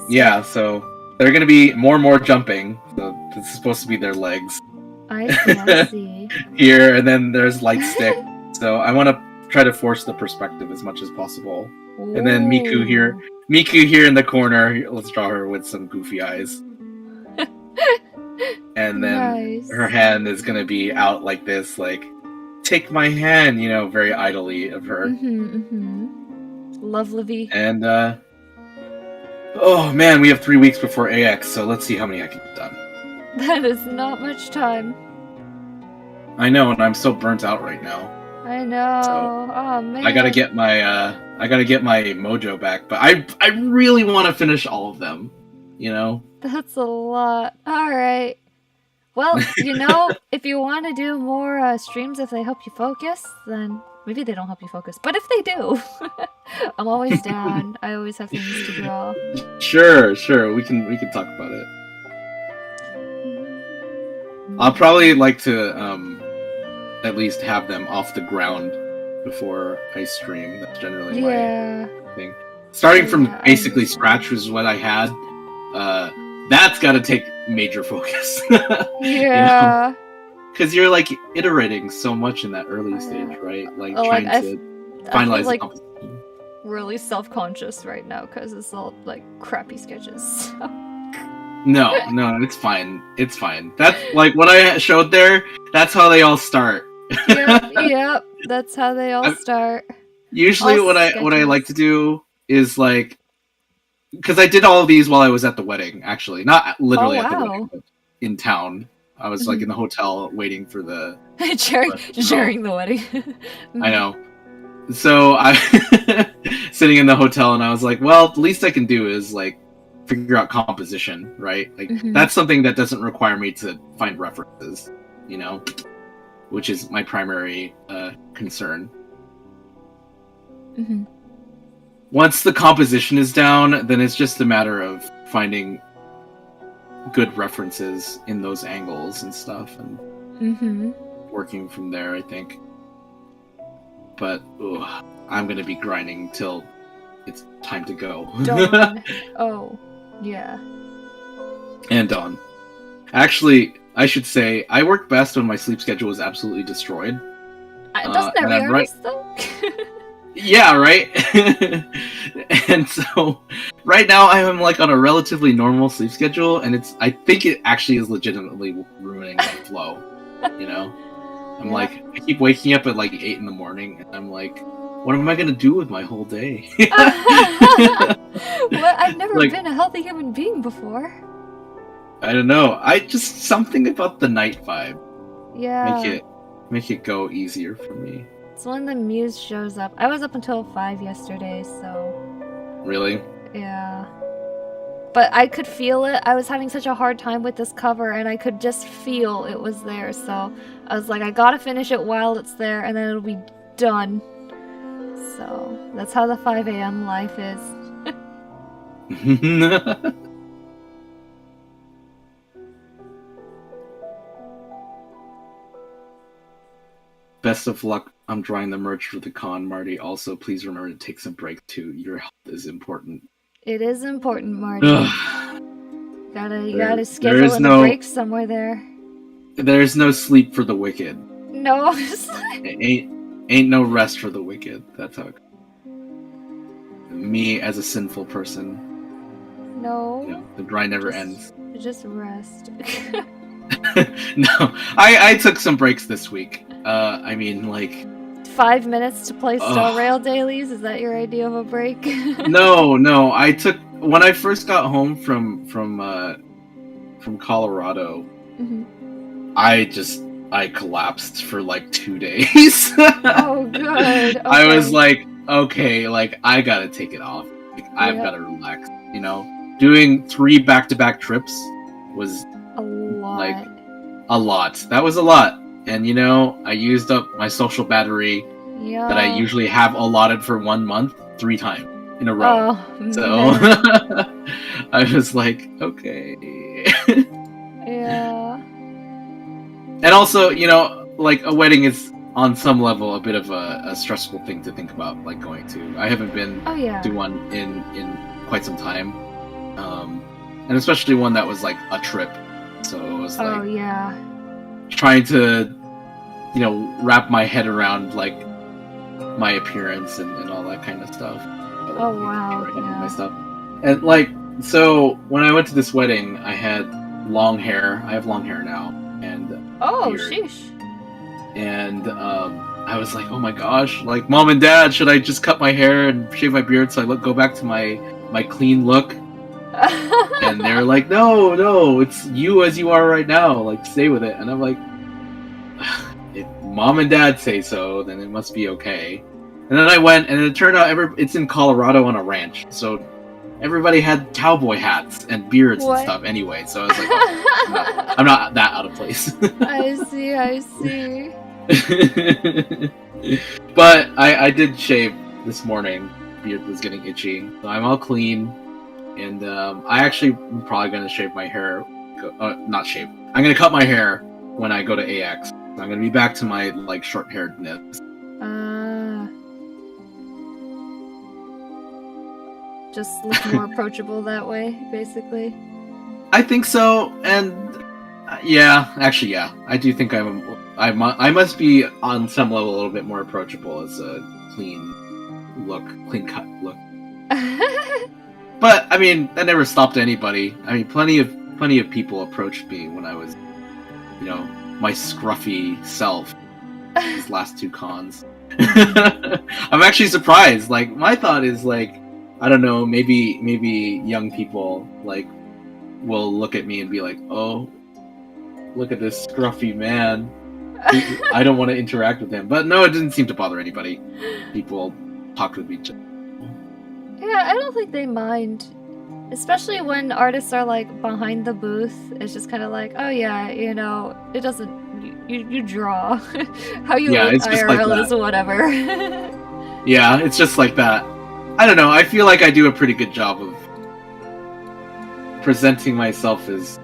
Yeah, so they're gonna be more and more jumping. So this is supposed to be their legs. I see. Here, and then there's light stick. So I want to try to force the perspective as much as possible. Ooh. And then Miku here in the corner. Let's draw her with some goofy eyes. And then her hand is gonna be out like this, like, take my hand, you know, very idly of her. Lovely. And oh man, we have 3 weeks before AX, so let's see how many I can get done. That is not much time. I know, and I'm so burnt out right now. I know. So oh man. I gotta get my mojo back, but I really want to finish all of them. You know. That's a lot. All right. Well, you know, if you want to do more streams, if they help you focus, then Maybe they don't help you focus, but if they do, I'm always down. I always have things to draw. Sure. We can talk about it. I'll probably like to at least have them off the ground before I stream. That's generally my thing. Starting from basically scratch was what I had. That's got to take major focus. Yeah. Because you're like iterating so much in that early stage, right? Like trying to finalize the composition. Really self-conscious right now because it's all like crappy sketches. No, it's fine. It's fine. That's like what I showed there. That's how they all start. Yep. That's how they all start. Usually, what I like to do is like, because I did all of these while I was at the wedding. Actually, not literally at the wedding, but in town. I was like in the hotel waiting for the during the wedding. I know. So I sitting in the hotel, and I was like, well, the least I can do is like figure out composition, right? Like that's something that doesn't require me to find references, you know, which is my primary concern. Once the composition is down, then it's just a matter of finding good references in those angles and stuff, and working from there, I think. But I'm gonna be grinding till it's time to go. Dawn. Oh, yeah. And dawn. Actually, I should say I work best when my sleep schedule is absolutely destroyed. Doesn't every artist though? Yeah, right? And so right now I am like on a relatively normal sleep schedule, and I think it actually is legitimately ruining my flow, you know? I'm like, I keep waking up at like 8 in the morning, and I'm like, what am I gonna do with my whole day? Well, I've never been a healthy human being before. I don't know. Just something about the night vibe. Yeah. Make it go easier for me. It's when the muse shows up. I was up until 5 yesterday, so... Really? Yeah. But I could feel it. I was having such a hard time with this cover, and I could just feel it was there, so I was like, I gotta finish it while it's there, and then it'll be done. So, that's how the 5 a.m. life is. Best of luck. I'm drawing the merch for the con, Marty. Also, please remember to take some breaks too. Your health is important. It is important, Marty. You gotta schedule in a break somewhere there. There's no sleep for the wicked. No. Ain't no rest for the wicked. That's how it goes. Me as a sinful person. No. You know, the grind never ends. Just rest. No, I took some breaks this week. I mean, like 5 minutes to play Star Rail dailies. Is that your idea of a break? No. I took when I first got home from Colorado. I collapsed for like 2 days. Oh, good. Okay. I was like, okay, like I gotta take it off. Like, I've gotta relax. You know, doing 3 back-to-back trips was a lot. Like a lot. That was a lot. And you know, I used up my social battery that I usually have allotted for 1 month 3 times in a row. So I was like, okay. Yeah. And also, you know, like a wedding is on some level a bit of a stressful thing to think about, like going to. I haven't been to one in quite some time. And especially one that was like a trip. So it was like trying to, you know, wrap my head around like my appearance and all that kind of stuff. Oh wow. My stuff. And like, so when I went to this wedding, I had long hair. I have long hair now, and beard. Sheesh. And I was like, oh my gosh, like mom and dad, should I just cut my hair and shave my beard so I go back to my clean look? And they're like, no, it's you as you are right now, like stay with it. And I'm like, if mom and dad say so, then it must be okay. And then I went, and it turned out it's in Colorado on a ranch, so everybody had cowboy hats and beards and stuff anyway. So I was like, I'm not that out of place. I see. But I did shave this morning. Beard was getting itchy, so I'm all clean. And I actually am probably gonna shave my hair. Not shave. I'm gonna cut my hair when I go to AX. I'm gonna be back to my like short-hairedness. Just look more approachable that way, basically. I think so, and yeah, I do think I must be on some level a little bit more approachable as a clean cut look. But I mean, that never stopped anybody. I mean, plenty of people approached me when I was, my scruffy self. These last two cons. I'm actually surprised. Like, my thought is like, I don't know, maybe young people like will look at me and be like, "Oh, look at this scruffy man. I don't want to interact with him." But no, it didn't seem to bother anybody. People talked with each other. Yeah, I don't think they mind. Especially when artists are like behind the booth. It's just kind of like, oh yeah, it doesn't. You draw. How you look IRL like is whatever. Yeah, it's just like that. I don't know. I feel like I do a pretty good job of presenting myself as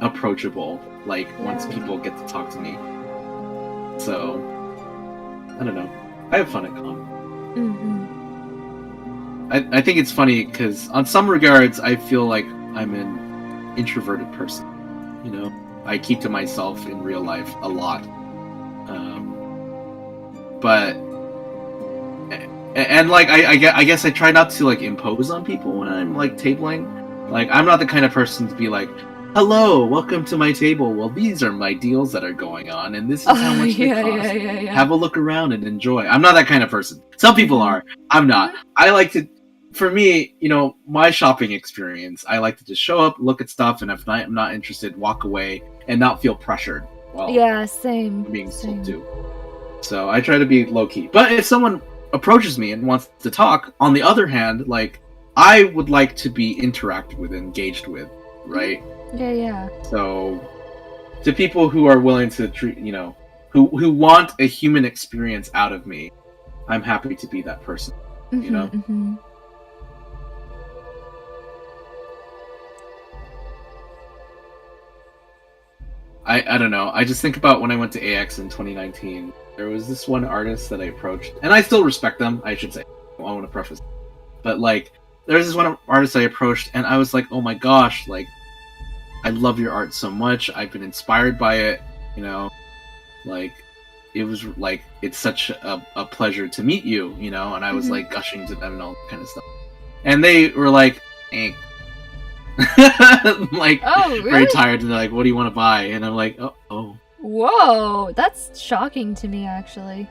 approachable. Like once people get to talk to me. So I don't know. I have fun at con. I think it's funny because on some regards I feel like I'm an introverted person. I keep to myself in real life a lot. But like I guess I try not to like impose on people when I'm like tabling. Like I'm not the kind of person to be like, "Hello, welcome to my table. Well, these are my deals that are going on, and this is how much they cost. Have a look around and enjoy." I'm not that kind of person. Some people are. I'm not. I like to. For me, my shopping experience, I like to just show up, look at stuff, and if I'm not interested, walk away and not feel pressured. Well, same. Being sold to. So I try to be low key. But if someone approaches me and wants to talk, on the other hand, like I would like to be interacted with, engaged with, right? Yeah. So to people who are willing to treat, who want a human experience out of me, I'm happy to be that person. I don't know. I just think about when I went to AX in 2019. There was this one artist that I approached, and I still respect them, I should say. I want to preface. But, like, there's this one artist I approached, and I was like, oh my gosh, like, I love your art so much. I've been inspired by it, Like, it was, like, it's such a pleasure to meet you, And I was, like, gushing to them and all that kind of stuff. And they were like, eh. Like, really? Very tired, and they're like, "What do you want to buy?" And I'm like, "Oh." Whoa, that's shocking to me, actually.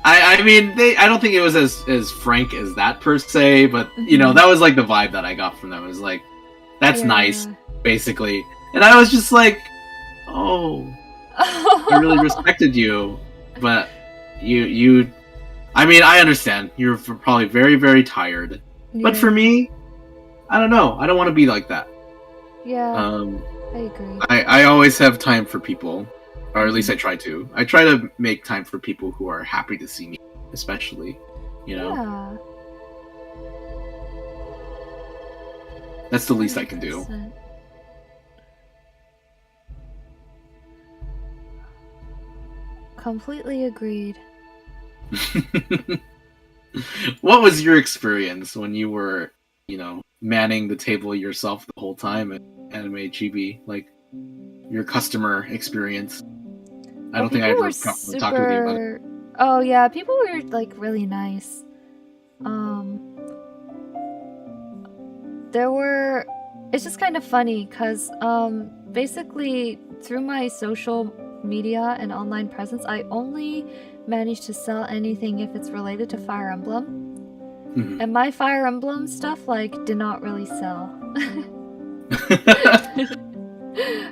I mean, I don't think it was as frank as that per se, but that was like the vibe that I got from them. It was like, "That's nice," basically, and I was just like, "Oh, I really respected you, but you." I mean, I understand you're probably very, very tired, but for me, I don't know. I don't want to be like that. Yeah, I agree. I always have time for people, or at least I try to. I try to make time for people who are happy to see me, especially, Yeah. That's the least I can do. Completely agreed. What was your experience when you were, manning the table yourself the whole time at Anime Chibi? Like, your customer experience? I don't think I ever talked with you about it. Oh yeah, people were like really nice. It's just kind of funny because basically through my social media and online presence, I only managed to sell anything if it's related to Fire Emblem. And my Fire Emblem stuff, like, did not really sell.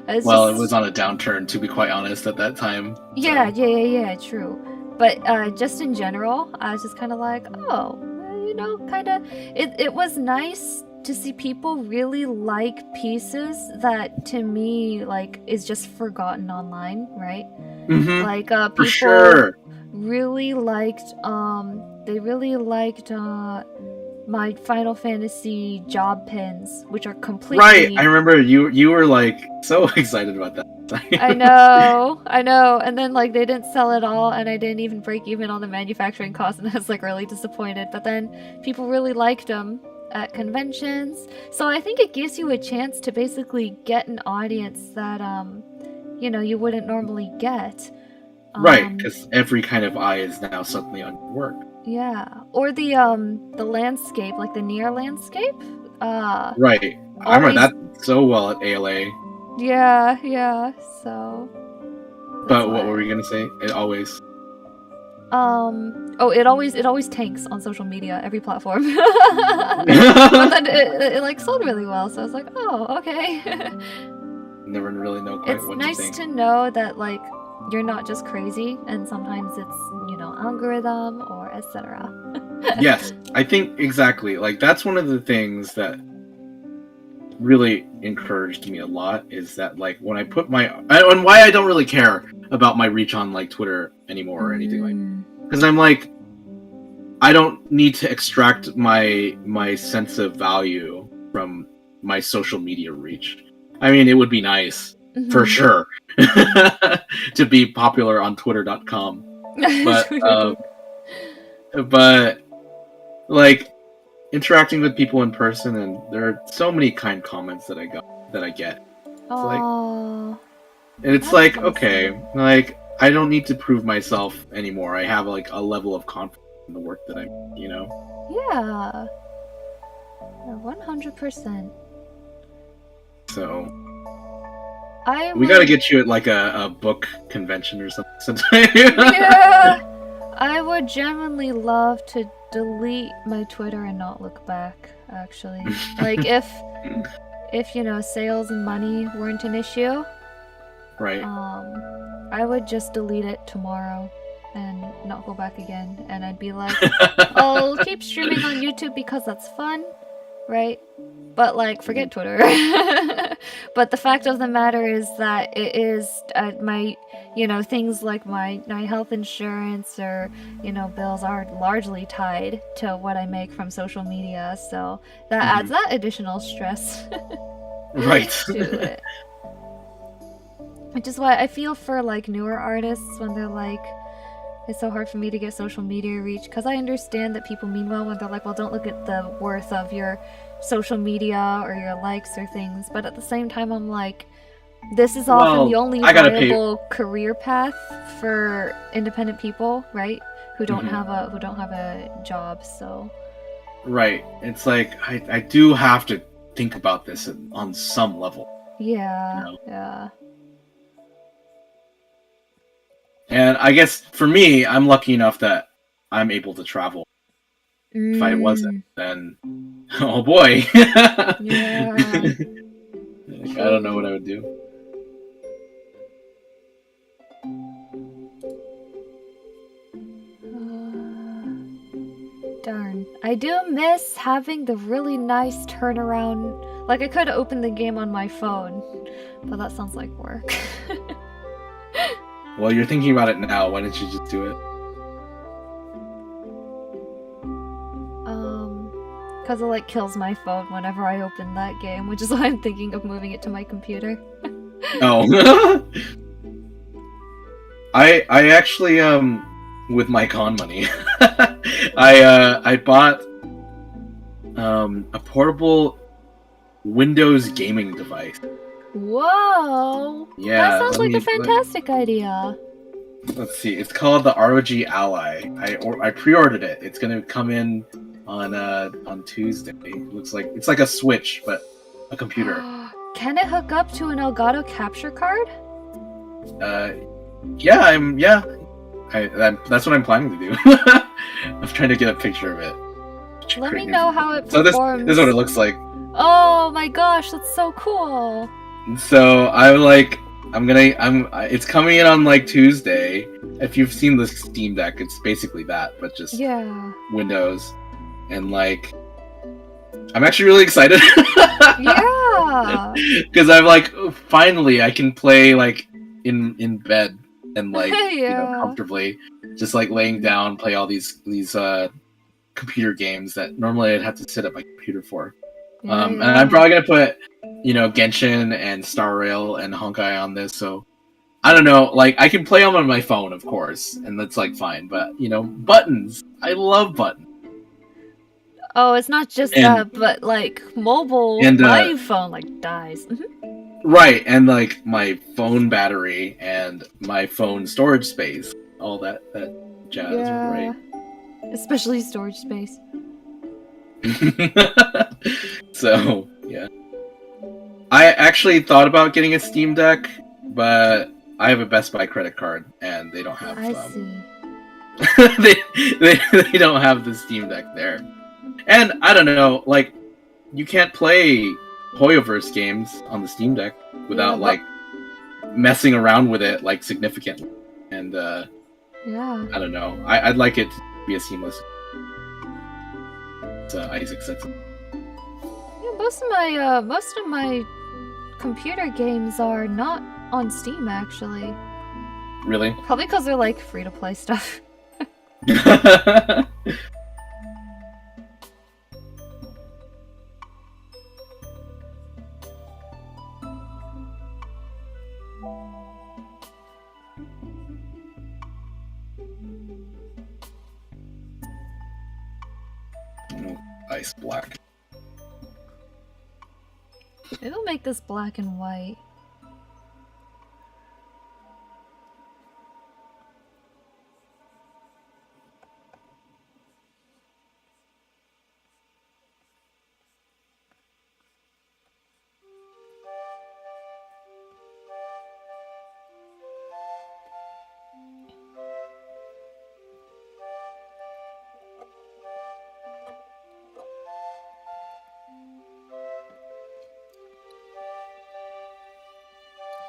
It was on a downturn, to be quite honest, at that time. Yeah, true. But just in general, I was just kind of like, oh, it was nice to see people really like pieces that, to me, like, is just forgotten online, right? Like people For sure. really liked my Final Fantasy job pins, which are completely Right, I remember you were like so excited about that. I know. And then like they didn't sell it all, and I didn't even break even on the manufacturing cost, and I was like really disappointed. But then people really liked them at conventions, so I think it gives you a chance to basically get an audience that you wouldn't normally get. Right, because every kind of eye is now suddenly on your work. Yeah, or the landscape, like the near landscape. Right, I remember that so well at ALA. Yeah. So. But what were we gonna say? It always. It always tanks on social media, every platform. But then it like sold really well, so I was like, oh, okay. Never really know quite it's what to think. nice to know that like you're not just crazy, and sometimes it's algorithm or etc. Yes, I think exactly. Like that's one of the things that really encouraged me a lot is that like when I put and why I don't really care about my reach on like Twitter anymore or anything like, because I'm like, I don't need to extract my sense of value from my social media reach. I mean, it would be nice for sure to be popular on twitter.com, but like interacting with people in person, and there are so many kind comments that I get. It's like okay, like I don't need to prove myself anymore. I have like a level of confidence in the work that I'm, Yeah, 100%. So we gotta get you at like a book convention or something sometime. Yeah, I would genuinely love to delete my Twitter and not look back, actually. Like if sales and money weren't an issue, right, I would just delete it tomorrow and not go back again, and I'd be like, I'll keep streaming on YouTube because that's fun, right? But like forget Twitter. But the fact of the matter is that it is my things like my health insurance or bills are largely tied to what I make from social media, so that adds that additional stress right to it. Which is why I feel for like newer artists when they're like, it's so hard for me to get social media reach, because I understand that people mean well when they're like, well, don't look at the worth of your social media or your likes or things, but at the same time I'm like, this is often the only viable career path for independent people, right? Who don't have a job, so right. It's like I do have to think about this on some level. Yeah. Yeah. And I guess for me, I'm lucky enough that I'm able to travel. If I wasn't, then oh boy. Yeah. I don't know what I would do. Darn. I do miss having the really nice turnaround. Like I could have opened the game on my phone, but that sounds like work. Well, you're thinking about it now. Why don't you just do it? Because it like kills my phone whenever I open that game, which is why I'm thinking of moving it to my computer. Oh. I actually with my con money, I bought a portable Windows gaming device. Whoa! Yeah, that sounds like a fantastic idea. Let's see, it's called the ROG Ally. I pre-ordered it. It's gonna come in on Tuesday. It looks like it's like a Switch, but a computer. Can it hook up to an Elgato capture card? Yeah, that's what I'm planning to do. I'm trying to get a picture of it. Let me know how it performs. So this is what it looks like. Oh my gosh, that's so cool. So it's coming in on like Tuesday. If you've seen the Steam Deck, it's basically that, but just Windows. And like, I'm actually really excited. Yeah. Because I'm like, finally I can play like in bed and like comfortably, just like laying down, play all these computer games that normally I'd have to sit at my computer for. And I'm probably gonna put Genshin and Star Rail and Honkai on this, so I don't know, like I can play them on my phone, of course, and that's like fine, but buttons. I love buttons. Oh, it's not just that, but like mobile, my phone like dies. Right, and like my phone battery and my phone storage space, all that jazz, right? Especially storage space. So, yeah. I actually thought about getting a Steam Deck, but I have a Best Buy credit card, and they don't have. I see. they don't have the Steam Deck there, and I don't know. Like, you can't play Hoyoverse games on the Steam Deck without like messing around with it like significantly, and I don't know. I'd like it to be a seamless. Isaac said. Yeah, most of my computer games are not on Steam, actually. Really? Probably because they're like free to play stuff. Ice black. Maybe we'll make this black and white.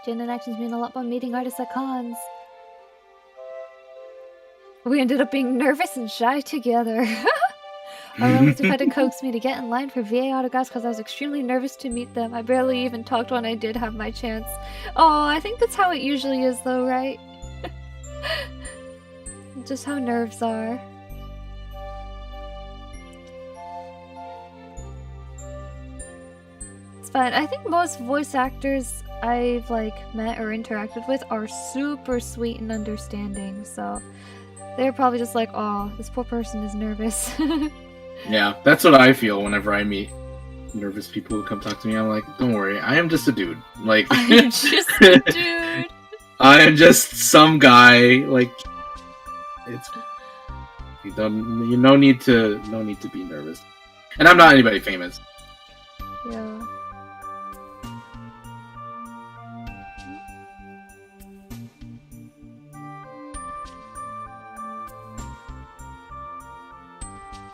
Gen actions mean a lot by meeting artists at cons. We ended up being nervous and shy together. Our relative had to coax me to get in line for VA autographs because I was extremely nervous to meet them. I barely even talked when I did have my chance. Oh, I think that's how it usually is though, right? Just how nerves are. It's fine. I think most voice actors I've like met or interacted with are super sweet and understanding, so they're probably just like, oh, this poor person is nervous. Yeah, that's what I feel whenever I meet nervous people who come talk to me. I'm like, don't worry, I am just a dude. Like, I'm just a dude. I am just some guy. Like, it's no need to be nervous. And I'm not anybody famous. Yeah.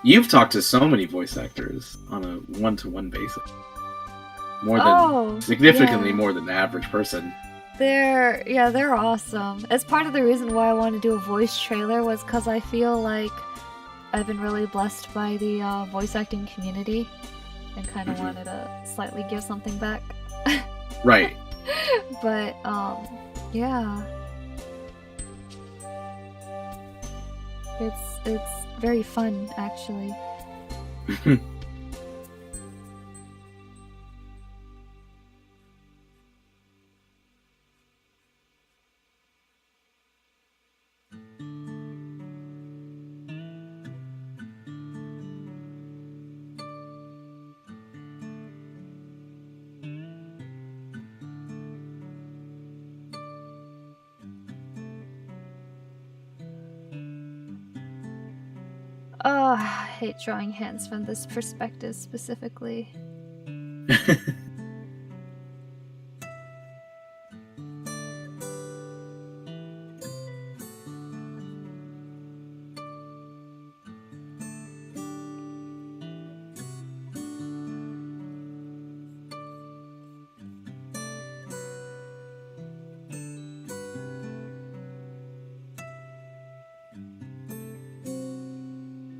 You've talked to so many voice actors on a one-to-one basis. Significantly more than the average person. They're awesome. As part of the reason why I want to do a voice trailer was because I feel like I've been really blessed by the voice acting community and kind of wanted to slightly give something back. Right. But, yeah. It's very fun, actually. Oh, I hate drawing hands from this perspective specifically.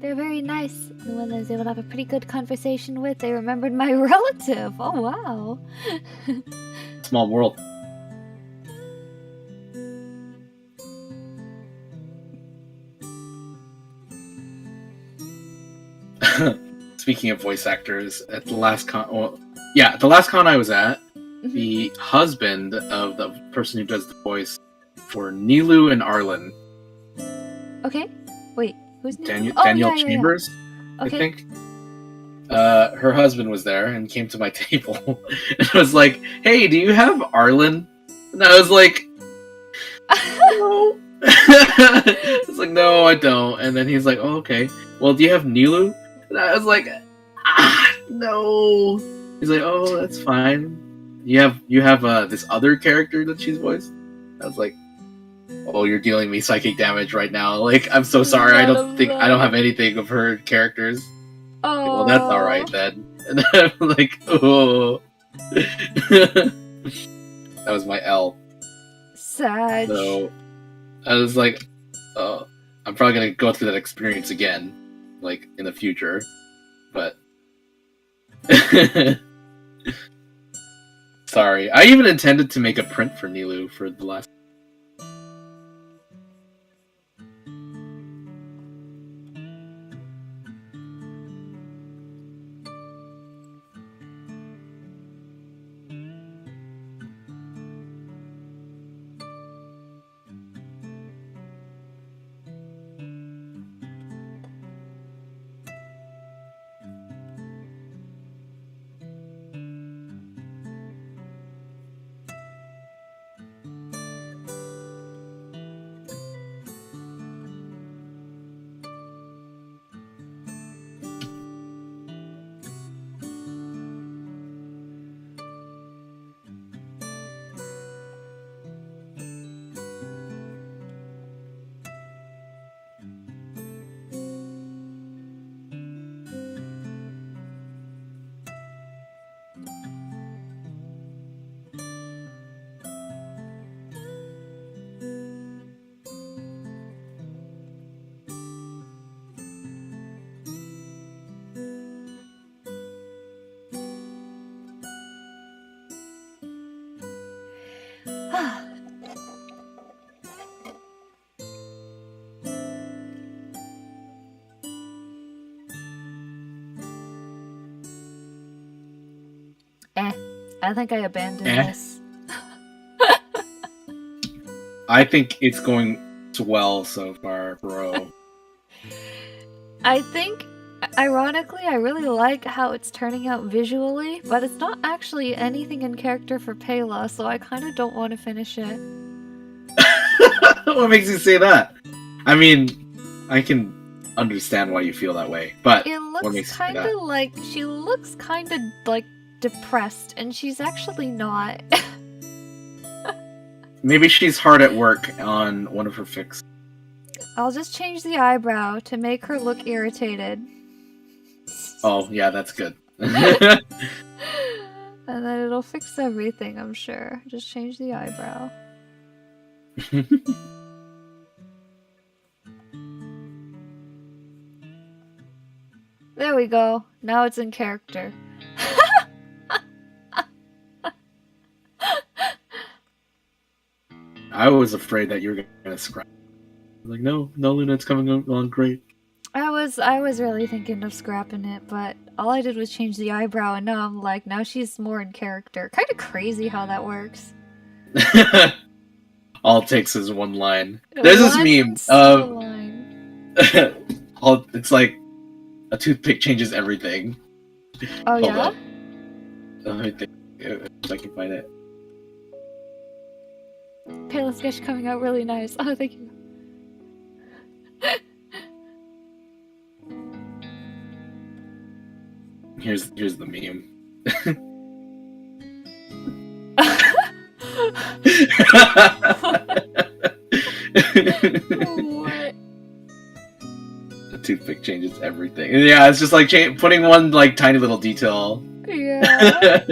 They're very nice. The one I was able to have a pretty good conversation with, they remembered my relative. Oh, wow. Small world. speaking of voice actors, at the last the last con I was at, the husband of the person who does the voice for Nilu and Arlen. Okay. Wait, who's Daniel yeah. Chambers, Okay. I think. Her husband was there and came to my table and was like, "Hey, do you have Arlen?" And I was like, "No." I was like, "No, I don't." And then he's like, "Oh, okay. Well, do you have Nilu?" And I was like, no. He's like, "Oh, that's fine. You have this other character that she's voiced." I was like, "Oh, you're dealing me psychic damage right now. Like, I'm so sorry. I don't have anything of her characters." Oh. Well, that's all right then. And I'm like, "Oh." That was my L. Sad. So I was like, I'm probably gonna go through that experience again, like in the future. But sorry, I even intended to make a print for Nilu for the last. I think I abandoned this. I think it's going well so far, bro. I think, ironically, I really like how it's turning out visually, but it's not actually anything in character for Pela, so I kind of don't want to finish it. What makes you say that? I mean, I can understand why you feel that way, but it looks kind of like she looks kind of like depressed, and she's actually not. Maybe she's hard at work on one of her fixes. I'll just change the eyebrow to make her look irritated. Oh, yeah, that's good. And then it'll fix everything, I'm sure. Just change the eyebrow. There we go. Now it's in character. I was afraid that you were gonna scrap. Like, no, Luna, it's coming along great. I was really thinking of scrapping it, but all I did was change the eyebrow, and now I'm like, now she's more in character. Kind of crazy how that works. All it takes is one line. There's this meme of it's like a toothpick changes everything. Oh yeah? Let me think if I can find it. Pale sketch coming out really nice. Oh, thank you. Here's the meme. What? The toothpick changes everything. Yeah, it's just like putting one like tiny little detail. Yeah.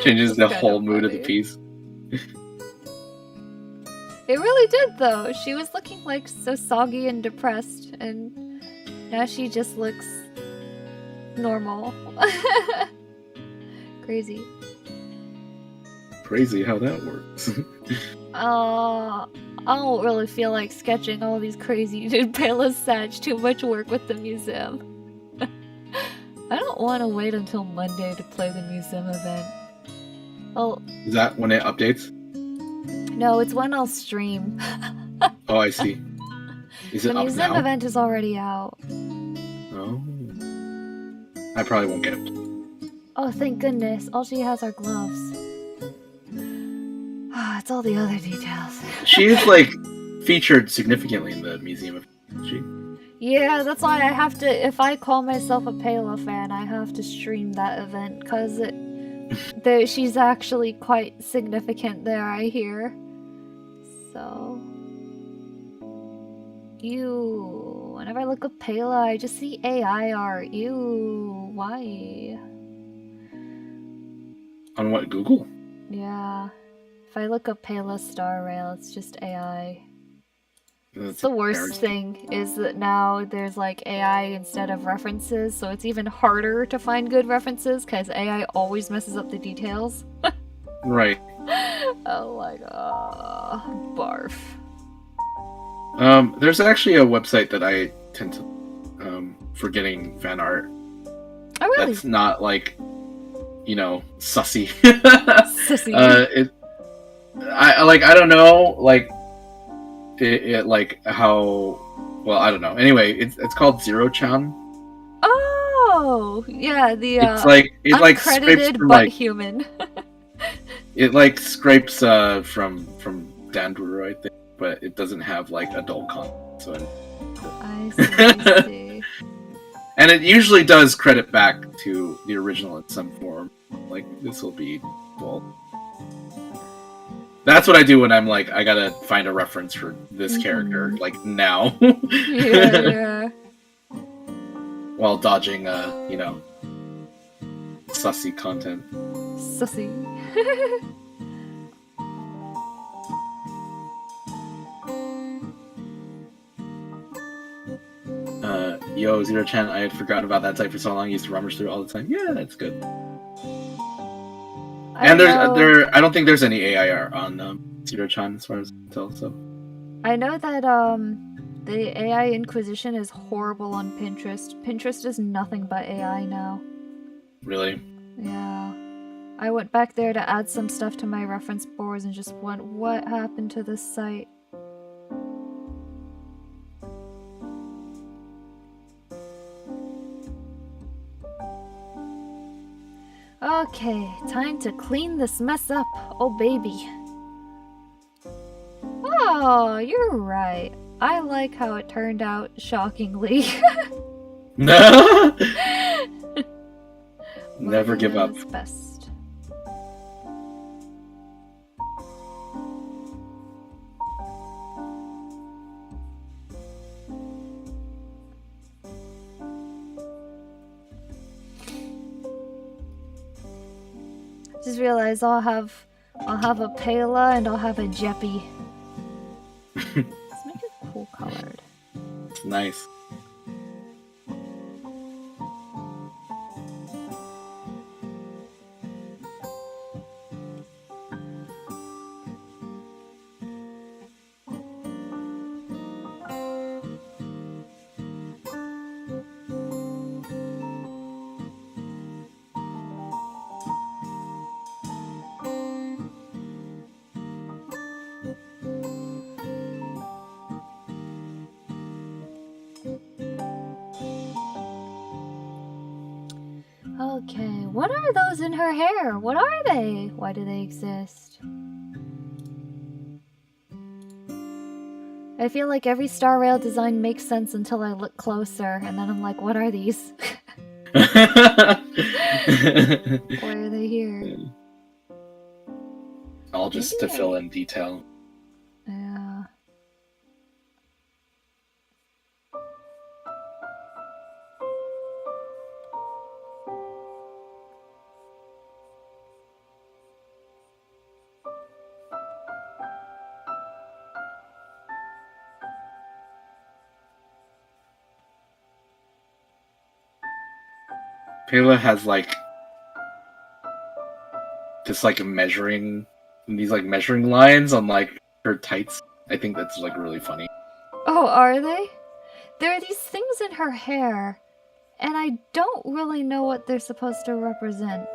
Changes the whole mood of the piece. It really did, though. She was looking like so soggy and depressed, and now she just looks normal. Crazy. Crazy how that works. I don't really feel like sketching all these crazy Palace Satch. Too much work with the museum. I don't want to wait until Monday to play the museum event. Well, Is that when it updates? no, it's when I'll stream. Oh, I see. Is it The up museum now? event is already out. Oh. I probably won't get it. Oh, thank goodness. All she has are gloves. Ah, it's all the other details. She is, like, featured significantly in the museum of she. Yeah, that's why I have to, if I call myself a Pela fan, I have to stream that event, because she's actually quite significant there, I hear. So... Ew. Whenever I look up Pela, I just see AI art. Ew. Why? On what, Google? Yeah. If I look up Pela Star Rail, it's just AI. That's The worst thing is that now there's like AI instead of references, so it's even harder to find good references because AI always messes up the details. Right. Oh my god. Barf. There's actually a website that I tend to for getting fan art. Oh really? That's not like, you know, sussy. Sussy. I don't know, like it like how, well, I don't know. Anyway, it's called Zero-chan. Oh yeah, the It's like it scrapes uncredited from, but like, human. it like scrapes from Danduru, I think, but it doesn't have like adult content. So I see. and it usually does credit back to the original in some form. Like, this will be, well, that's what I do when I'm like, I gotta find a reference for this character, like, now. Yeah. While dodging, you know, sussy content. Sussy. Yo, Zero-chan, I had forgotten about that type for so long. I used to rummage through it all the time. Yeah, that's good. And I don't think there's any AIR on Zero-chan as far as I can tell. So I know that the AI Inquisition is horrible on Pinterest. Pinterest is nothing but AI now. really, Yeah. I went back there to add some stuff to my reference boards and just went, what happened to this site? Okay, time to clean this mess up. Oh, baby. Oh, you're right. I like how it turned out, shockingly. never give up. It's best. Just realized I'll have a Pela and I'll have a Jeppy. Let's make it cool colored. It's nice. Okay, what are those in her hair? What are they? Why do they exist? I feel like every Star Rail design makes sense until I look closer, and then I'm like, what are these? Why are they here? All just to fill in detail. Yeah. Pela has like just like measuring these like measuring lines on like her tights. I think that's like really funny. Oh, are they? There are these things in her hair, and I don't really know what they're supposed to represent.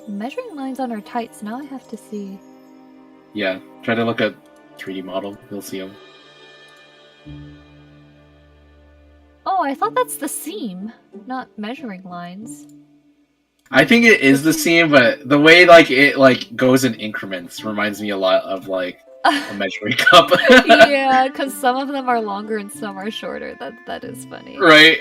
Measuring lines on her tights, now I have to see. Yeah, try to look at 3D model, you'll see them. Oh, I thought that's the seam, not measuring lines. I think it is the seam, but the way like it like goes in increments reminds me a lot of like a measuring cup. Yeah, because some of them are longer and some are shorter. That is funny. Right.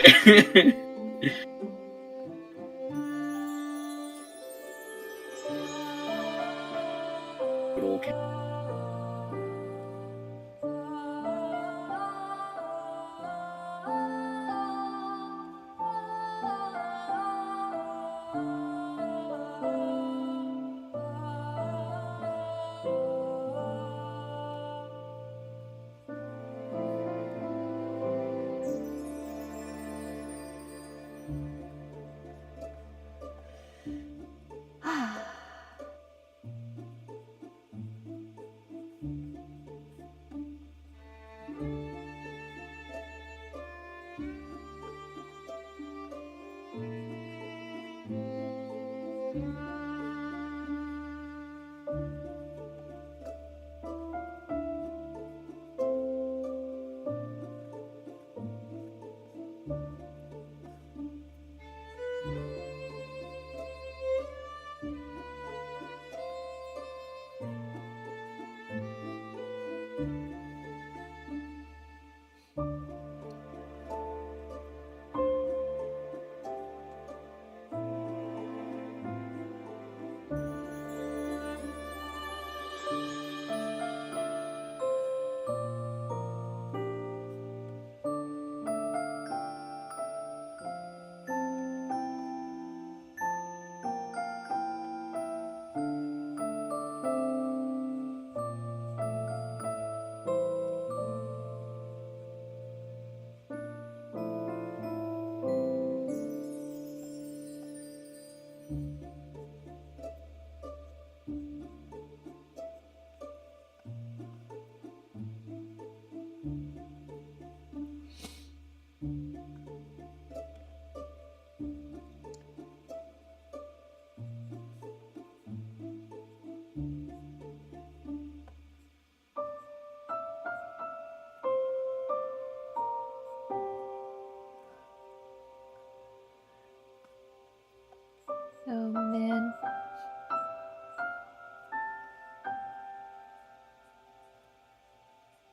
Oh man.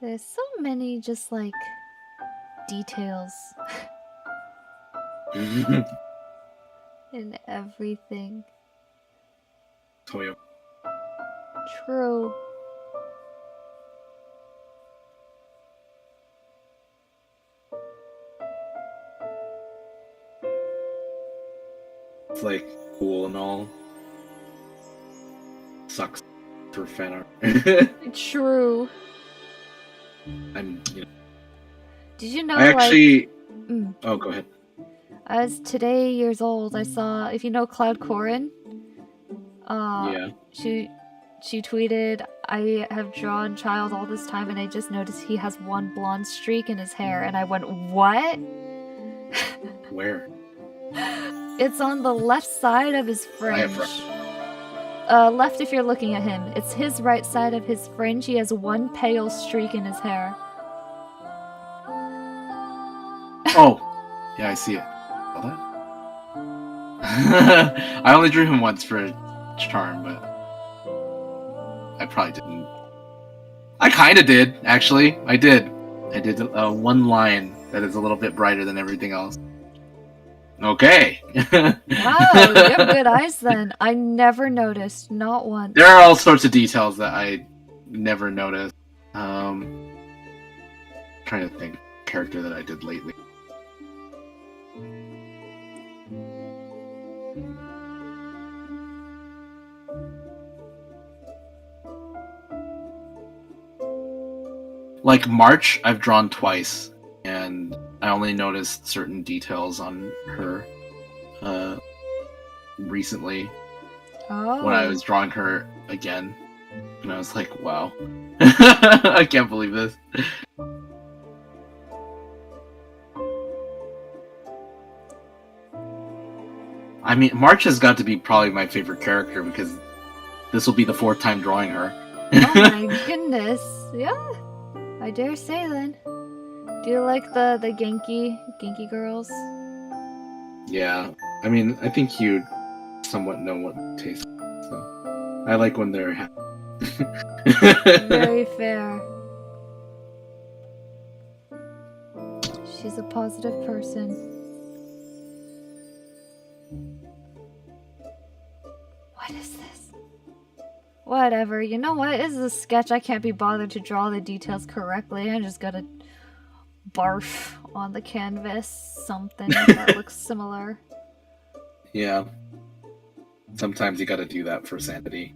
There's so many just like details in everything. Toyo. True. It's like cool and all. Sucks for fan art. True. I'm, you know. Did you know I actually. like, Oh, go ahead. I was today years old. I saw, if you know Cloud Corin, Yeah. she tweeted, "I have drawn child all this time and I just noticed he has one blonde streak in his hair," and I went, "What?" Where? It's on the left side of his fringe. Left if you're looking at him. It's his right side of his fringe. He has one pale streak in his hair. Oh, yeah, I see it. Saw that? I only drew him once for a charm, but I probably didn't. I kind of did, actually. I did one line that is a little bit brighter than everything else. Okay. Wow, you have good eyes then. I never noticed, not once. There are all sorts of details that I never noticed. Trying to think character that I did lately. Like March, I've drawn twice, and I only noticed certain details on her recently when I was drawing her again, and I was like, wow. I can't believe this. I mean, March has got to be probably my favorite character because this will be the 4th time drawing her. Oh my goodness. Yeah, I dare say then. Do you like the Genki girls? Yeah, I mean, I think you somewhat know what taste. So I like when they're happy. Very fair. She's a positive person. What is this? Whatever, you know what? This is a sketch. I can't be bothered to draw the details correctly. I just gotta barf on the canvas something that looks similar. Yeah. Sometimes you gotta do that for sanity.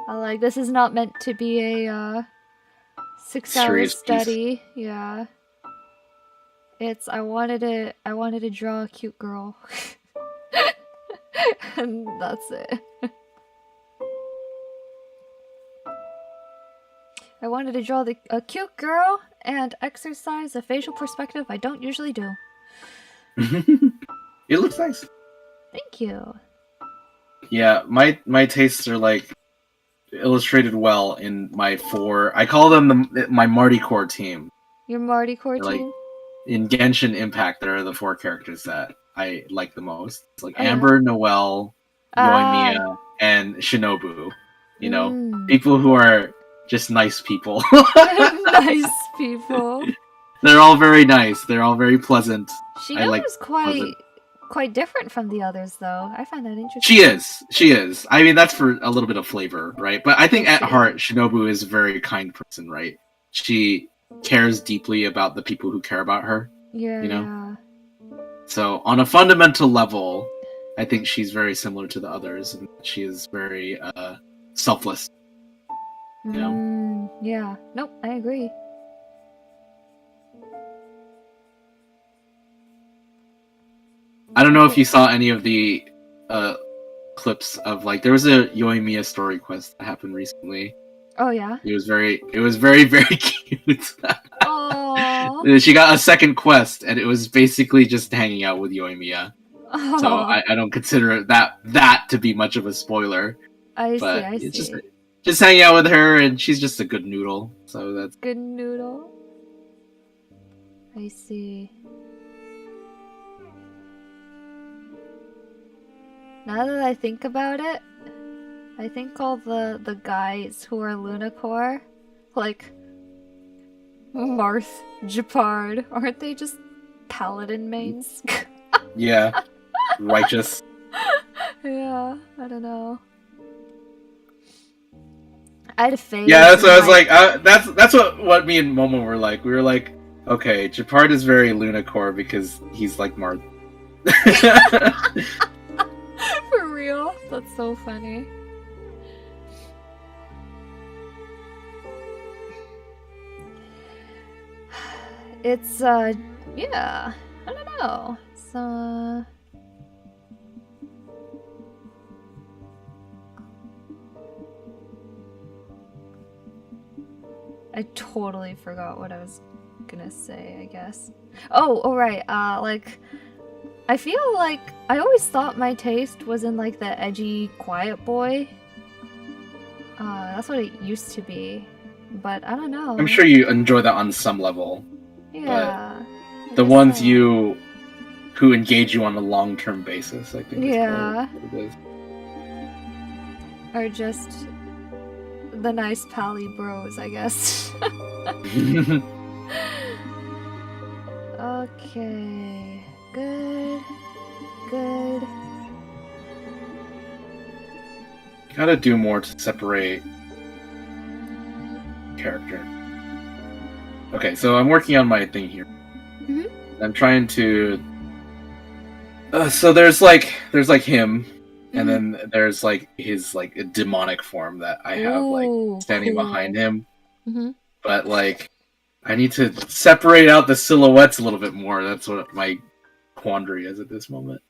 I like, this is not meant to be a 6-hour study. Piece. Yeah. It's I wanted to draw a cute girl. And that's it. I wanted to draw a cute girl and exercise a facial perspective I don't usually do. It looks nice. Thank you. Yeah, my tastes are like illustrated well in my 4. I call them my Marty Core team. Your Marty Core team? Like, in Genshin Impact, there are the 4 characters that I like the most. It's like Amber, Noelle, Yoimiya, and Shinobu. You know, people who are just nice people. Nice people. They're all very nice. They're all very pleasant. Shinobu's quite different from the others, though. I find that interesting. She is. I mean, that's for a little bit of flavor, right? But I think at heart, Shinobu is a very kind person, right? She cares deeply about the people who care about her. Yeah. You know? So, on a fundamental level, I think she's very similar to the others, and she is very selfless. You know? Yeah. Nope, I agree. I don't know if you saw any of the clips of, like, there was a Yoimiya story quest that happened recently. Oh yeah? It was very, very cute. Aww. She got a second quest, and it was basically just hanging out with Yoimiya. Oh. So I don't consider that to be much of a spoiler. I see. Just hanging out with her, and she's just a good noodle. So that's good noodle. I see. Now that I think about it, I think all the guys who are Lunacore, like Marth, Japard, aren't they just paladin mains? Yeah, righteous. Yeah, I don't know. I had a phase. Yeah, that's what I was like. That's what me and Momo were like. We were like, okay, Japard is very Lunacore because he's like Marth. For real? That's so funny. It's, yeah, I don't know. It's, I totally forgot what I was gonna say, I guess. Oh, right, like, I feel like I always thought my taste was in, like, the edgy, quiet boy. That's what it used to be. But I don't know. I'm sure you enjoy that on some level. Yeah. But the ones who engage you on a long-term basis, I think. Yeah. Is what it is. Are just the nice pally bros, I guess. Okay. Good. Gotta do more to separate character. Okay, so I'm working on my thing here. I'm trying to. So there's like him, and then there's like his like a demonic form that I have like standing behind him. But like, I need to separate out the silhouettes a little bit more. That's what my quandary is at this moment.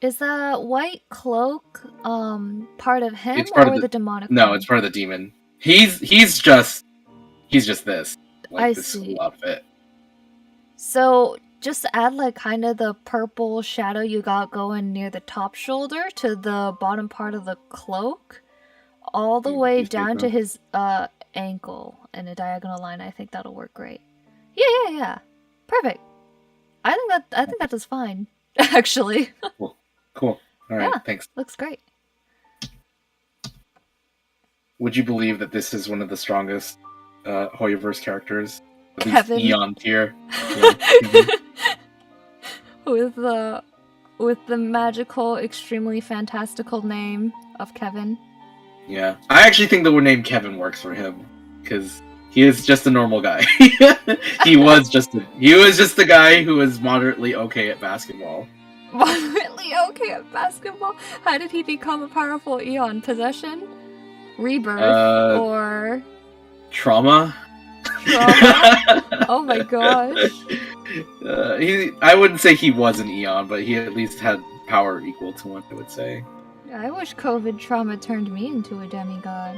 Is that white cloak part of him or the demonic? No, it's part of the demon. He's just this. Like, I this see. whole outfit. So just add like kind of the purple shadow you got going near the top shoulder to the bottom part of the cloak, all the way down to his ankle in a diagonal line. I think that'll work great. Yeah. Perfect. I think that does fine, actually. Cool. All right, thanks. Looks great. Would you believe that this is one of the strongest Hoyoverse characters? Kevin. Eon tier. With the magical, extremely fantastical name of Kevin. Yeah. I actually think the name Kevin works for him, because he is just a normal guy. he was just the guy who was moderately okay at basketball. Moderately okay at basketball? How did he become a powerful Eon? Possession? Rebirth? Or... Trauma? Oh my gosh. I wouldn't say he was an Eon, but he at least had power equal to one, I would say. I wish COVID trauma turned me into a demigod.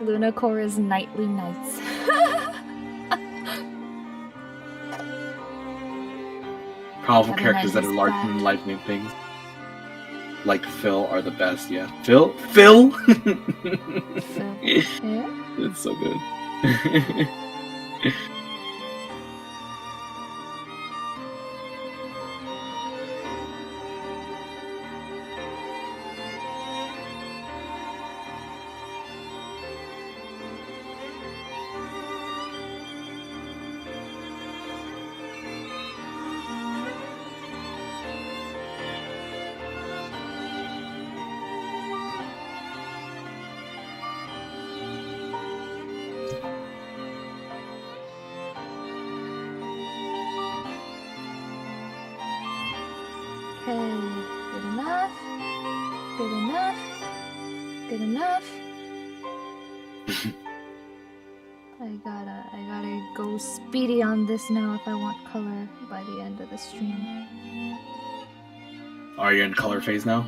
Lunacore is nightly nights. Powerful characters that are larger than life-name things. Like Phil are the best, yeah. Phil? Yeah? It's so good. Good enough. I gotta go speedy on this now if I want color by the end of the stream. Are you in color phase now?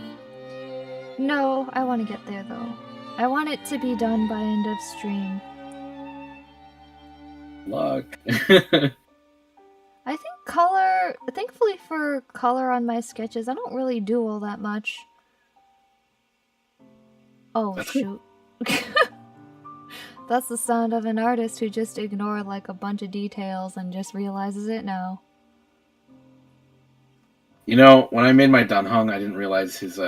No, I want to get there though. I want it to be done by end of stream. Luck. I think color, thankfully for color on my sketches, I don't really do all that much. Oh, That's shoot. That's the sound of an artist who just ignored like a bunch of details and just realizes it now. You know, when I made my Dunhung, I didn't realize his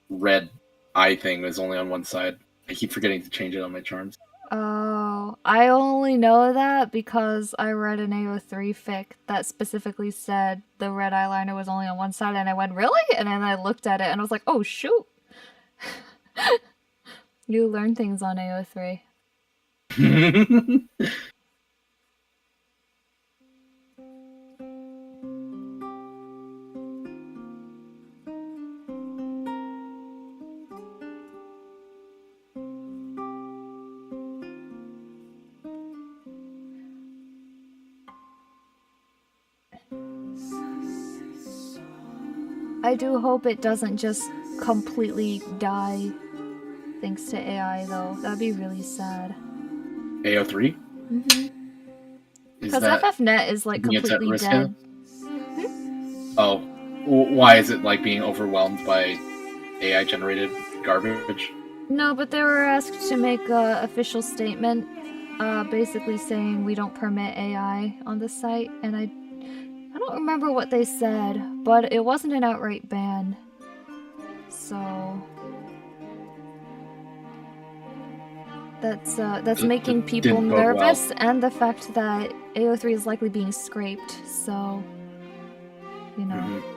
red eye thing was only on one side. I keep forgetting to change it on my charms. Oh, I only know that because I read an AO3 fic that specifically said the red eyeliner was only on one side, and I went, really? And then I looked at it and I was like, oh shoot. You learn things on AO3. I do hope it doesn't just completely die thanks to AI, though. That'd be really sad. AO3? Mm-hmm. Because FFnet is like completely dead. Oh, why is it like being overwhelmed by AI-generated garbage? No, but they were asked to make an official statement, basically saying we don't permit AI on the site, and I don't remember what they said, but it wasn't an outright ban. So that's making people nervous, well. And the fact that AO3 is likely being scraped, so you know. Mm-hmm.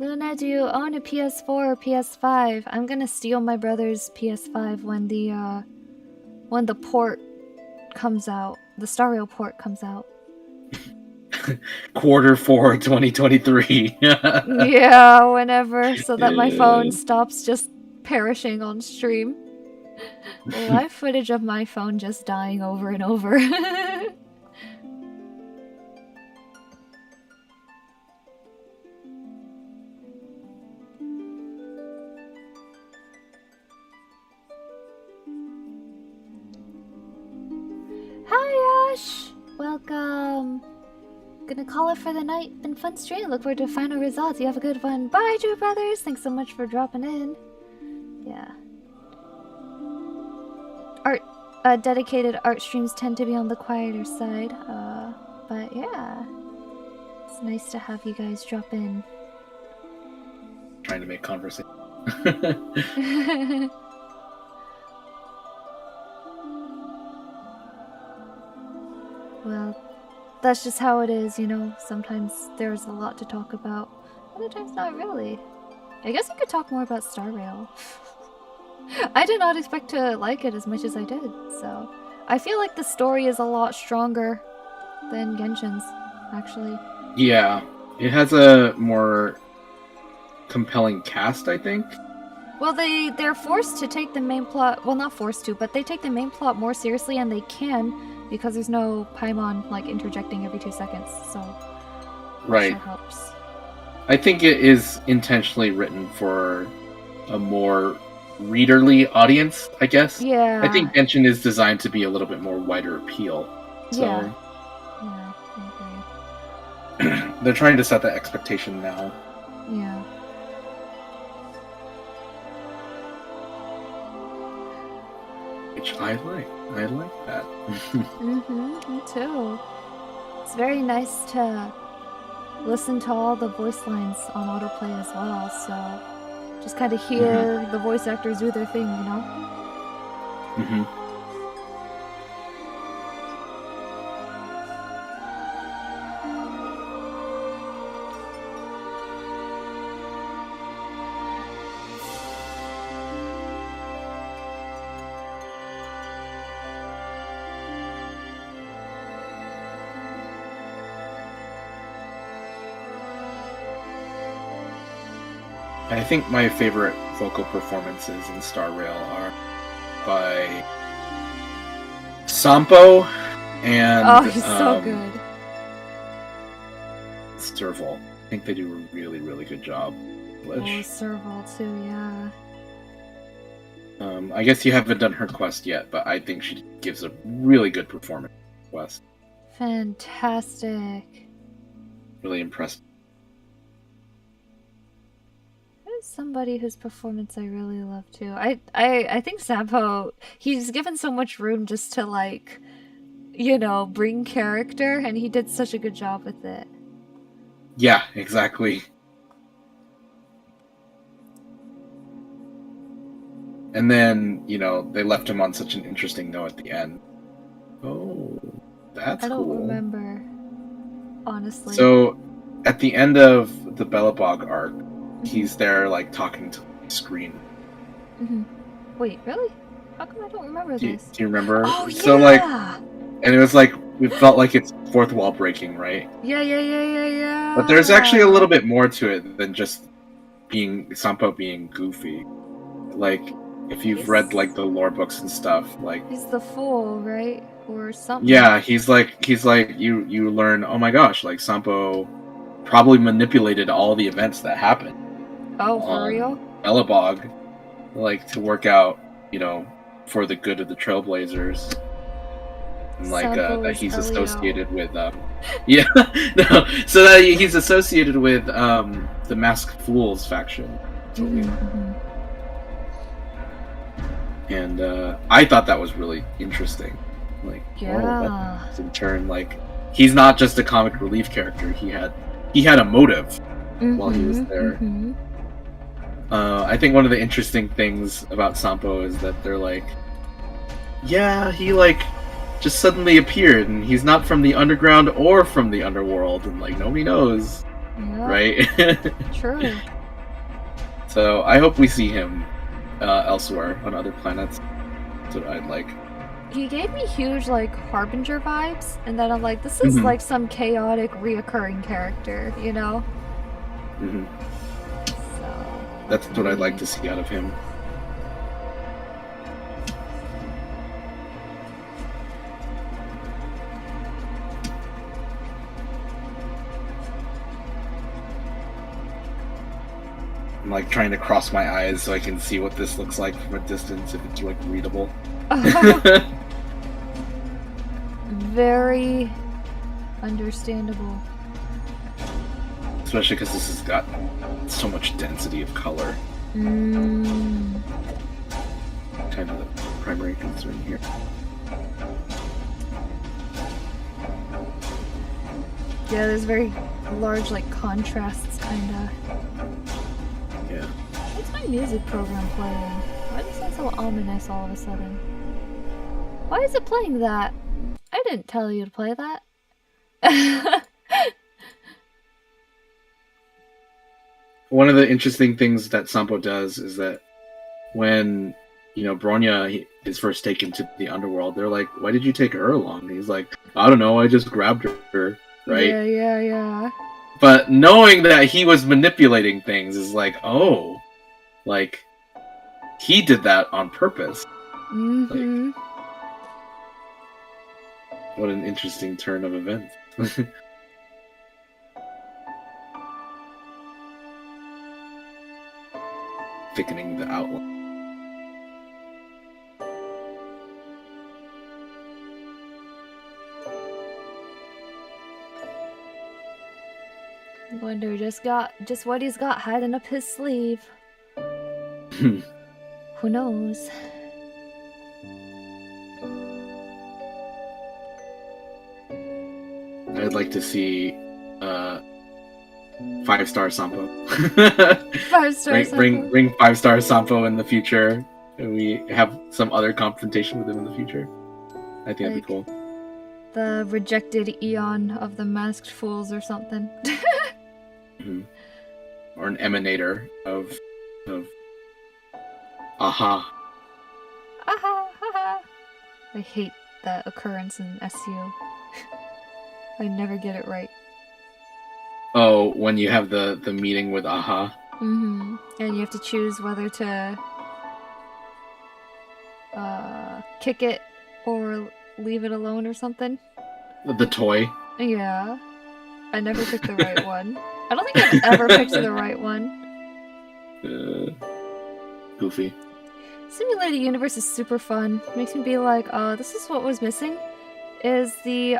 Luna, do you own a PS4 or PS5? I'm gonna steal my brother's PS5 when the port comes out, the Star Rail port comes out. Q4 2023. Yeah, whenever, so that my phone stops just perishing on stream. Live footage of my phone just dying over and over. Hi, Ash! Welcome! Gonna call it for the night. Been fun stream. Look forward to final results. You have a good one. Bye, Drew Brothers! Thanks so much for dropping in. Yeah. Dedicated art streams tend to be on the quieter side. But yeah. It's nice to have you guys drop in. Trying to make conversation. Well, that's just how it is, you know. Sometimes there's a lot to talk about. Other times not really. I guess we could talk more about Star Rail. I did not expect to like it as much as I did, so... I feel like the story is a lot stronger than Genshin's, actually. Yeah, it has a more compelling cast, I think. Well, they're forced to take the main plot... Well, not forced to, but they take the main plot more seriously, and they can, because there's no Paimon, like, interjecting every 2 seconds, so... Right. That helps. I think it is intentionally written for a more readerly audience, I guess. Yeah. I think Genshin is designed to be a little bit more wider appeal. So Yeah. Yeah, I agree. they're trying to set that expectation now. Yeah. Which I like. I like that. Me too. It's very nice to listen to all the voice lines on autoplay as well, so just kind of hear the voice actors do their thing, you know? I think my favorite vocal performances in Star Rail are by Sampo and Oh, he's so good. Serval. I think they do a really, really good job. Oh, Serval too, yeah. I guess you haven't done her quest yet, but I think she gives a really good performance in the quest. Fantastic. Really impressed. There's somebody whose performance I really love too. I think Sampo, he's given so much room just to, like, you know, bring character, and he did such a good job with it. Yeah, exactly. And then, you know, they left him on such an interesting note at the end. Oh, that's cool. I don't remember, honestly. So, at the end of the Belobog arc, he's there, like, talking to the screen. Wait, really? How come I don't remember this? Do you remember? Oh, yeah! So, like, and it was like, it felt like it's fourth wall breaking, right? Yeah. But there's actually a little bit more to it than just Sampo being goofy. Like, if you've read, like, the lore books and stuff, like... He's the fool, right? Or something. Yeah, he's like, you learn, oh my gosh, like, Sampo probably manipulated all the events that happened. Oh, for real? Belobog, like, to work out, you know, for the good of the Trailblazers. And, like, that he's associated with, yeah, no, so that he's associated with, the Masked Fools faction. And, I thought that was really interesting. Like, that's in turn, like, he's not just a comic relief character, he had a motive while he was there. I think one of the interesting things about Sampo is that they're like, yeah, he, like, just suddenly appeared, and he's not from the underground or from the underworld, and, like, nobody knows, right? True. So I hope we see him elsewhere on other planets. That's what I'd like. he gave me huge like Harbinger vibes, and then I'm like, this is like some chaotic reoccurring character, you know? So that's what I'd like to see out of him. I'm like trying to cross my eyes so I can see what this looks like from a distance, if it's like readable. Very understandable. Especially because this has got so much density of color. Mm. Kind of the primary concern here. Yeah, there's very large like contrasts, kinda. Yeah. What's my music program playing? Why does it sound so ominous all of a sudden? Why is it playing that? I didn't tell you to play that. One of the interesting things that Sampo does is that when, Bronya is first taken to the underworld, they're like, why did you take her along? And he's like, I don't know, I just grabbed her, right? Yeah. But knowing that he was manipulating things is like, oh, like, he did that on purpose. Mm-hmm. Like, what an interesting turn of events. Thickening the outline. I wonder just what he's got hiding up his sleeve. Who knows? I'd like to see 5-star Sampo. 5-star Sampo. Bring 5-star Sampo in the future. And we have some other confrontation with him in the future. I think that'd be cool. The rejected Eon of the Masked Fools or something. Or an emanator of Aha. Aha. I hate that occurrence in SU. I never get it right. Oh, when you have the meeting with Aha. Mm-hmm. And you have to choose whether to kick it or leave it alone or something. The toy. Yeah. I never picked the right one. I don't think I've ever picked the right one. Goofy. Simulated Universe is super fun. Makes me be like, this is what was missing. Is the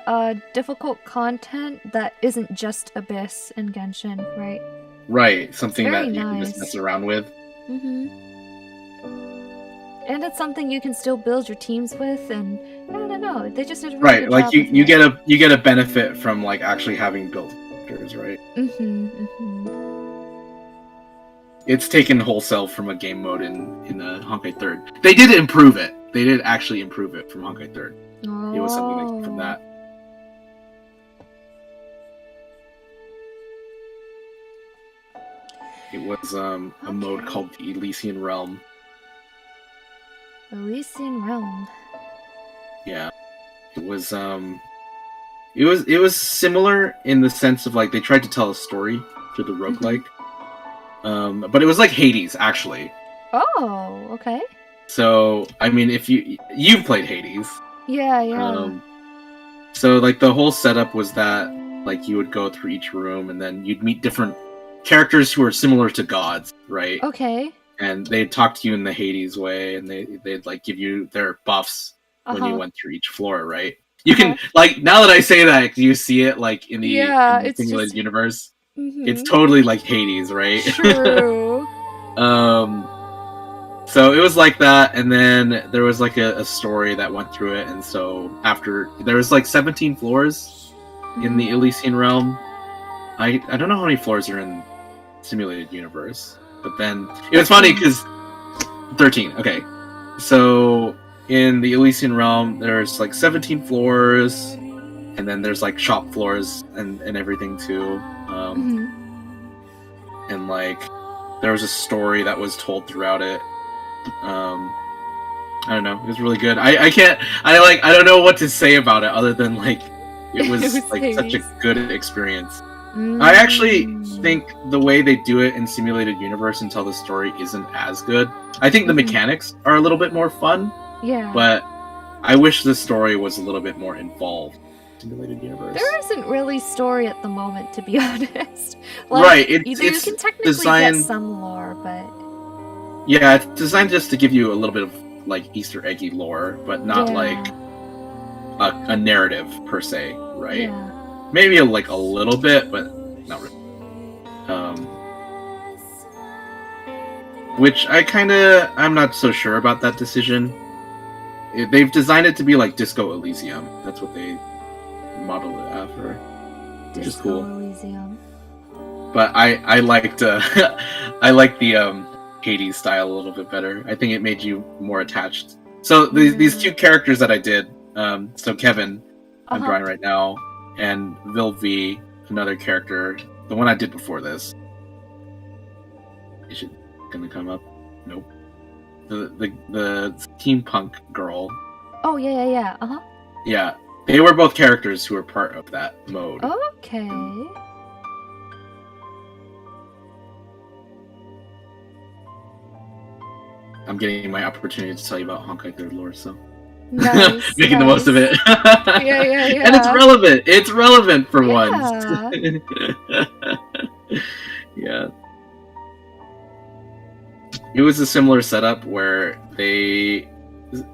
difficult content that isn't just Abyss and Genshin, right? Right, something that you nice. can just mess around with. Mm-hmm. And it's something you can still build your teams with, and I don't know, they just did a really good like job you with it. you get a benefit from like actually having built characters, right? It's taken wholesale from a game mode in Honkai 3rd. They did improve it. They did actually improve it from Honkai 3rd. Oh. It was something that came from that. It was a mode called the Elysian Realm. Elysian Realm. Yeah. It was similar in the sense of like they tried to tell a story through the roguelike. But it was like Hades actually. Oh, okay. So, I mean, if you've played Hades. Yeah. So like the whole setup was that like you would go through each room and then you'd meet different characters who are similar to gods, right? Okay. And they'd talk to you in the Hades way, and they'd like give you their buffs when you went through each floor, right? You can like now that I say that, you see it like in the simulated universe. It's totally like Hades, right? True. So it was like that, and then there was like a story that went through it, and so after there was like 17 floors in the Elysian Realm. I don't know how many floors are in simulated universe, but then it was funny because 13. Okay, so in the Elysian Realm, there's like 17 floors, and then there's like shop floors and everything too. And like there was a story that was told throughout it. I don't know. It was really good. I can't. I don't know what to say about it other than like it was, like such a good experience. I actually think the way they do it in Simulated Universe and tell the story isn't as good. I think the mechanics are a little bit more fun. Yeah. But I wish the story was a little bit more involved in Simulated Universe. There isn't really story at the moment, to be honest. Like, right. You can technically get some lore, but... Yeah, it's designed just to give you a little bit of, like, Easter eggy lore, but not, like, a narrative, per se, right? Yeah. Maybe, like, a little bit, but not really. Which I'm not so sure about that decision. They've designed it to be like Disco Elysium. That's what they modeled it after, which is cool. Elysium. But I liked I like the Hades style a little bit better. I think it made you more attached. So these two characters that I did, so Kevin, I'm drawing right now, and Vilvi, another character, the one I did before this. Is it gonna come up? Nope. The steampunk girl. Oh yeah. Yeah, they were both characters who were part of that mode. Okay. I'm getting my opportunity to tell you about Honkai Third lore, so nice, making the most of it. yeah. And it's relevant. It's relevant for once. Yeah. It was a similar setup where they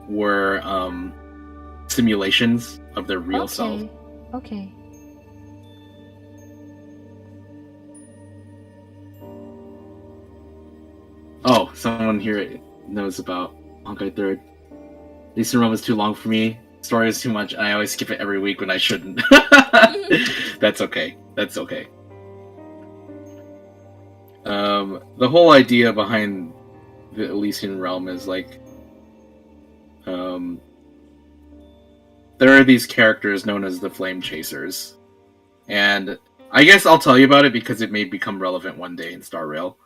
were simulations of their real self. Okay. Oh, someone here knows about Honkai 3rd. Lisa Rome is too long for me. Story is too much, and I always skip it every week when I shouldn't. That's okay. That's okay. The whole idea behind the Elysian realm is like, there are these characters known as the Flame Chasers, and I guess I'll tell you about it because it may become relevant one day in Star Rail.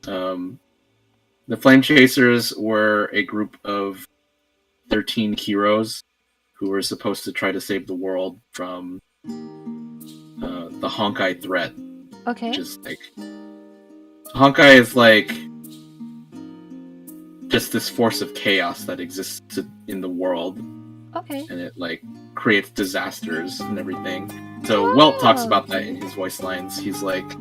The Flame Chasers were a group of 13 heroes who were supposed to try to save the world from the Honkai threat. Okay. Which is like, Honkai is like just this force of chaos that exists in the world. Okay. And it like creates disasters and everything. So Welt talks about that in his voice lines. He's like,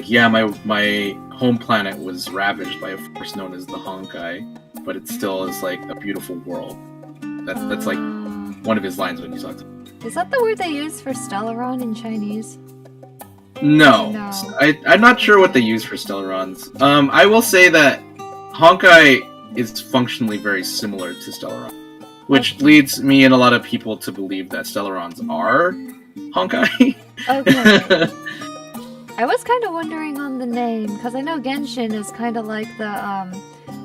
yeah, my home planet was ravaged by a force known as the Honkai, but it still is like a beautiful world. That's like one of his lines when he talks. Is that the word they use for Stellaron in Chinese? No. I'm not sure what they use for Stellarons. I will say that Honkai is functionally very similar to Stellaron, which leads me and a lot of people to believe that Stellarons are Honkai. Okay. I was kind of wondering on the name, because I know Genshin is kind of like the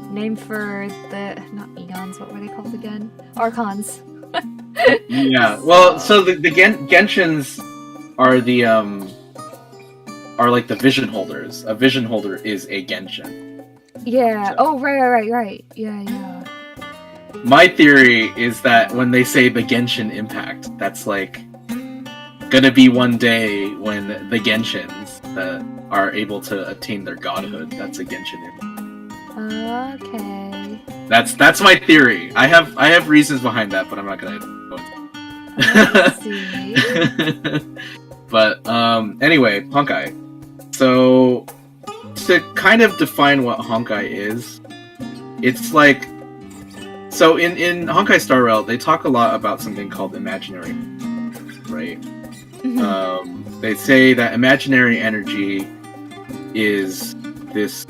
name for the, not Eons, what were they called again? Archons. Yeah, well, so the Genshins are the are like the vision holders. A vision holder is a Genshin. Yeah. So. Oh, right. Yeah. My theory is that when they say the Genshin impact, that's like gonna be one day when the Genshins are able to attain their godhood. That's a Genshin impact. Okay. That's my theory. I have reasons behind that, but I'm not gonna go into. But anyway, Honkai. So to kind of define what Honkai is, it's like, so in Honkai Star Rail they talk a lot about something called imaginary, right? They say that imaginary energy is this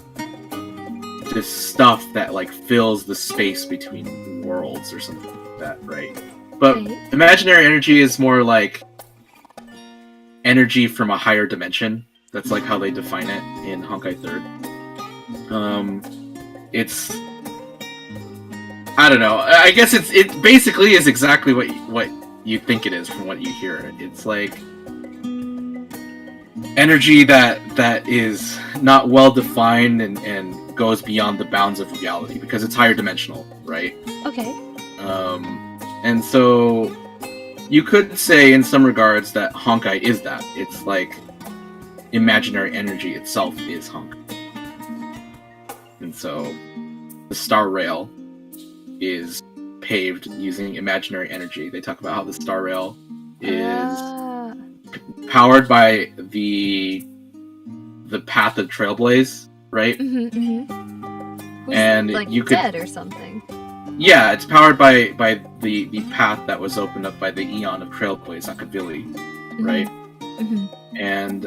stuff that like fills the space between worlds or something like that, right? But imaginary energy is more like energy from a higher dimension. That's like how they define it in Honkai 3rd. It's, I don't know. I guess it basically is exactly what you think it is from what you hear. It's like energy that is not well defined and goes beyond the bounds of reality because it's higher dimensional, right? Okay. And so you could say in some regards that Honkai is that. It's like imaginary energy itself is Honkai. And so the Star Rail is paved using imaginary energy. They talk about how the Star Rail is powered by the path of Trailblaze, right? Who's, and like, you could dead or something. Yeah, it's powered by the path that was opened up by the Eon of Trailblaze, Akavili, right? And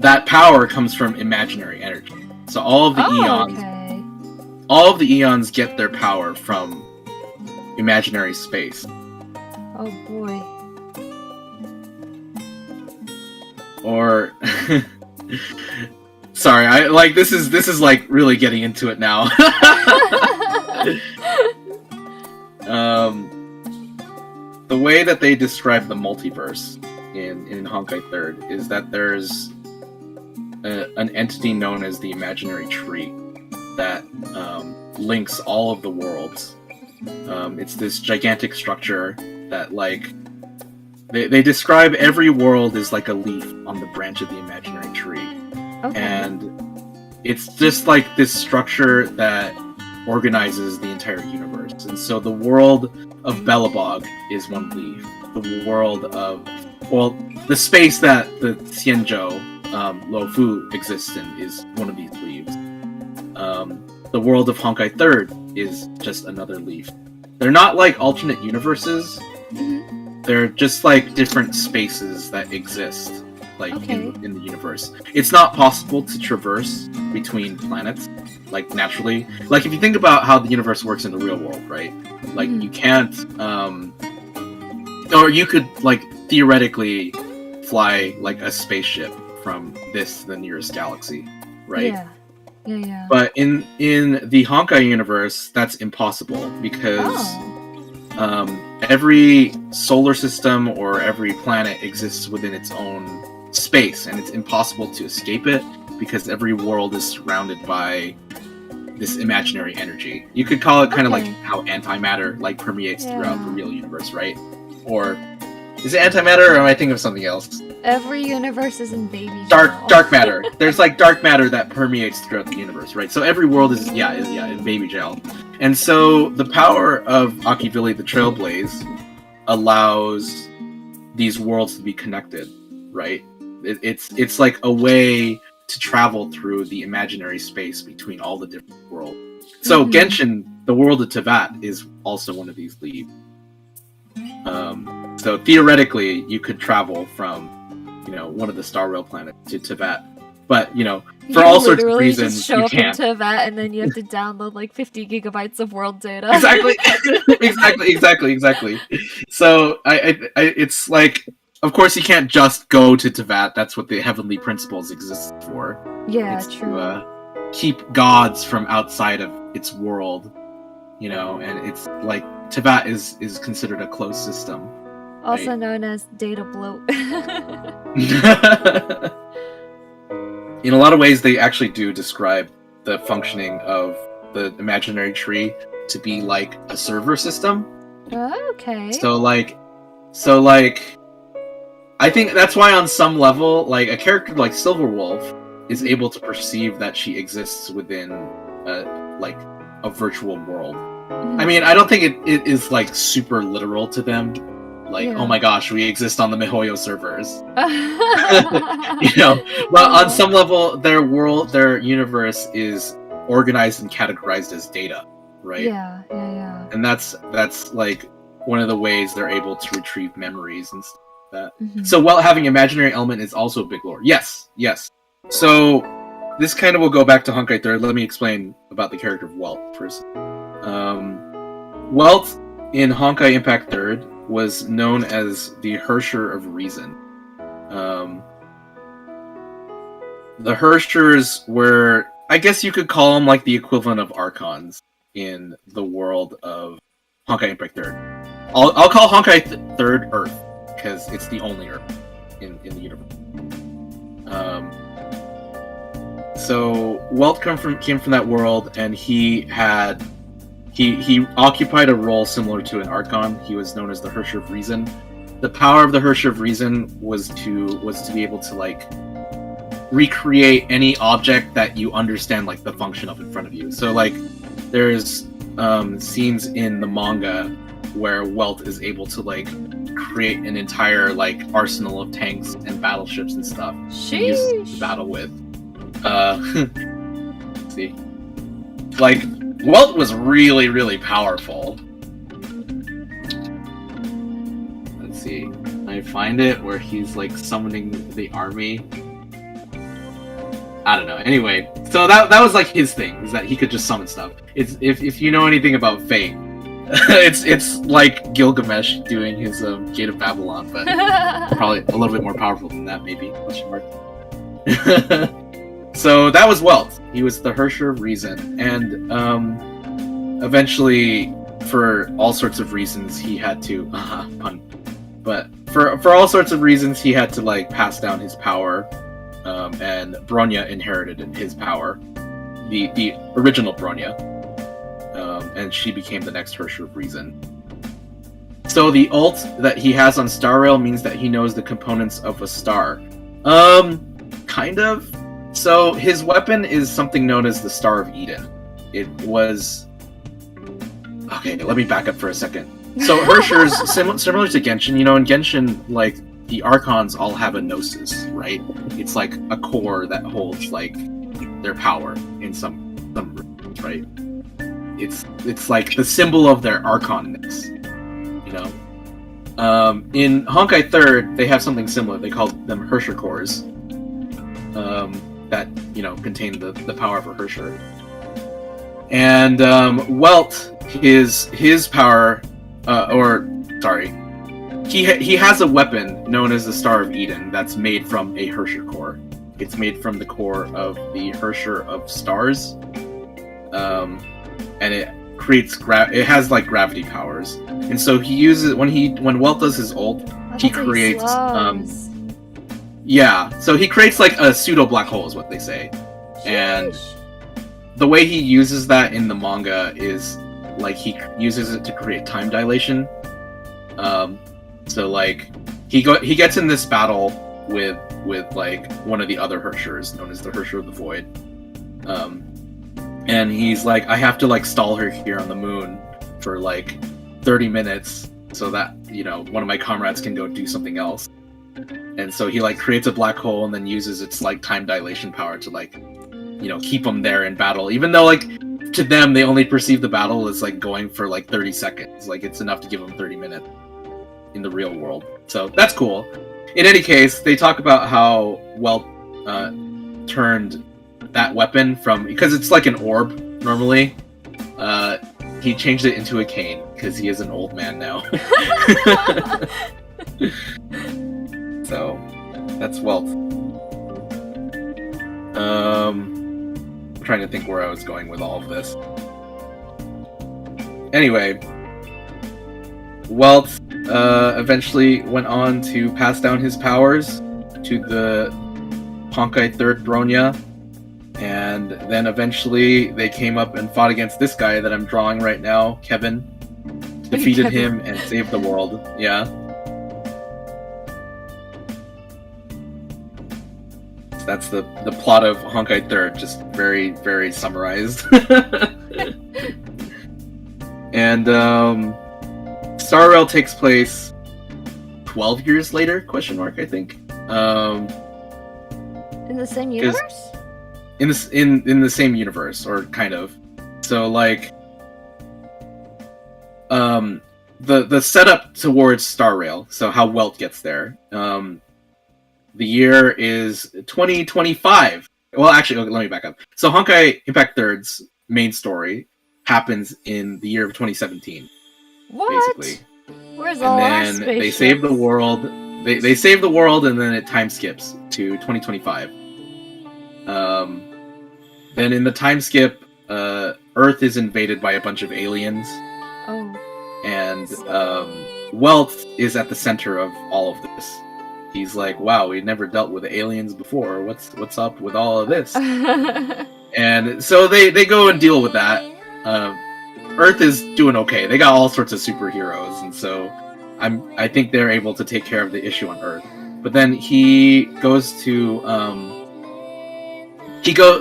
that power comes from imaginary energy. So all of the eons get their power from imaginary space. Oh boy. Or sorry, I like this is like really getting into it now. The way that they describe the multiverse in Honkai 3rd is that there's an entity known as the imaginary tree that links all of the worlds. It's this gigantic structure that, like, they describe every world as like a leaf on the branch of the imaginary tree. Okay. And it's just like this structure that organizes the entire universe. And so the world of Belobog is one leaf. The world of, well, the space that the Xianzhou Luofu exists in is one of these leaves. The world of Honkai 3rd is just another leaf. They're not like alternate universes. They're just like different spaces that exist, like in the universe. It's not possible to traverse between planets, like naturally. Like if you think about how the universe works in the real world, right? Like you can't, or you could like theoretically fly like a spaceship from this to the nearest galaxy, right? Yeah. But in the Honkai universe, that's impossible because every solar system or every planet exists within its own space, and it's impossible to escape it because every world is surrounded by this imaginary energy. You could call it kind of like how antimatter like permeates throughout the real universe, right? Or is it antimatter, or am I thinking of something else? Every universe is in baby dark matter. There's like dark matter that permeates throughout the universe, right? So every world is in baby gel. And so the power of Akavili, the Trailblaze, allows these worlds to be connected, right? It's like a way to travel through the imaginary space between all the different worlds. So Genshin, the world of Teyvat, is also one of these leaves. So theoretically, you could travel from, one of the Star Rail planets to Teyvat. But, for all sorts of reasons, just show you up can't. in Teyvat and then you have to download like 50 gigabytes of world data. Exactly. So it's like, of course, you can't just go to Teyvat. That's what the Heavenly Principles exist for. Yeah, it's true. To keep gods from outside of its world, and it's like Teyvat is considered a closed system. Also known as data bloat. In a lot of ways, they actually do describe the functioning of the imaginary tree to be like a server system. Okay. So like, I think that's why on some level, like a character like Silverwolf is able to perceive that she exists within a virtual world. I mean, I don't think it is like super literal to them. Like, oh my gosh, we exist on the MiHoYo servers. But on some level, their world, their universe is organized and categorized as data, right? Yeah. And that's like one of the ways they're able to retrieve memories and stuff like that. So while having imaginary element is also a big lore. Yes. So this kind of will go back to Honkai 3rd. Let me explain about the character of Welt first. Welt in Honkai Impact 3rd was known as the Hersher of Reason. The Hershers were, I guess you could call them like the equivalent of Archons in the world of Honkai Impact 3rd. I'll call Honkai 3rd Earth, because it's the only Earth in the universe. So Welt came from that world, and he occupied a role similar to an Archon. He was known as the Hersher of Reason. The power of the Hersher of Reason was to be able to like recreate any object that you understand like the function of in front of you. So like there's scenes in the manga where Welt is able to like create an entire like arsenal of tanks and battleships and stuff to use to battle with. Let's see, like Welt was really, really powerful. Let's see, I find it where he's like summoning the army. I don't know. Anyway, so that was like his thing, is that he could just summon stuff. It's if you know anything about Fate, it's like Gilgamesh doing his Gate of Babylon, but probably a little bit more powerful than that, maybe. Question mark. So that was Welt. He was the Hersher of Reason, and eventually, for all sorts of reasons, he had to pun. But for all sorts of reasons, he had to like pass down his power, and Bronya inherited his power, the original Bronya, and she became the next Hersher of Reason. So the ult that he has on Star Rail means that he knows the components of a star. Kind of. So his weapon is something known as the Star of Eden. It was... Okay, let me back up for a second. So Hershers, similar to Genshin, you know, in Genshin, like, the Archons all have a Gnosis, right? It's like a core that holds, like, their power in some rooms, right? It's like the symbol of their Archonness, you know? In Honkai 3rd, they have something similar. They call them Hersher cores. That, you know, contain the power of a Hersher. And Welt, his power, he has a weapon known as the Star of Eden that's made from a Hersher core. It's made from the core of the Hersher of Stars, and it creates it has like gravity powers, and so he uses when Welt does his ult, he creates yeah, so he creates like a pseudo black hole is what they say. And the way he uses that in the manga is like he uses it to create time dilation. So like he gets in this battle with like one of the other Hershers, known as the Hersher of the Void. And he's like, I have to like stall her here on the moon for like 30 minutes so that, you know, one of my comrades can go do something else. And so he like creates a black hole and then uses its like time dilation power to like, you know, keep them there in battle, even though like to them they only perceive the battle as like going for like 30 seconds. Like it's enough to give them 30 minutes in the real world. So that's cool. In any case, they talk about how Welt turned that weapon from, because it's like an orb normally, he changed it into a cane because he is an old man now. So that's Welt. I'm trying to think where I was going with all of this. Anyway, Welt eventually went on to pass down his powers to the Honkai 3rd Bronya, and then eventually they came up and fought against this guy that I'm drawing right now, Kevin. Defeated him and saved the world. Yeah. That's the plot of Honkai 3rd, just very, very summarized. And Star Rail takes place 12 years later, question mark, I think. In the same universe? In the same universe, or kind of. So like the setup towards Star Rail, so how Welt gets there. The year is 2025. Well, actually, okay, let me back up. So Honkai Impact 3rd's main story happens in the year of 2017. What? Basically. Where's all our spaceships? And then they save the world. They save the world, and then it time skips to 2025. Then in the time skip, Earth is invaded by a bunch of aliens. Oh. And Welt is at the center of all of this. he's like, wow, we never dealt with aliens before. What's up with all of this? And so they go and deal with that. Earth is doing okay. They got all sorts of superheroes, and so I think they're able to take care of the issue on Earth. But then he goes to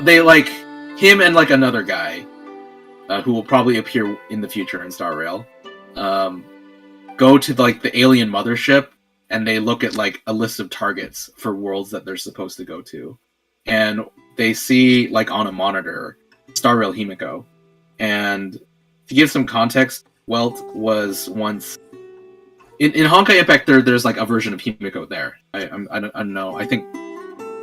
they like him and like another guy who will probably appear in the future in Star Rail. Go to like the alien mothership, and they look at like a list of targets for worlds that they're supposed to go to, and they see like on a monitor Star Rail Himiko. And to give some context, Welt was once in Honkai Impact 3rd. There's like a version of Himiko there. I don't know. I think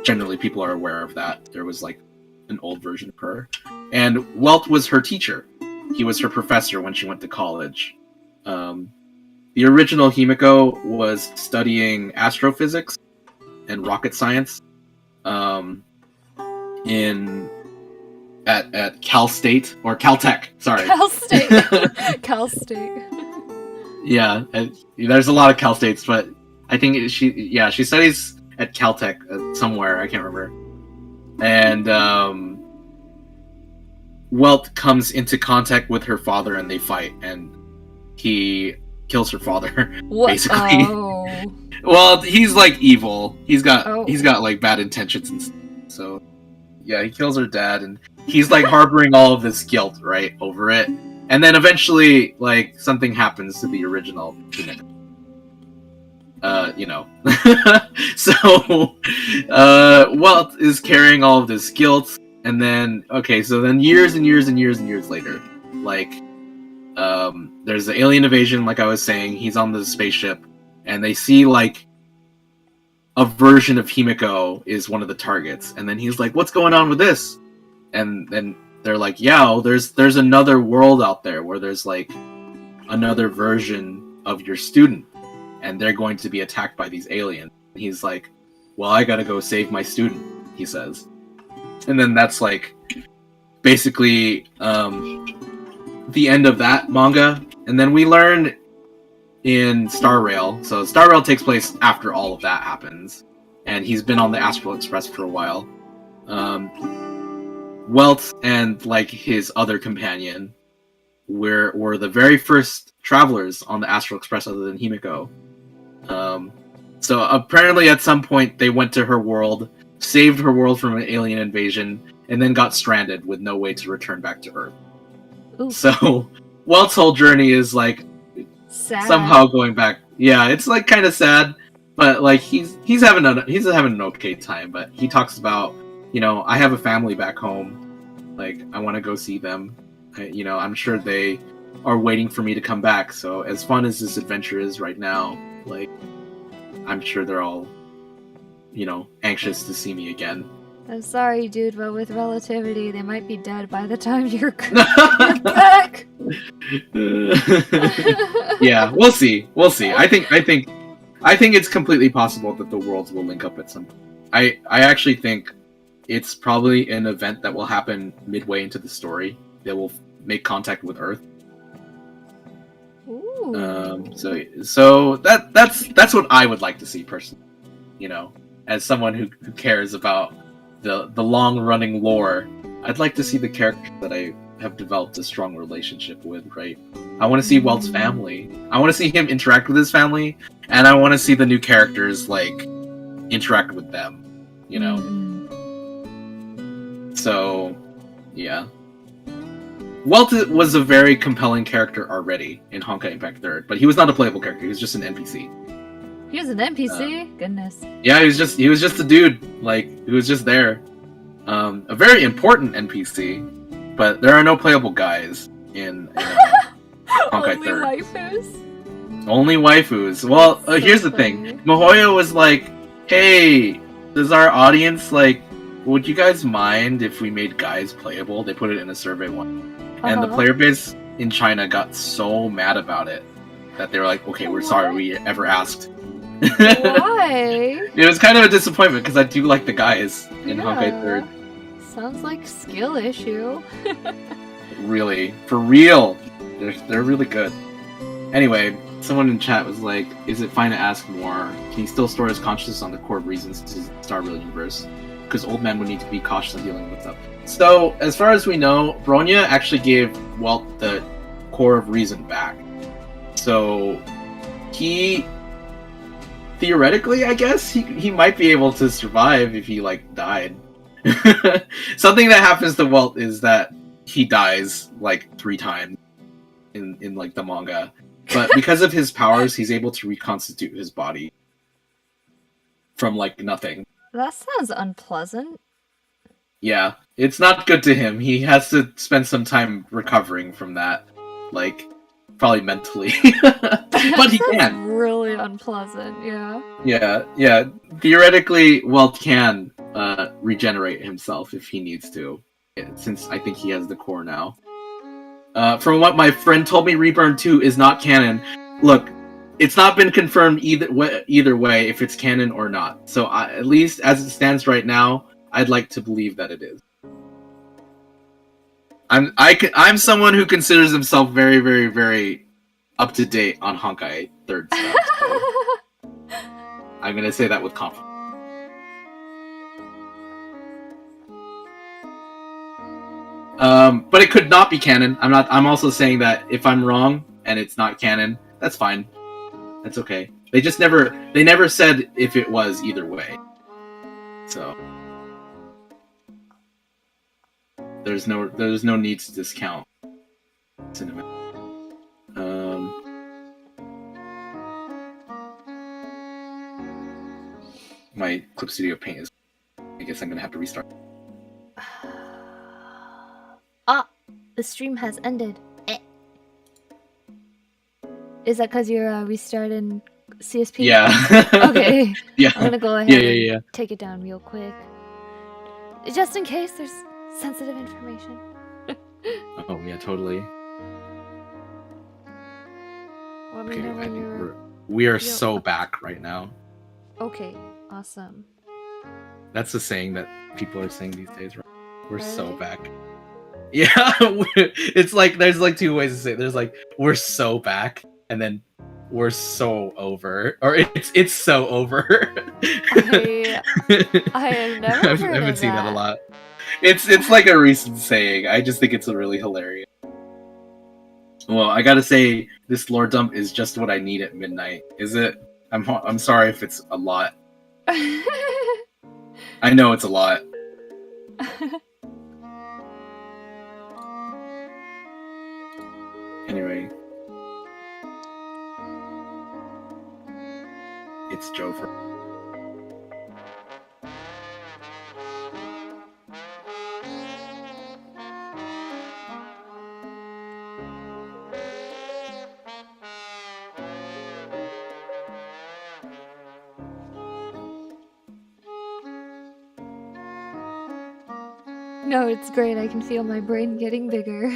generally people are aware of that. There was like an old version of her, and Welt was her teacher. He was her professor when she went to college. The original Himiko was studying astrophysics and rocket science at Cal State or Caltech. Sorry, Cal State. Cal State. Yeah, there's a lot of Cal States, but I think she studies at Caltech somewhere. I can't remember. And Welt comes into contact with her father, and they fight, and he kills her father. What? Basically. Oh. Well, he's like evil. He's got like bad intentions, and so yeah, he kills her dad, and he's like harboring all of this guilt right over it. And then eventually, like, something happens to the original Himiko. So Welt is carrying all of this guilt, and then years and years and years and years later, like, there's the alien invasion, like I was saying. He's on the spaceship, and they see like a version of Himiko is one of the targets, and then he's like, "What's going on with this?" And then they're like, "Yeah, there's another world out there where there's like another version of your student, and they're going to be attacked by these aliens." And he's like, "Well, I gotta go save my student," he says. And then that's like basically the end of that manga. And then we learn in Star Rail. So Star Rail takes place after all of that happens, and he's been on the Astral Express for a while. Welt and like his other companion were the very first travelers on the Astral Express other than Himiko. So apparently at some point they went to her world, saved her world from an alien invasion, and then got stranded with no way to return back to Earth. Ooh. So Welt's whole journey is like sad. Somehow going back. Yeah, it's like kind of sad, but like he's having an okay time. But he talks about, I have a family back home, like I want to go see them. I'm sure they are waiting for me to come back. So as fun as this adventure is right now, like I'm sure they're all, anxious to see me again. I'm sorry, dude, but with relativity, they might be dead by the time you're back. Yeah, we'll see. I think it's completely possible that the worlds will link up at some point. I actually think it's probably an event that will happen midway into the story. They will make contact with Earth. Ooh. So that's what I would like to see personally. As someone who cares about the long-running lore, I'd like to see the characters that I have developed a strong relationship with, right? I want to see Welt's family. I want to see him interact with his family, and I want to see the new characters, like, interact with them, So, yeah. Welt was a very compelling character already in Honkai Impact 3rd, but he was not a playable character. He was just an NPC. He was an NPC? Goodness. Yeah, he was just a dude, like, who was just there. A very important NPC, but there are no playable guys in Honkai 3rd. Only waifus. Well, here's the thing. Mihoyo was like, "Hey, does our audience, like, would you guys mind if we made guys playable?" They put it in a survey once. And the player base in China got so mad about it that they were like, "Okay, we're sorry we ever asked." Why? It was kind of a disappointment because I do like the guys in Honkai 3rd. Sounds like skill issue. Really, for real, they're really good. Anyway, someone in chat was like, is it fine to ask more? Can he still store his consciousness on the core of reasons to the Star Rail universe? Because old man would need to be cautious on dealing with stuff. So, as far as we know, Bronya actually gave Welt the core of reason back. So, he... theoretically, I guess, he might be able to survive if he, like, died. Something that happens to Welt is that he dies, like, 3 times in like, the manga. But because of his powers, he's able to reconstitute his body from, like, nothing. That sounds unpleasant. Yeah, it's not good to him. He has to spend some time recovering from that. Like, probably mentally. But he can. Really unpleasant, yeah. Yeah. Theoretically, Welt can regenerate himself if he needs to. Since I think he has the core now. From what my friend told me, Reborn 2 is not canon. Look, it's not been confirmed either way if it's canon or not. So at least as it stands right now, I'd like to believe that it is. I'm someone who considers himself very, very, very up to date on Honkai 3rd stuff. So I'm gonna say that with confidence. But it could not be canon. I'm also saying that if I'm wrong and it's not canon, that's fine. That's okay. They never said if it was either way. So there's no need to discount cinema. My Clip Studio Paint is... I guess I'm gonna have to restart. The stream has ended. Is that because you're restarting CSP? Yeah. Okay. Yeah. I'm gonna go ahead and take it down real quick. Just in case there's sensitive information. Oh, yeah, totally. Let me know when you're... We are so back right now. Okay, awesome. That's the saying that people are saying these days, right? We're Really? so back. Yeah, it's like, there's like 2 ways to say it. There's like, we're so back, and then we're so over. Or it's so over. I have never I've heard of seen that a that. lot. It's like a recent saying. I just think it's really hilarious. Well, I gotta say, this lore dump is just what I need at midnight. Is it? I'm sorry if it's a lot. I know it's a lot. Anyway. It's Jover. No, it's great. I can feel my brain getting bigger.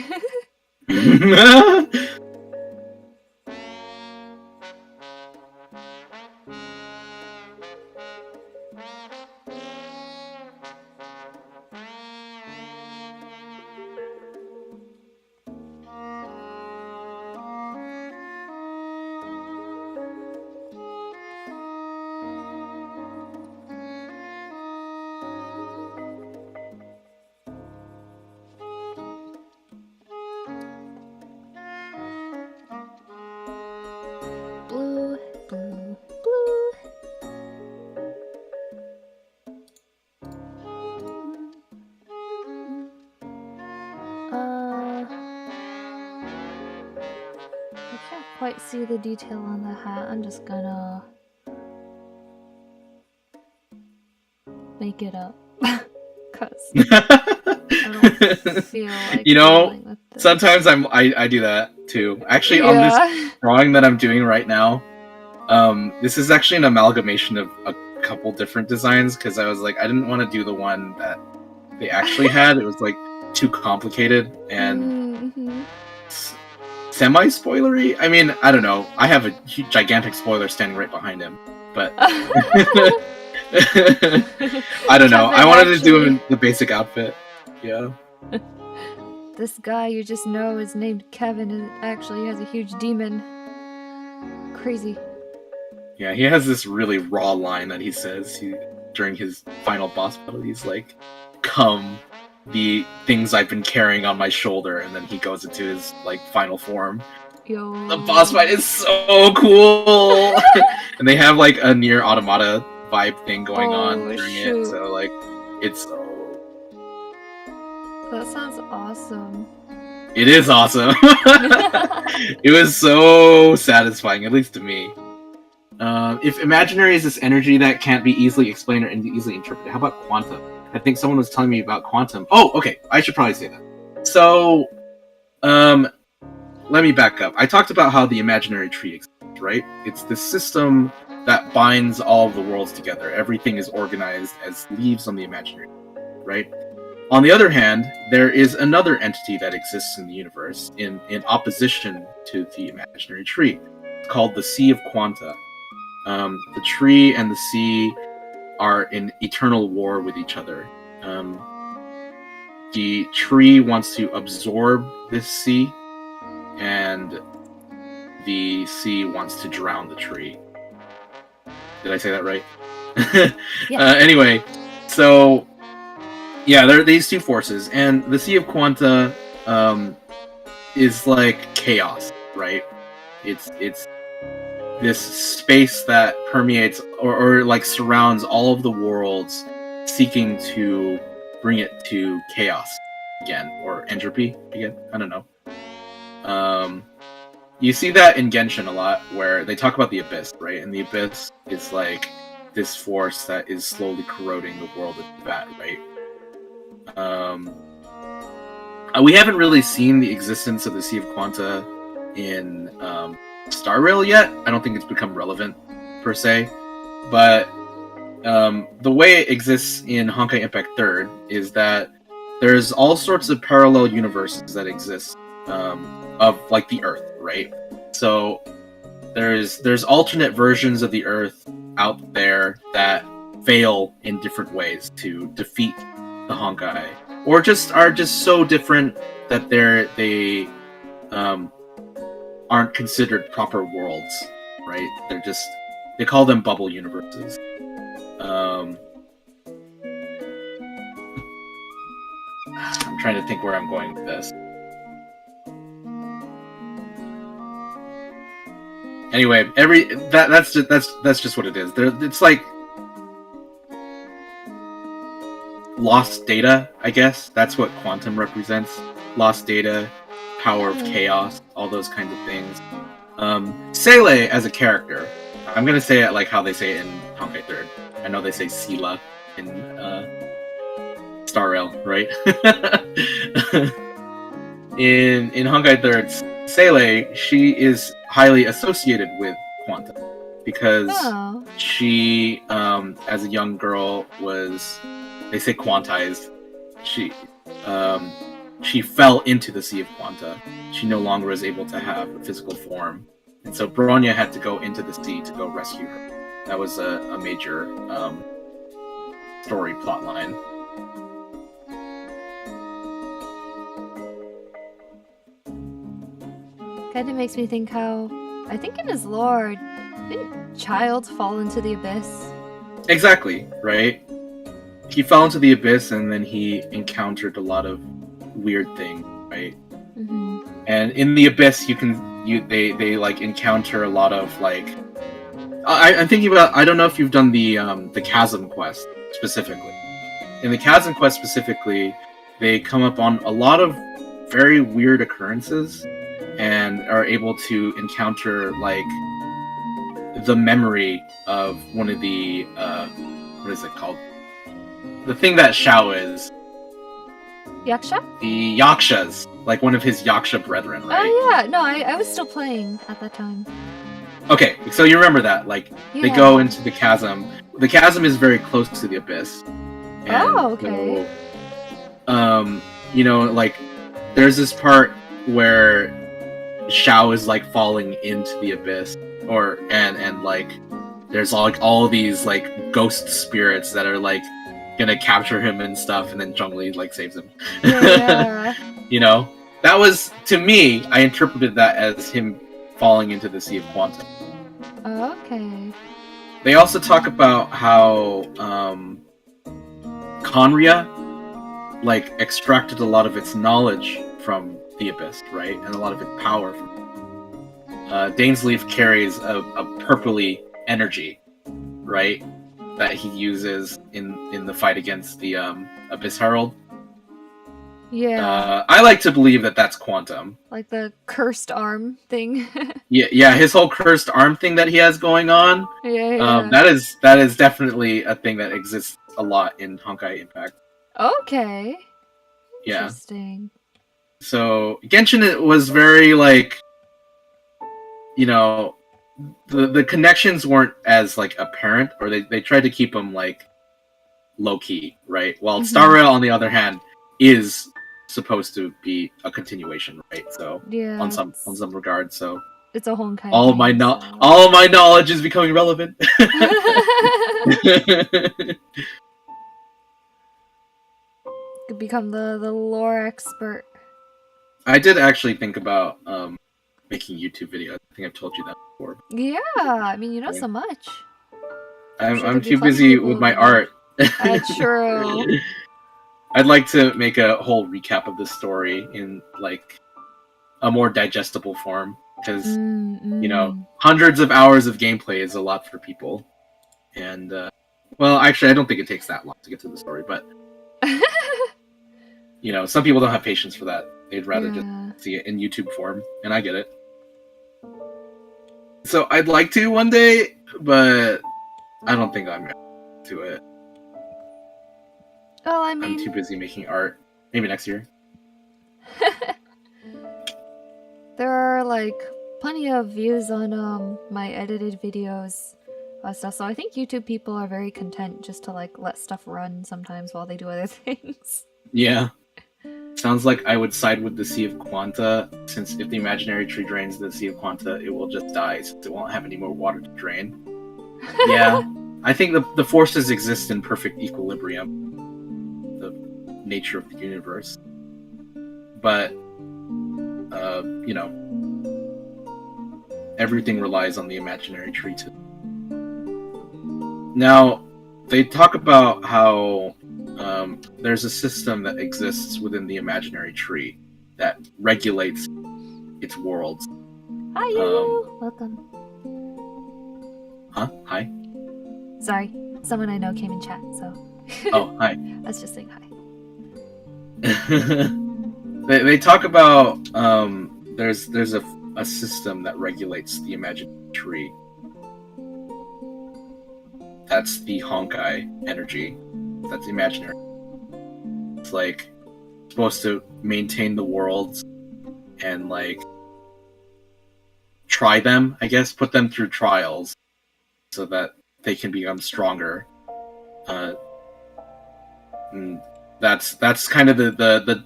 Blue, blue, blue. I can't quite see the detail on the hat. I'm just gonna make it up. Cause I don't feel like dealing with this. Sometimes I do that too. Actually, on this drawing that I'm doing right now, this is actually an amalgamation of a couple different designs because I was like, I didn't want to do the one that they actually had. It was like too complicated and semi-spoilery. I mean, I don't know. I have a gigantic spoiler standing right behind him, but I don't know. I wanted to do him in the basic outfit. Yeah. This guy you just know is named Kevin and actually has a huge demon. crazy. Yeah, he has this really raw line that he says during his final boss battle. He's like, "Come, the things I've been carrying on my shoulder," and then he goes into his like final form. Yo. The boss fight is so cool, and they have like a near automata vibe thing going on during it. So like, it's that sounds awesome. It is awesome. It was so satisfying, at least to me. If imaginary is this energy that can't be easily explained or easily interpreted, how about quantum? I think someone was telling me about quantum. Oh, okay. I should probably say that. So, let me back up. I talked about how the imaginary tree exists, right? It's the system that binds all of the worlds together. Everything is organized as leaves on the imaginary tree, right? On the other hand, there is another entity that exists in the universe in opposition to the imaginary tree. It's called the Sea of Quanta. The tree and the sea are in eternal war with each other. The tree wants to absorb this sea, and the sea wants to drown the tree. Did I say that right? Yeah. Anyway, so yeah, there are these two forces, and the Sea of Quanta is like chaos, right? It's this space that permeates or like surrounds all of the worlds, seeking to bring it to chaos again, or entropy again. I don't know. You see that in Genshin a lot, where they talk about the abyss, right? And the abyss is like this force that is slowly corroding the world into that, right? We haven't really seen the existence of the Sea of Quanta in Star Rail yet. I don't think it's become relevant per se, but the way it exists in Honkai Impact 3rd is that there's all sorts of parallel universes that exist of like the Earth, right? So there's alternate versions of the Earth out there that fail in different ways to defeat the Honkai, or just are just so different that they aren't considered proper worlds, right? They call them bubble universes. I'm trying to think where I'm going with this. Anyway, that's just what it is. It's like lost data, I guess. That's what quantum represents. Lost data, power of chaos, all those kinds of things. Seele as a character, I'm gonna say it like how they say it in Honkai 3rd. I know they say Sela in Star Rail, right? in Honkai 3rd, Seele, she is highly associated with quantum because she, as a young girl, was, they say, quantized. She fell into the Sea of Quanta. She no longer was able to have a physical form, and so Bronya had to go into the sea to go rescue her. That was a major story plotline. Kind of makes me think how, I think in his lore, didn't Child fall into the abyss? Exactly, right? He fell into the abyss, and then he encountered a lot of weird things, right? Mm-hmm. And in the abyss, they like encounter a lot of like. I'm thinking about. I don't know if you've done the Chasm quest specifically. In the Chasm quest specifically, they come up on a lot of very weird occurrences, and are able to encounter like the memory of one of the what is it called? The thing that Shao is. Yaksha? The Yakshas, like one of his Yaksha brethren, right? Oh yeah, no, I was still playing at that time. Okay, so you remember that, like, they go into the chasm. The chasm is very close to the abyss. And okay. So, you know, like, there's this part where Shao is, like, falling into the abyss, and like, there's, like, all these, like, ghost spirits that are, like, gonna capture him and stuff, and then Zhongli like saves him. Yeah. You know, that was, to me, I interpreted that as him falling into the Sea of Quantum. Okay. They also talk about how Conria like extracted a lot of its knowledge from the abyss, right, and a lot of its power. Dainsleif carries a purpley energy, right, that he uses in the fight against the Abyss Herald. Yeah. I like to believe that that's Quantum. Like the cursed arm thing. Yeah, his whole cursed arm thing that he has going on. Yeah. That is definitely a thing that exists a lot in Honkai Impact. Okay. Yeah. Interesting. So Genshin was very like, you know, the connections weren't as like apparent, or they tried to keep them like low key, right? While Star Rail, on the other hand, is supposed to be a continuation, right? So yeah, on some regard, so it's a Honkai. All of my knowledge is becoming relevant. Could become the lore expert. I did actually think about making YouTube videos. I think I've told you that before. Yeah, I mean, you know so much. I'm too busy with my art. True. I'd like to make a whole recap of this story in like a more digestible form, because you know, hundreds of hours of gameplay is a lot for people. And well, actually, I don't think it takes that long to get to the story, but you know, some people don't have patience for that. They'd rather just see it in YouTube form, and I get it. So I'd like to one day, but I don't think I'm to it. Well, I mean, I'm too busy making art. Maybe next year. There are like plenty of views on my edited videos stuff, so I think YouTube people are very content just to like let stuff run sometimes while they do other things. Yeah. Sounds like I would side with the Sea of Quanta, since if the imaginary tree drains the Sea of Quanta, it will just die, since it won't have any more water to drain. Yeah. I think the forces exist in perfect equilibrium, the nature of the universe. But, you know, everything relies on the imaginary tree too. Now, they talk about how there's a system that exists within the imaginary tree that regulates its worlds. Hi, you! Welcome. Huh? Hi? Sorry, someone I know came in chat, so... Oh, hi. I was just saying hi. They talk about there's a system that regulates the imaginary tree. That's the Honkai energy. That's imaginary. It's like supposed to maintain the worlds and like try them, I guess, put them through trials so that they can become stronger. And that's kind of the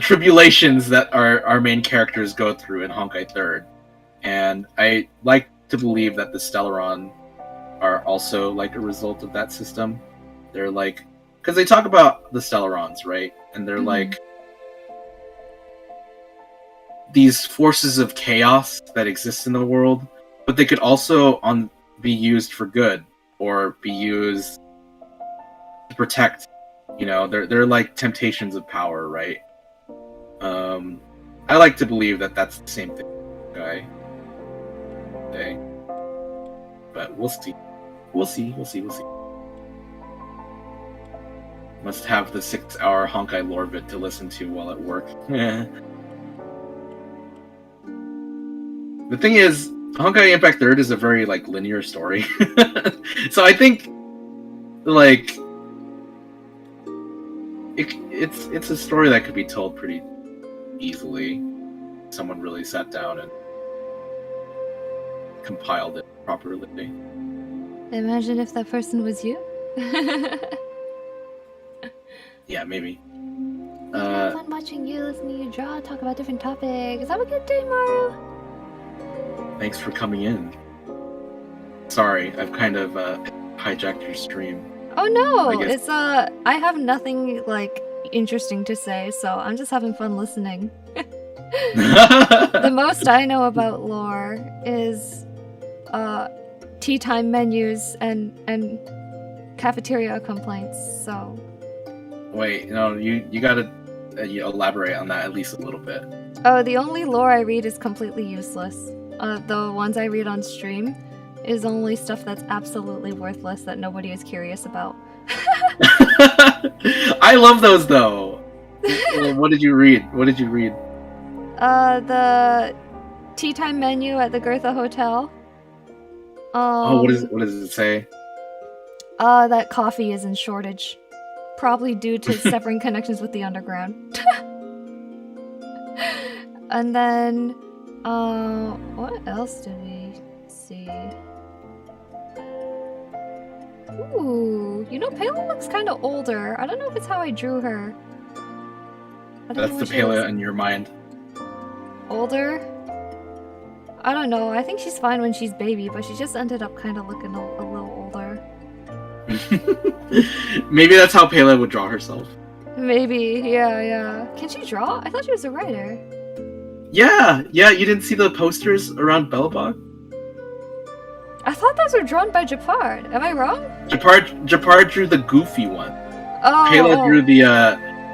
tribulations that our main characters go through in Honkai 3rd. And I like to believe that the Stellaron are also like a result of that system. They're like, because they talk about the Stellarons, right? And they're like these forces of chaos that exist in the world, but they could also be used for good or be used to protect. You know, they're like temptations of power, right? I like to believe that that's the same thing, okay? But we'll see. We'll see. Must have the 6-hour Honkai lore vid to listen to while at work. The thing is, Honkai Impact 3rd is a very like linear story. So I think like it's a story that could be told pretty easily. Someone really sat down and compiled it properly. Imagine if that person was you. Yeah, maybe. Fun watching you, listening to you draw, talk about different topics. Have a good day, Maru. Thanks for coming in. Sorry, I've kind of hijacked your stream. Oh no, it's I have nothing like interesting to say, so I'm just having fun listening. The most I know about lore is tea time menus and cafeteria complaints. So. Wait, no, you gotta elaborate on that at least a little bit. Oh, the only lore I read is completely useless. The ones I read on stream is only stuff that's absolutely worthless that nobody is curious about. I love those though. What did you read? The tea time menu at the Gertha Hotel. What does it say? That coffee is in shortage. Probably due to severing connections with the underground. And then, what else did we see? Ooh, you know, Pela looks kind of older. I don't know if it's how I drew her. That's the Pela in your mind. Older? I don't know. I think she's fine when she's baby, but she just ended up kind of looking a little older. Maybe that's how Pela would draw herself. Maybe, yeah. Can she draw? I thought she was a writer. Yeah, you didn't see the posters around Belobog? I thought those were drawn by Japard. Am I wrong? Japard drew the goofy one. Oh. Pela drew the,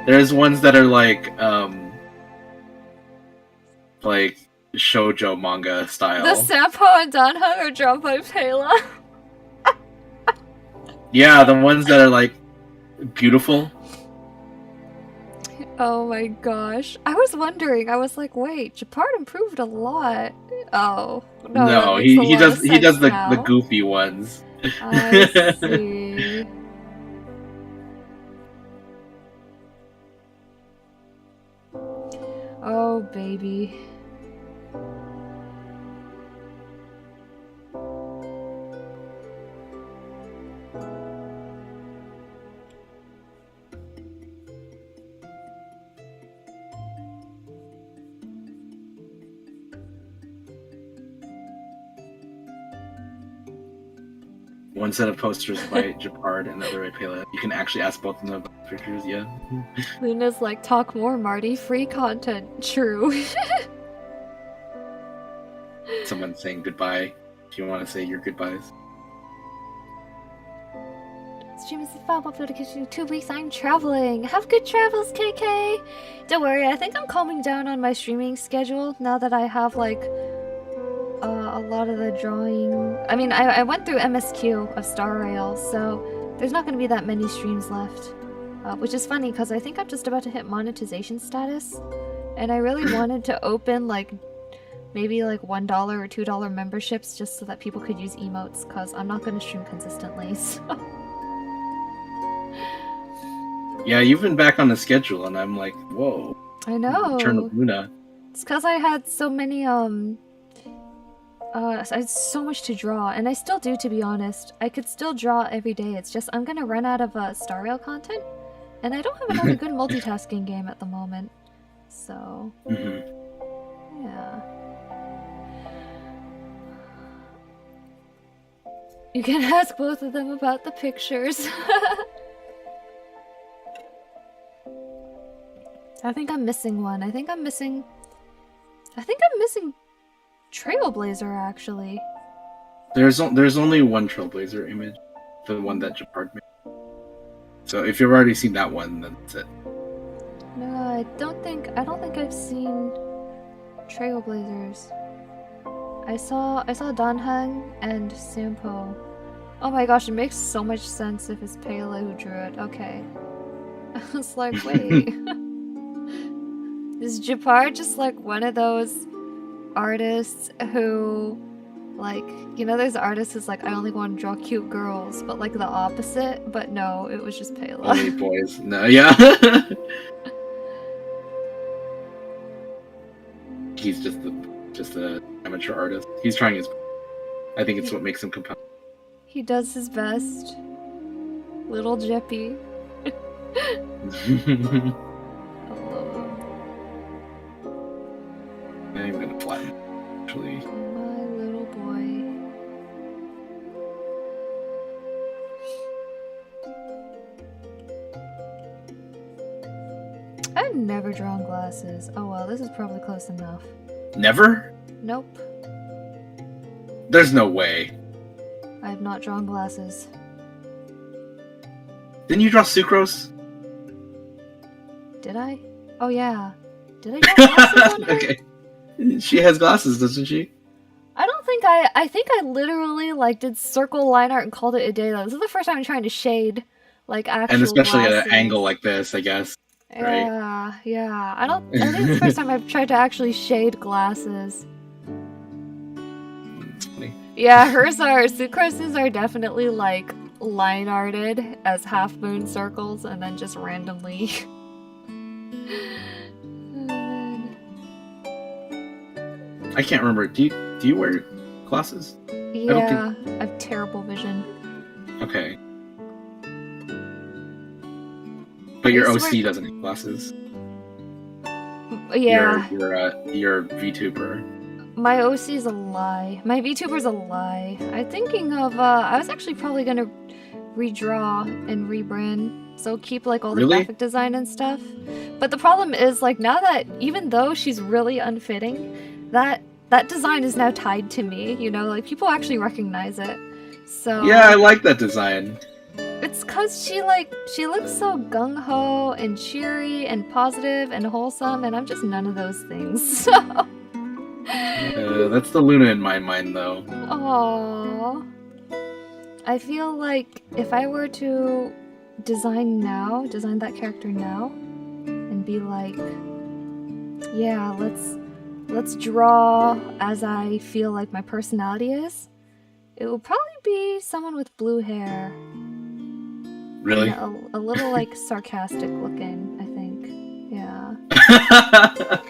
there's ones that are like shoujo manga style. The Sampo and Danhung are drawn by Pela. Yeah, the ones that are like beautiful. Oh my gosh. I was wondering, I was like, wait, Japard improved a lot. Oh. No, he does the goofy ones. I see. Oh baby. One set of posters by Japard and the other by Pela. You can actually ask both of them about pictures, yeah. Luna's like, talk more, Marty. Free content. True. Someone saying goodbye. If you want to say your goodbyes. Stream is the follow-up notification in 2 weeks. I'm traveling. Have good travels, KK. Don't worry, I think I'm calming down on my streaming schedule now that I have like a lot of the drawing. I mean, I went through MSQ of Star Rail, so there's not going to be that many streams left. Which is funny because I think I'm just about to hit monetization status, and I really wanted to open like maybe like $1 or $2 memberships just so that people could use emotes, because I'm not going to stream consistently. So. Yeah, you've been back on the schedule, and I'm like, whoa. I know. Return of Luna. It's because I had so many I had so much to draw, and I still do, to be honest. I could still draw every day. It's just I'm gonna run out of Star Rail content, and I don't have another good multitasking game at the moment. So, yeah. You can ask both of them about the pictures. I think I'm missing one. I think I'm missing Trailblazer, actually. There's only one Trailblazer image, the one that Japard made. So if you've already seen that one, then that's it. No, I don't think I've seen Trailblazers. I saw Danhang and Sampo. Oh my gosh, it makes so much sense if it's Pela who drew it. Okay. I was like, wait. Is Japard just like one of those artists who, like, you know, there's artists who's like, I only want to draw cute girls, but like the opposite? But no, it was just Pela. Only boys. No, yeah. He's just a amateur artist. He's trying his best. I think it's what makes him compelling. He does his best. Little Jeppy. I'm gonna flatten, actually. My little boy. I've never drawn glasses. Oh well, this is probably close enough. Never? Nope. There's no way. I have not drawn glasses. Didn't you draw Sucrose? Did I? Oh yeah. Did I draw glasses on her? Okay. She has glasses, doesn't she? I don't think I think I literally like did circle line art and called it a day though. This is the first time I'm trying to shade like actual And especially glasses. at an angle like this, I guess. Right? Yeah. I think it's the first time I've tried to actually shade glasses. It's funny. Yeah, Sucrose's are definitely like line arted as half moon circles and then just randomly. I can't remember. Do you wear glasses? Yeah, I have terrible vision. Okay. But your OC doesn't have glasses. Yeah. You're VTuber. My OC's a lie. My VTuber's a lie. I'm thinking of, I was actually probably gonna redraw and rebrand, so keep like all the graphic design and stuff. But the problem is, like, now that, even though she's really unfitting, that design is now tied to me, you know? Like, people actually recognize it. So... Yeah, I like that design. It's cause she looks so gung-ho and cheery and positive and wholesome, and I'm just none of those things, so... That's the Luna in my mind, though. Aww. I feel like if I were to design that character now, and be like, yeah, let's draw as I feel like my personality is, it will probably be someone with blue hair. Really? A little like sarcastic looking, I think. Yeah.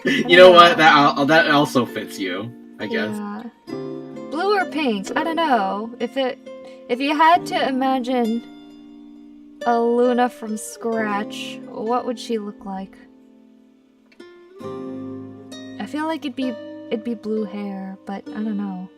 You know what? That also fits you, I guess. Yeah. Blue or pink? I don't know. If you had to imagine a Luna from scratch, what would she look like? I feel like it'd be blue hair, but I don't know.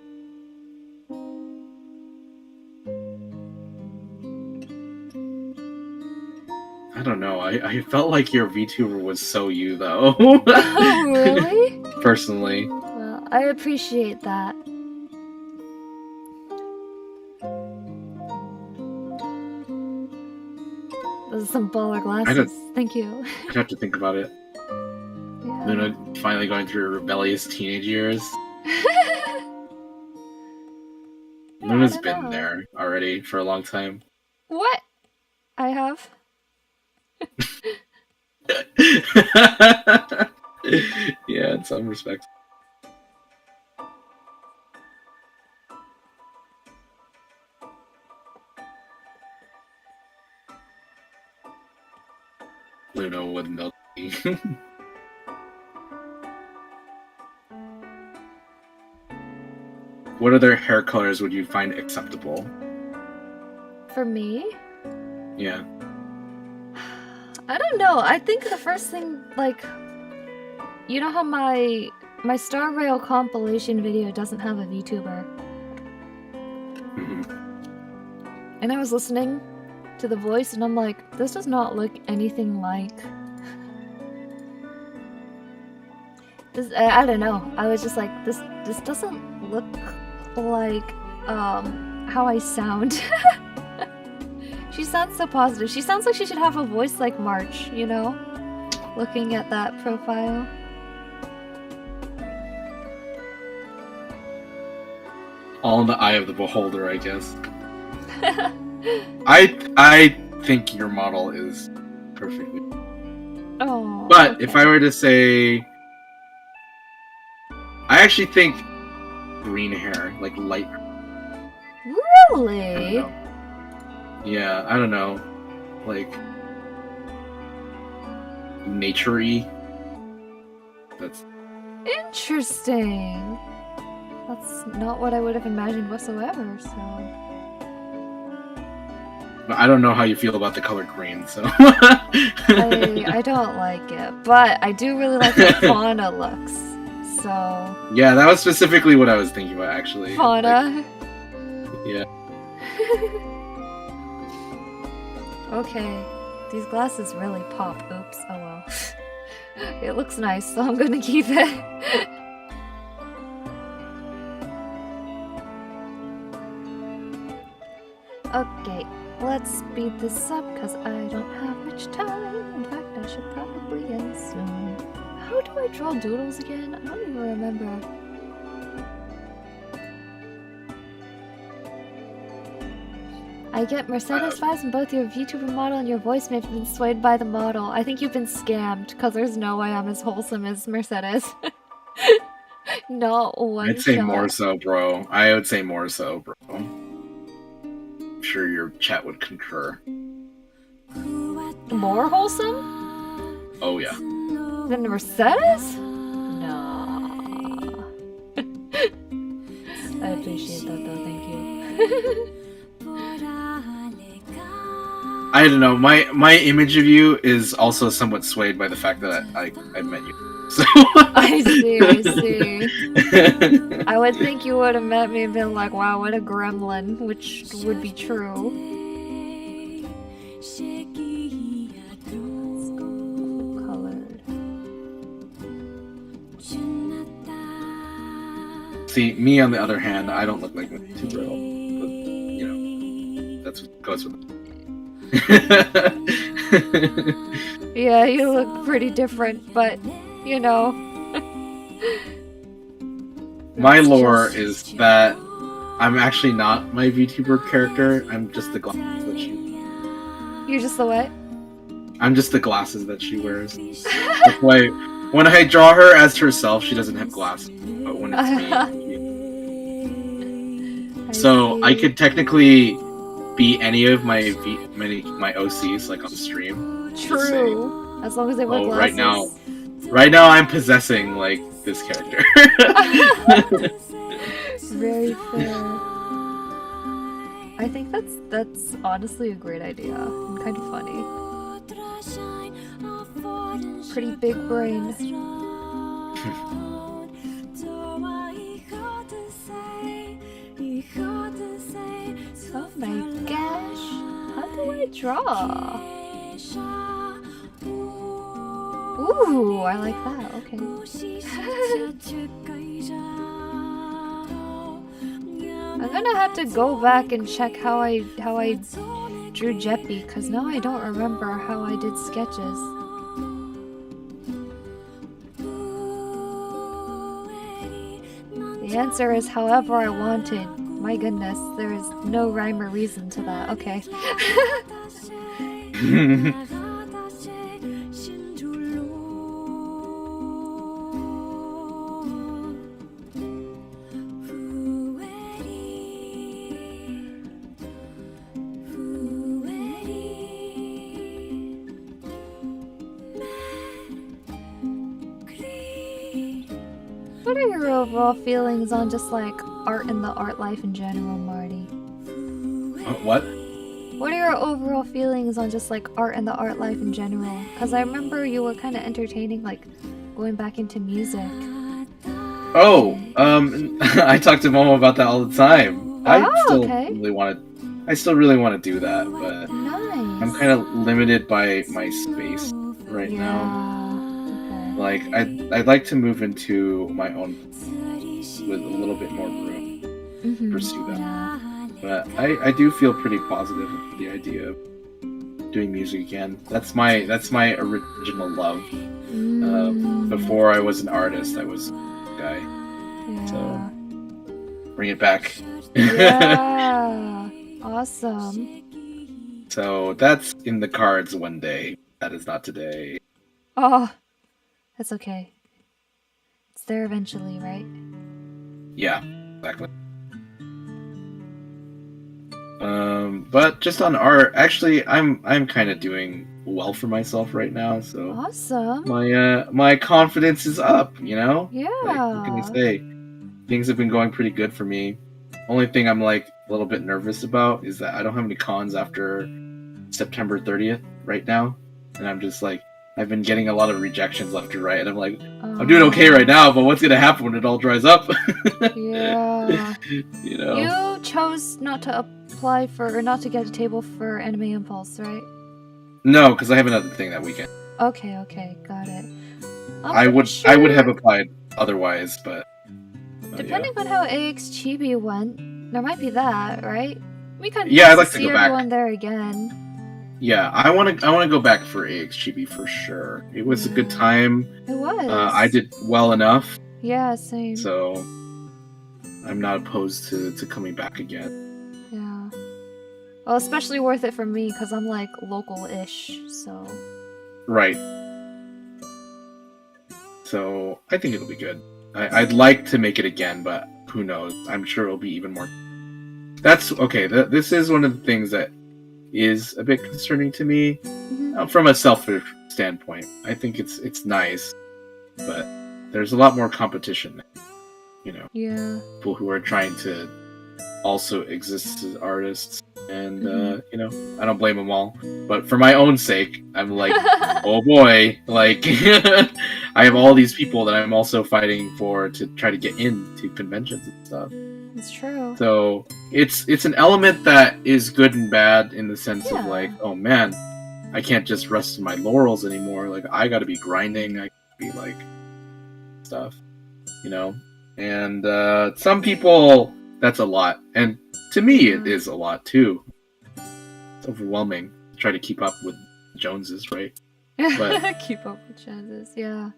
I don't know. I felt like your VTuber was so you, though. Oh, really? Personally. Well, I appreciate that. Those are some baller glasses. Thank you. I'd have to think about it. Yeah. Luna finally going through her rebellious teenage years. Luna's been there already for a long time. What? I have? Yeah, in some respects. Luna with milk tea. What other hair colors would you find acceptable? For me? Yeah. I don't know. I think the first thing, like, you know how my Star Rail compilation video doesn't have a VTuber? Mm-hmm. And I was listening to the voice and I'm like, this does not look anything like... This, I don't know. I was just like, this doesn't look like, how I sound. She sounds so positive. She sounds like she should have a voice like March, you know? Looking at that profile. All in the eye of the beholder, I guess. I think your model is perfectly. Oh. But okay. if I were to say, I actually think green hair, like light. Really? Yeah, I don't know. Like, nature-y. That's... Interesting. That's not what I would have imagined whatsoever, so... I don't know how you feel about the color green, so... I don't like it, but I do really like how Fauna looks, so... Yeah, that was specifically what I was thinking about, actually. Fauna? Like, yeah. Okay, these glasses really pop. Oops, oh well. It looks nice, so I'm gonna keep it. Okay, let's speed this up because I don't have much time. In fact, I should probably end soon. How do I draw doodles again? I don't even remember. I get Mercedes vibes from both your VTuber model and your voice may have been swayed by the model. I think you've been scammed, because there's no way I'm as wholesome as Mercedes. Not one I'd say shot. more so, bro. I would say more so, bro. I'm sure your chat would concur. More wholesome? Oh, yeah. Than Mercedes? Nah. I appreciate that though, thank you. I don't know. My image of you is also somewhat swayed by the fact that I met you. So I see. I would think you would have met me and been like, wow, what a gremlin, which would be true. Colored. See, me on the other hand, I don't look like a YouTuber at all. But, you know, that's what goes with it. Yeah, you look pretty different, but you know. My lore is that I'm actually not my VTuber character. I'm just the glasses that she. You're just the what? I'm just the glasses that she wears. That's why when I draw her as herself, she doesn't have glasses. But when it's me, so I could technically be any of my OCs like on the stream. True. As long as they wear glasses. Right now I'm possessing like this character. Very fair. I think that's honestly a great idea and kind of funny. Pretty big brain. Oh my gosh. How do I draw? Ooh, I like that. Okay. I'm gonna have to go back and check how I drew Jeppy, because now I don't remember how I did sketches. The answer is however I wanted. My goodness, there is no rhyme or reason to that. Okay. What are your overall feelings on just like art and the art life in general, Marty? What? What are your overall feelings on just like art and the art life in general? Because I remember you were kind of entertaining, like going back into music. Oh, I talk to Momo about that all the time. I still really want to do that, but nice. I'm kind of limited by my space right now. Like, I'd like to move into my own with a little bit more room to pursue that. Yeah. But I do feel pretty positive with the idea of doing music again. That's my original love. Before I was an artist, I was a guy. Yeah. So bring it back. Yeah. Awesome. So that's in the cards one day. That is not today. Oh, that's okay. It's there eventually, right? Yeah, exactly. But just on art, actually, I'm kind of doing well for myself right now. So awesome. My confidence is up. You know. Yeah. Like, what can I say? Things have been going pretty good for me. Only thing I'm like a little bit nervous about is that I don't have any cons after September 30th right now, and I'm just like, I've been getting a lot of rejections left and right, and I'm like, I'm doing okay right now, but what's gonna happen when it all dries up? Yeah. You know. You chose not to apply for, or not to get a table for Anime Impulse, right? No, because I have another thing that weekend. Okay, got it. I would have applied otherwise, but depending on how AX Chibi went, there might be that, right? We can I'd like to see go back. everyone there again. Yeah, I want to go back for AXGB for sure. It was a good time. It was. I did well enough. Yeah, same. So I'm not opposed to coming back again. Yeah. Well, especially worth it for me because I'm like local-ish, so. Right. So I think it'll be good. I'd like to make it again, but who knows? I'm sure it'll be even more. That's okay. This is one of the things that is a bit concerning to me from a selfish standpoint. I think it's nice, but there's a lot more competition. You know, people who are trying to also exist as artists, and you know, I don't blame them all. But for my own sake, I'm like, oh boy, like I have all these people that I'm also fighting for to try to get into conventions and stuff. It's true. So it's an element that is good and bad in the sense of like, oh man, I can't just rest in my laurels anymore. Like I got to be grinding. I gotta be like stuff, you know. And some people, that's a lot, and to me, it is a lot too. It's overwhelming to try to keep up with Joneses, right? But, keep up with Joneses, yeah.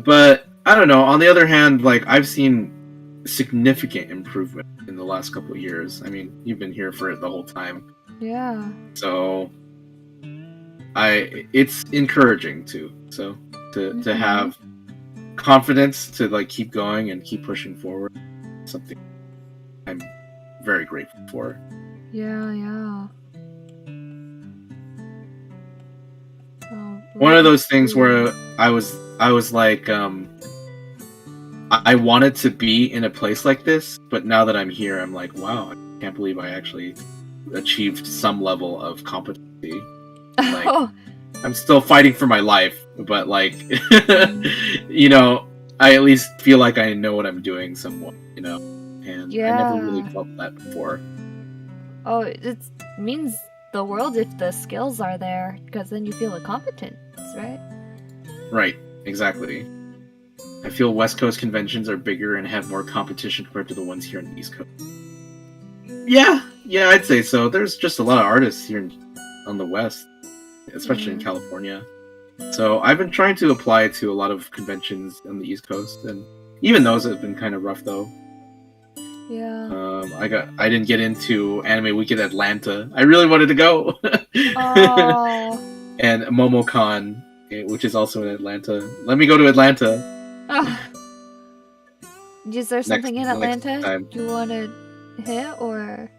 But I don't know. On the other hand, like I've seen significant improvement in the last couple of years. I mean, you've been here for it the whole time. Yeah. So it's encouraging too. So to have confidence to like keep going and keep pushing forward, something I'm very grateful for. Yeah. One of those things where I was like, I wanted to be in a place like this, but now that I'm here, I'm like, wow, I can't believe I actually achieved some level of competency. Like, I'm still fighting for my life, but like, you know, I at least feel like I know what I'm doing somewhat, you know, and I never really felt that before. Oh, it means the world if the skills are there, because then you feel a competence, right? Right, exactly. I feel West Coast conventions are bigger and have more competition compared to the ones here on the East Coast. Yeah, I'd say so. There's just a lot of artists here on the West, especially in California. So I've been trying to apply to a lot of conventions on the East Coast, and even those have been kind of rough though. Yeah. I didn't get into Anime Week in Atlanta. I really wanted to go. And MomoCon, which is also in Atlanta. Let me go to Atlanta. Is there something in Atlanta you want to hit, or?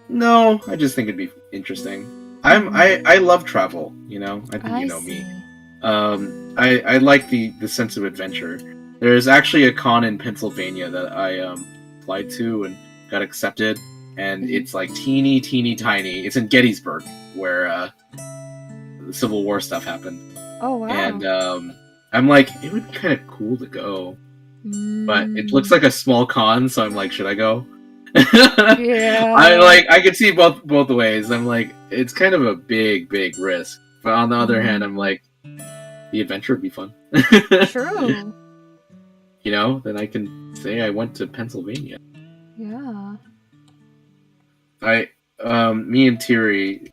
No, I just think it'd be interesting. I love travel, you know. I think you know me. I like the sense of adventure. There's actually a con in Pennsylvania that I applied to and got accepted, and it's like teeny tiny. It's in Gettysburg, where the Civil War stuff happened. Oh wow! And I'm like, it would be kind of cool to go, but it looks like a small con, so I'm like, should I go? Yeah. I could see both ways. I'm like, it's kind of a big risk, but on the other hand, I'm like, the adventure would be fun. True. You know, then I can say I went to Pennsylvania. Yeah. Me and Thierry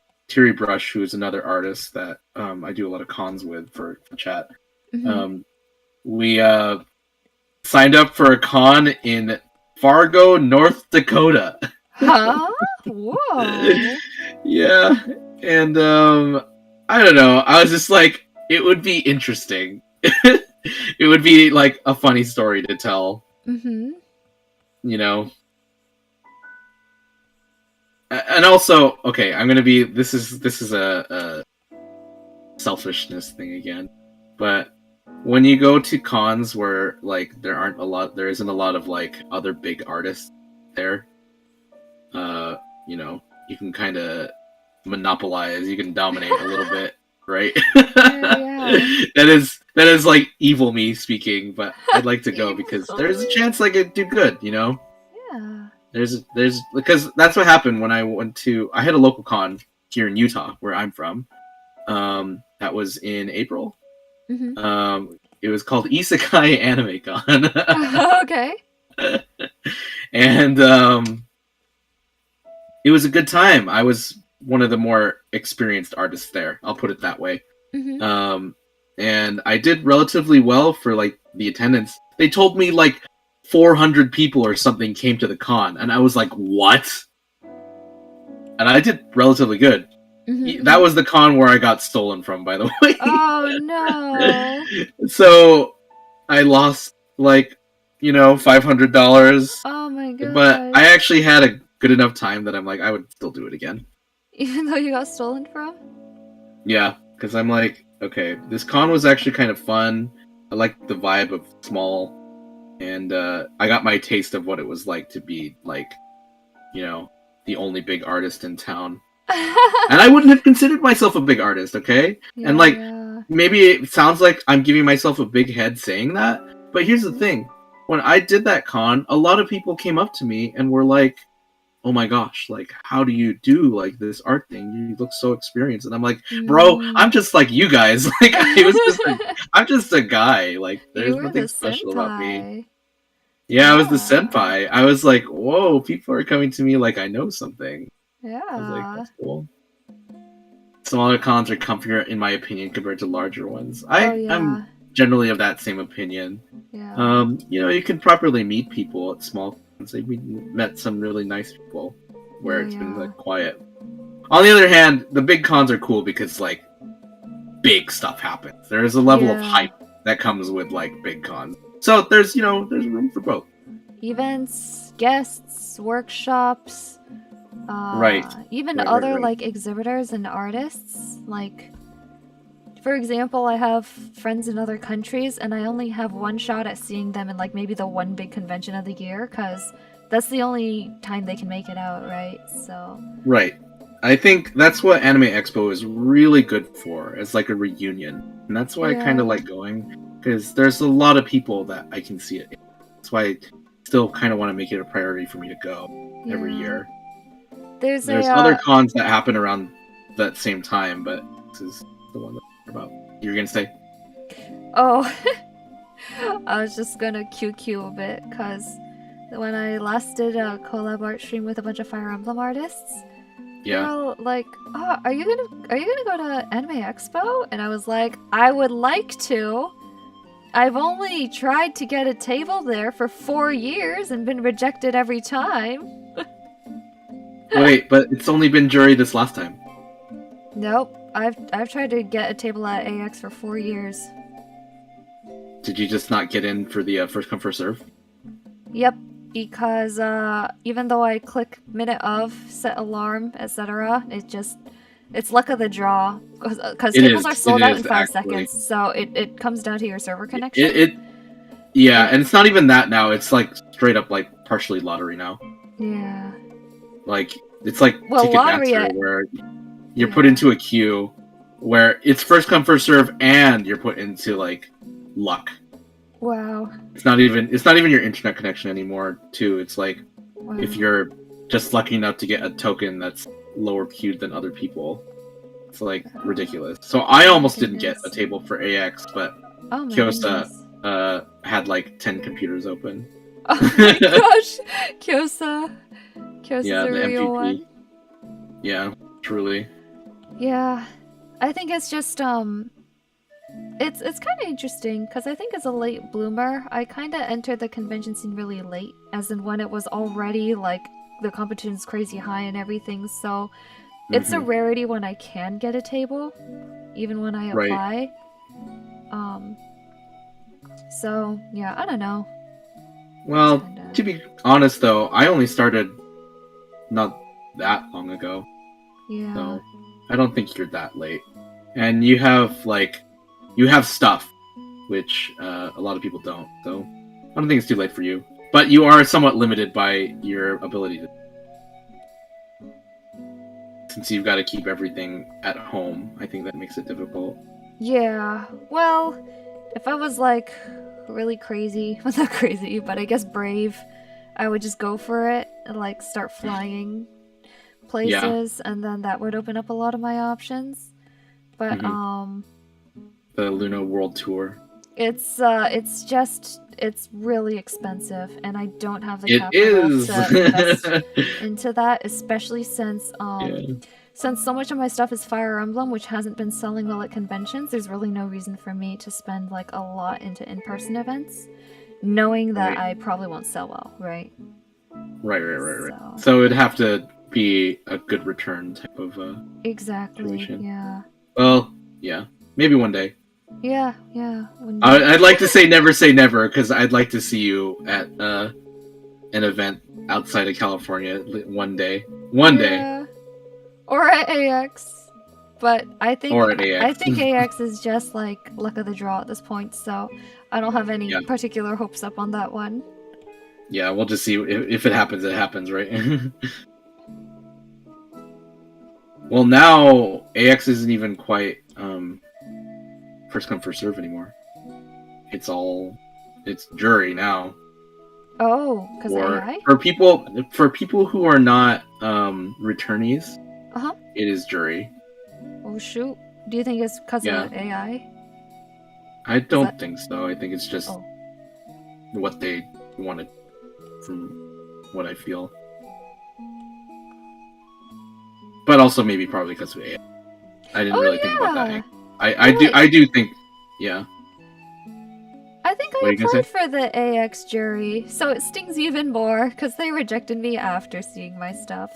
Brush, who is another artist that I do a lot of cons with for chat. We signed up for a con in Fargo, North Dakota. Huh? Whoa. Yeah, and I don't know. I was just like, it would be interesting. It would be like a funny story to tell. You know. And also, okay, I'm gonna be. This is a selfishness thing again, but when you go to cons where like there isn't a lot of like other big artists there, you know, you can kind of monopolize, you can dominate a little bit, right? Yeah. That is like evil me speaking, but I'd like to go because there's a chance I could do good, you know? Yeah. There's because that's what happened when I had a local con here in Utah where I'm from. That was in April. It was called Isekai Anime Con. Okay. And it was a good time. I was one of the more experienced artists there. I'll put it that way. Mm-hmm. And I did relatively well for like the attendance. They told me like 400 people or something came to the con, and I was like, what? And I did relatively good. Mm-hmm. That was the con where I got stolen from, by the way. Oh no! So I lost like, $500. Oh my But gosh! I actually had a good enough time that I'm like, I would still do it again. Even though you got stolen from? Yeah, because I'm like, okay, this con was actually kind of fun. I liked the vibe of small, and I got my taste of what it was like to be like, the only big artist in town. And I wouldn't have considered myself a big artist, okay? Yeah, And like, yeah. maybe it sounds like I'm giving myself a big head saying that, but here's the thing. When I did that con, a lot of people came up to me and were like, oh my gosh, like, how do you do like this art thing? You look so experienced. And I'm like, bro, I'm just like you guys. Like, I'm just a guy. Like, You there's were the nothing special about me. senpai. Yeah, I was the senpai. I was like, whoa, people are coming to me like I know something. Yeah. I was like, that's cool. Smaller cons are comfier, in my opinion, compared to larger ones. I'm generally of that same opinion. Yeah. You can properly meet people at small cons. We met some really nice people where it's been like quiet. On the other hand, the big cons are cool because like big stuff happens. There is a level of hype that comes with like big cons. So there's room for both. Events, guests, workshops, right. Even other like exhibitors and artists. Like, for example, I have friends in other countries, and I only have one shot at seeing them in like maybe the one big convention of the year, because that's the only time they can make it out, right? So. Right. I think that's what Anime Expo is really good for, as like a reunion, and that's why I kind of like going, because there's a lot of people that I can see it. That's why I still kind of want to make it a priority for me to go every year. There's other cons that happen around that same time, but this is the one that I'm about. You were gonna say? Oh, I was just gonna QQ a bit, because when I last did a collab art stream with a bunch of Fire Emblem artists, they were like, "Oh, are you gonna go to Anime Expo?" And I was like, "I would like to. I've only tried to get a table there for 4 years and been rejected every time." Wait, but it's only been jury this last time. Nope, I've tried to get a table at AX for 4 years. Did you just not get in for the first come first serve? Yep, because even though I click minute of, set alarm, etc., it's luck of the draw, because tables are sold out in 5 seconds, so it comes down to your server connection. And it's not even that now. It's like straight up like partially lottery now. Yeah. Like it's like Ticketmaster, where you're put into a queue where it's first come first serve, and you're put into like luck. Wow. It's not even your internet connection anymore. Too. It's like if you're just lucky enough to get a token that's lower queued than other people. It's like ridiculous. So I almost didn't get a table for AX, but Kyosa had like 10 computers open. Oh my gosh, Kyosa's a the real MVP. one. Yeah, truly. Yeah, I think it's just it's kind of interesting, because I think as a late bloomer, I kind of entered the convention scene really late, as in when it was already like the competition's crazy high and everything. So it's a rarity when I can get a table, even when I apply. So yeah, I don't know. Well, to be honest though, I only started not that long ago. Yeah. So I don't think you're that late. And you have stuff, which a lot of people don't. So I don't think it's too late for you. But you are somewhat limited by your ability to, since you've got to keep everything at home. I think that makes it difficult. Yeah. Well, if I was like really crazy, well, not crazy, but I guess brave, I would just go for it and like start flying places, and then that would open up a lot of my options. But the Luna World Tour. it's really expensive, and I don't have the It capital is. to invest into that, especially since Yeah. since so much of my stuff is Fire Emblem, which hasn't been selling well at conventions. There's really no reason for me to spend like a lot into in-person events, knowing that Right. I probably won't sell well, right? Right. So it'd have to be a good return type of Exactly. situation. Yeah. Well, yeah, maybe one day. Yeah. One day. I'd like to say never, because I'd like to see you at an event outside of California one day. One day. Or at AX. But I think Or at AX. I think AX is just like luck of the draw at this point, so I don't have any Yeah. particular hopes up on that one. Yeah, we'll just see if it happens. It happens, right? Well, now AX isn't even quite first come first serve anymore. It's jury now. Oh, because AI? For people who are not returnees, it is jury. Oh shoot! Do you think it's because Yeah. of AI? I don't think so. I think it's just Oh. what they wanted, from what I feel. But also maybe probably because of AI. I didn't really think about that. I do think, yeah. I think I applied for the AX jury, so it stings even more because they rejected me after seeing my stuff.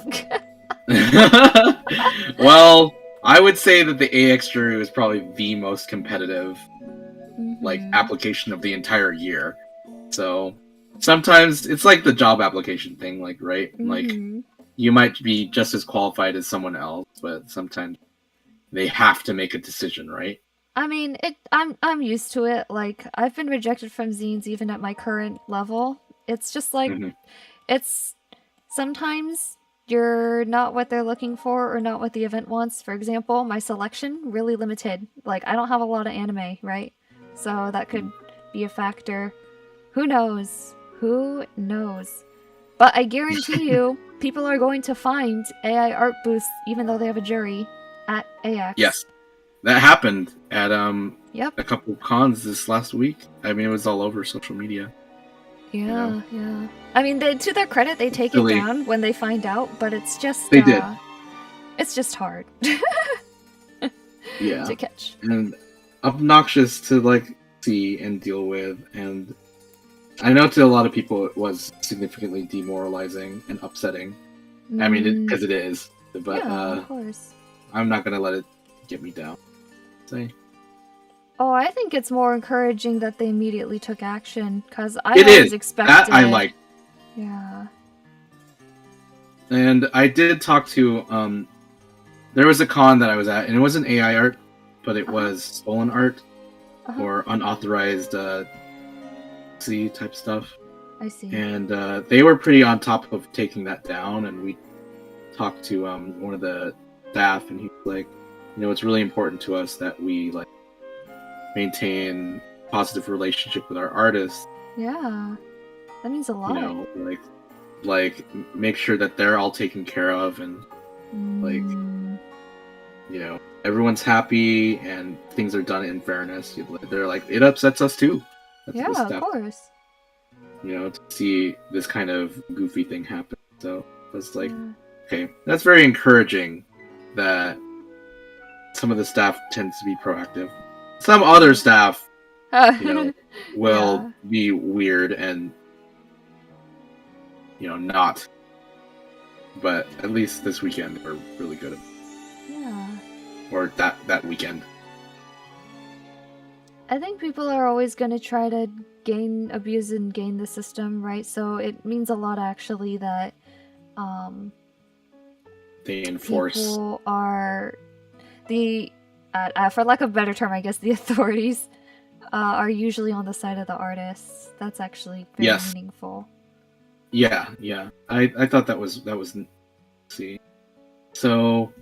Well, I would say that the AX jury was probably the most competitive like application of the entire year. So sometimes it's like the job application thing, like, right? Like, you might be just as qualified as someone else, but sometimes they have to make a decision, right? I mean, I'm used to it. Like, I've been rejected from zines even at my current level. It's just like it's sometimes you're not what they're looking for or not what the event wants. For example, my selection really limited. Like, I don't have a lot of anime, right? So that could be a factor. Who knows? Who knows? But I guarantee you, people are going to find AI art booths even though they have a jury at AX. Yes. That happened at a couple of cons this last week. I mean, it was all over social media. Yeah. I mean, to their credit, they take it down when they find out, but it's just they did. It's just hard. Yeah. To catch and obnoxious to like see and deal with, and I know to a lot of people it was significantly demoralizing and upsetting. I mean, because it is, but of course. I'm not gonna let it get me down. Oh, I think it's more encouraging that they immediately took action, because I always always expected that I like. Yeah. And I did talk to there was a con that I was at, and it wasn't AI art, but it was stolen art or unauthorized C type stuff. I see. And they were pretty on top of taking that down, and we talked to one of the staff, and he was like, you know, it's really important to us that we like maintain positive relationship with our artists. Yeah, that means a lot. You know, like make sure that they're all taken care of, and like, you know, everyone's happy and things are done in fairness. They're like, it upsets us too. That's of course. You know, to see this kind of goofy thing happen. So it's like, okay, that's very encouraging that some of the staff tends to be proactive. Some other staff, you know, will be weird and, you know, not. But at least this weekend they were really good. Yeah. Or that weekend. I think people are always going to try to abuse and gain the system, right? So it means a lot actually that they enforce. People are for lack of a better term, I guess the authorities are usually on the side of the artists. That's actually very meaningful. Yeah. I thought that was see. So,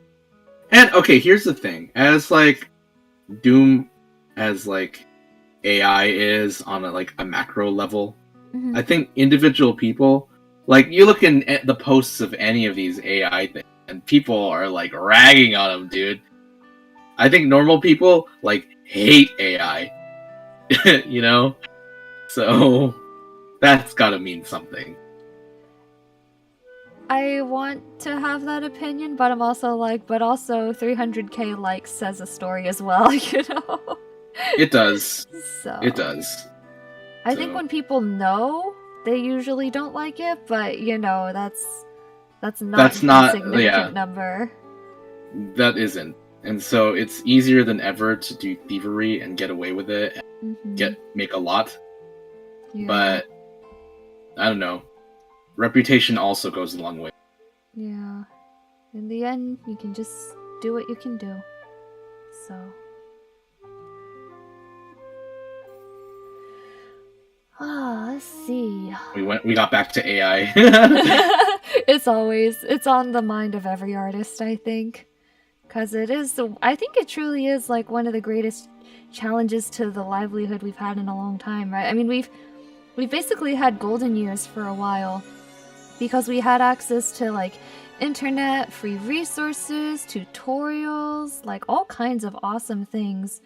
and okay, here's the thing. As like Doom as like AI is on a macro level, I think individual people, like, you look at the posts of any of these AI things and people are like ragging on them, dude. I think normal people like hate AI. you know? So that's gotta mean something. I want to have that opinion, but I'm also like, but also 300k likes says a story as well, you know? It does. So It does. I think when people know, they usually don't like it, but you know, that's not an insignificant number. That isn't. And so it's easier than ever to do thievery and get away with it and make a lot. Yeah. But I don't know. Reputation also goes a long way. Yeah. In the end, you can just do what you can do. So. Let's see. We got back to AI. It's on the mind of every artist, I think. Because I think it truly is like one of the greatest challenges to the livelihood we've had in a long time, right? I mean, we've basically had golden years for a while because we had access to like internet, free resources, tutorials, like all kinds of awesome things.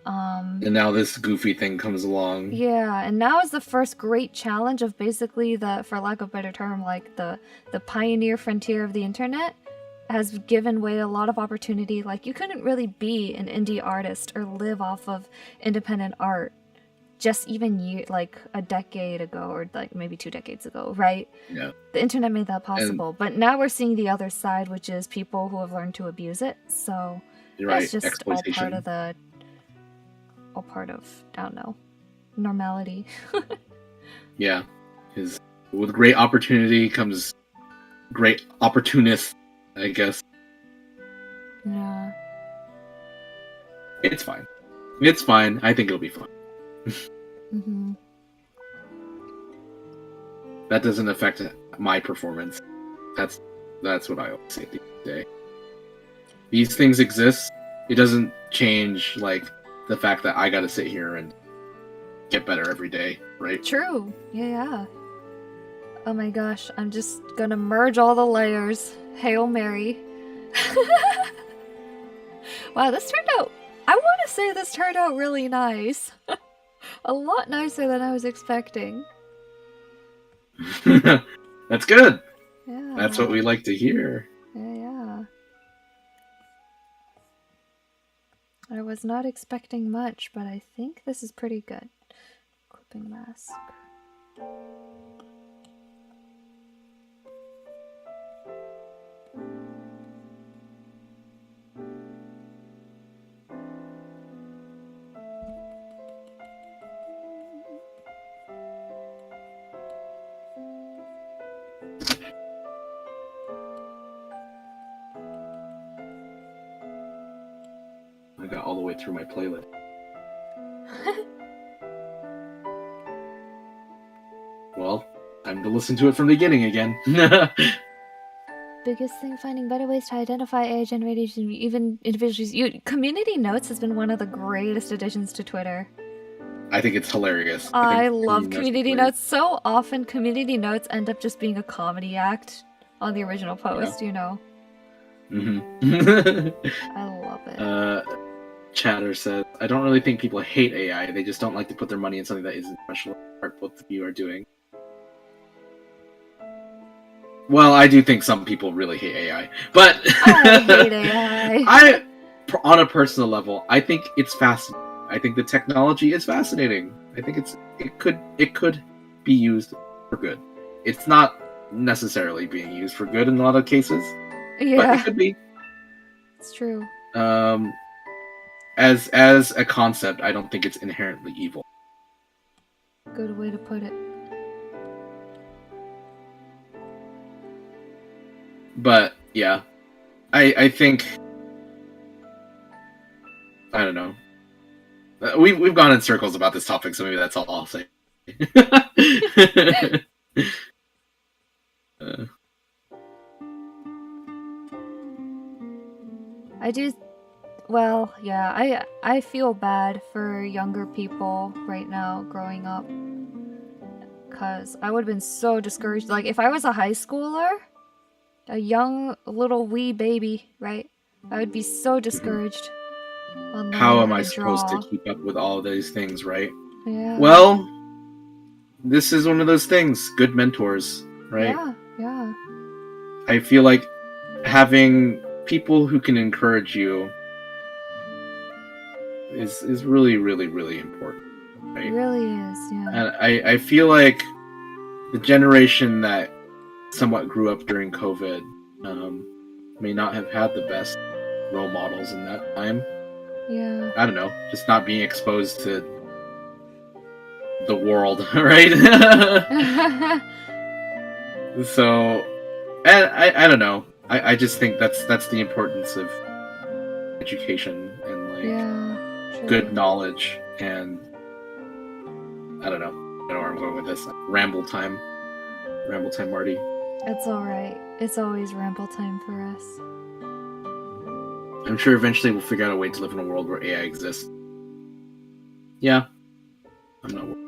And now this goofy thing comes along. Yeah, and now is the first great challenge of basically for lack of a better term, like the pioneer frontier of the internet has given way a lot of opportunity. Like, you couldn't really be an indie artist or live off of independent art just even like a decade ago, or like maybe 2 decades ago, right? Yeah. The internet made that possible. But now we're seeing the other side, which is people who have learned to abuse it. So right. It's just all part of, I don't know, normality. Yeah. Because with great opportunity comes great opportunists, I guess. Yeah. It's fine. It's fine. I think it'll be fine. That doesn't affect my performance. That's what I always say at the end of the day. These things exist. It doesn't change like the fact that I gotta sit here and get better every day, right? True. Yeah. Oh my gosh, I'm just gonna merge all the layers. Hail Mary. Wow, this turned out... I want to say this turned out really nice. A lot nicer than I was expecting. That's good. Yeah. That's what we like to hear. Yeah. I was not expecting much, but I think this is pretty good. Clipping mask. I got all the way through my playlist. Well, time to listen to it from the beginning again. Biggest thing, finding better ways to identify AI generated even individuals. Community notes has been one of the greatest additions to Twitter. I think it's hilarious. I love community notes. So often community notes end up just being a comedy act on the original post, you know. I love it. Chatter says, I don't really think people hate AI. They just don't like to put their money in something that isn't special art both of you are doing. Well, I do think some people really hate AI, but I hate AI. On a personal level, I think it's fascinating. I think the technology is fascinating. I think it could be used for good. It's not necessarily being used for good in a lot of cases, but it could be. It's true. As a concept, I don't think it's inherently evil. Good way to put it. But yeah, I think, I don't know. We've gone in circles about this topic, so maybe that's all I'll say. I do. Well, yeah, I feel bad for younger people right now growing up, because I would have been so discouraged. Like, if I was a high schooler, a young little wee baby, right, I would be so discouraged how am how I to supposed to draw. keep up with all of these things, right? Yeah. Well, this is one of those things. Good mentors, right? Yeah. I feel like having people who can encourage you is really, really, really important, It right? really is, yeah. And I feel like the generation that somewhat grew up during COVID may not have had the best role models in that time. Yeah. I don't know, just not being exposed to the world, right? So, and I don't know. I just think that's the importance of education and like Yeah. good True. knowledge, and I don't know. I don't know where I'm going with this. Ramble time, Marty. It's alright. It's always ramble time for us. I'm sure eventually we'll figure out a way to live in a world where AI exists. Yeah, I'm not worried.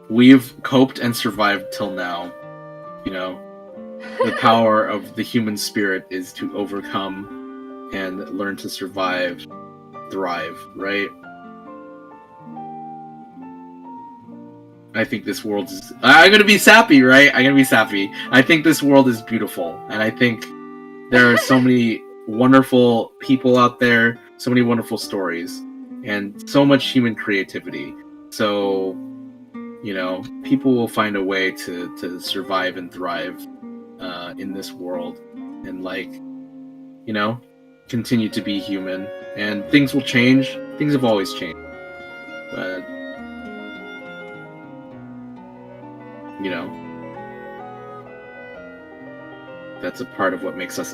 We've coped and survived till now. You know, the power of the human spirit is to overcome and learn to survive, thrive, right? I think this world is... I'm gonna be sappy, right? I'm gonna be sappy. I think this world is beautiful, and I think there are so many wonderful people out there, so many wonderful stories, and so much human creativity. So, you know, people will find a way to survive and thrive in this world, and like, you know, continue to be human. And things will change. Things have always changed, but you know, that's a part of what makes us,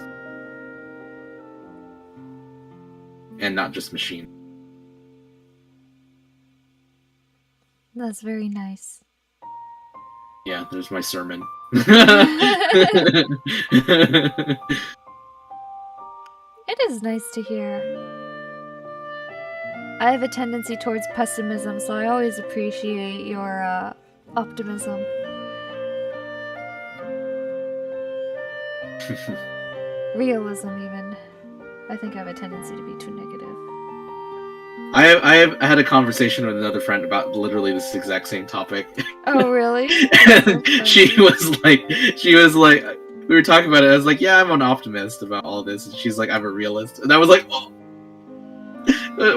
and not just machine. That's very nice. Yeah, there's my sermon. It is nice to hear. I have a tendency towards pessimism, so I always appreciate your optimism. Realism, even. I think I have a tendency to be too negative. I have had a conversation with another friend about literally this exact same topic. Oh, really? And she was like, we were talking about it. I was like, yeah, I'm an optimist about all this, and she's like, I'm a realist, and I was like, oh,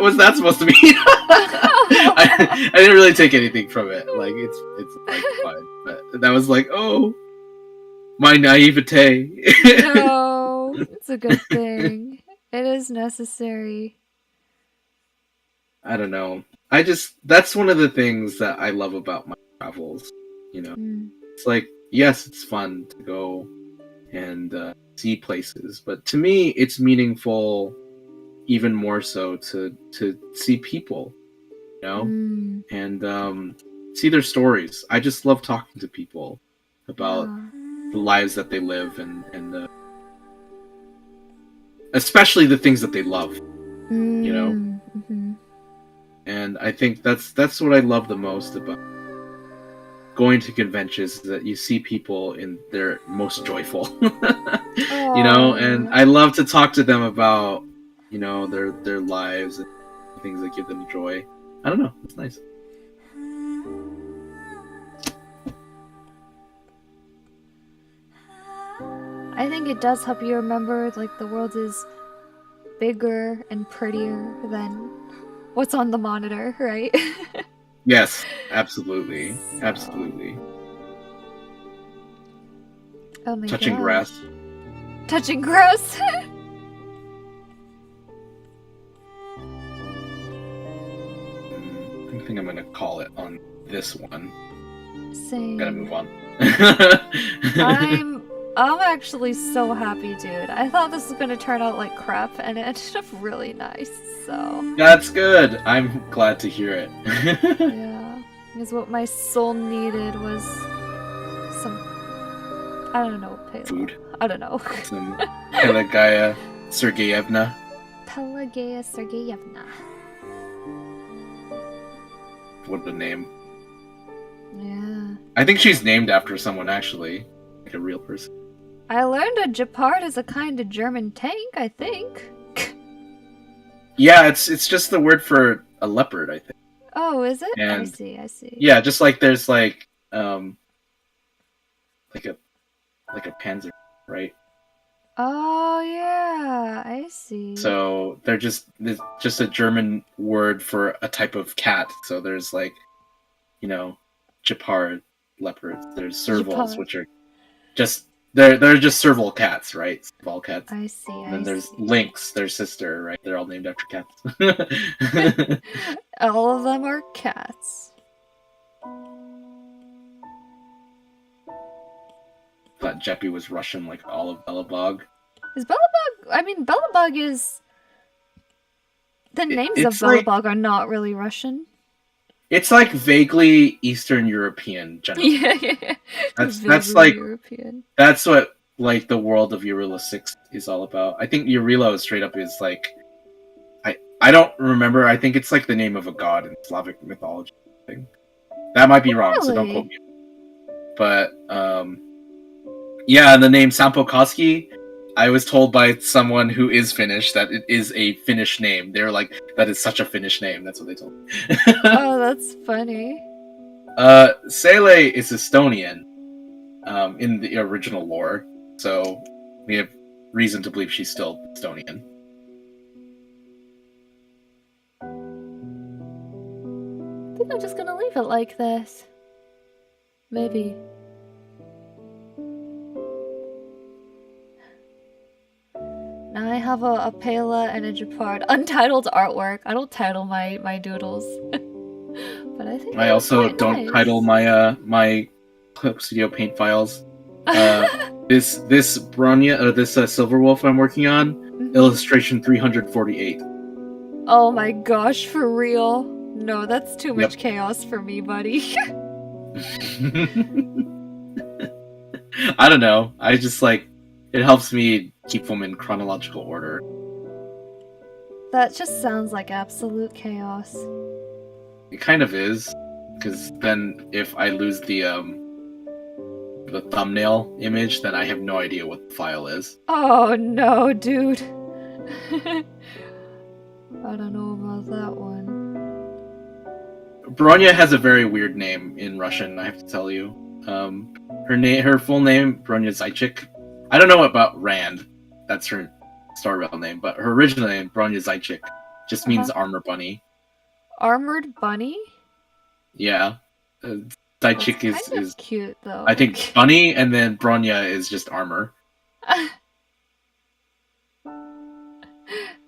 what's that supposed to mean? I didn't really take anything from it. Like it's like fine, but that was like, oh, my naivete. No, it's a good thing. It is necessary. I don't know. That's one of the things that I love about my travels. You know, It's like, yes, it's fun to go and see places, but to me, it's meaningful even more so to see people, you know, and see their stories. I just love talking to people about the lives that they live, and especially the things that they love, you know. And I think that's what I love the most about going to conventions, is that you see people in their most joyful. You know, and I love to talk to them about, you know, their lives and things that give them joy. I don't know, it's nice. I think it does help you remember, like, the world is bigger and prettier than what's on the monitor, right? Yes, absolutely. Absolutely. Oh my Touching gosh. grass. Touching grass? I think I'm gonna call it on this one. Same. Gotta move on. I'm actually so happy, dude. I thought this was gonna turn out like crap, and it ended up really nice, so... That's good! I'm glad to hear it. Yeah, because what my soul needed was some... I don't know, food. I don't know. Some Pelagaya Sergeyevna. Pelagaya Sergeyevna. What a name. Yeah. I think she's named after someone, actually. Like a real person. I learned a Gepard is a kind of German tank, I think. Yeah, it's just the word for a leopard, I think. Oh, is it? I And see, I see. yeah, just like there's like a panzer, right? Oh, yeah, I see. So there's just a German word for a type of cat. So there's like, Gepard leopards. There's servals, Gepard. which are just they're just serval cats, right? Serval cats. I see, And then I there's see. lynx, their sister, right? They're all named after cats. All of them are cats. Thought Jeppy was Russian, like all of Belobog. Is Belobog... I mean, Belobog is... The names of It's like Belobog are not really Russian. it's like vaguely Eastern European, generally. Yeah. That's like European. that's what like the world of Eurilla 6 is all about. I think Eurilla straight up is like I don't remember. I think it's like the name of a god in Slavic mythology. That might be wrong, so don't quote me. But yeah, and the name Sampokoski, I was told by someone who is Finnish that it is a Finnish name. They're like, that is such a Finnish name. That's what they told me. Oh, that's funny. Sele is Estonian in the original lore, so we have reason to believe she's still Estonian. I think I'm just gonna leave it like this. Maybe. Now I have a Pela and a Gepard. Untitled artwork. I don't title my doodles. But I think I also quite don't nice. title my my Clip Studio Paint files. This Bronya, this Silverwolf I'm working on, illustration 348. Oh my gosh, for real? No, that's too much chaos for me, buddy. I don't know. I just like it helps me keep them in chronological order. That just sounds like absolute chaos. It kind of is, because then if I lose the thumbnail image, then I have no idea what the file is. Oh no, dude. I don't know about that one. Bronya has a very weird name in Russian, I have to tell you. Her full name, Bronya Zaychik. I don't know about Rand. That's her Star Rail name, but her original name, Bronya Zaychik, just means armor bunny. Armored bunny? Yeah. Zaychik is cute though. I think bunny, and then Bronya is just armor.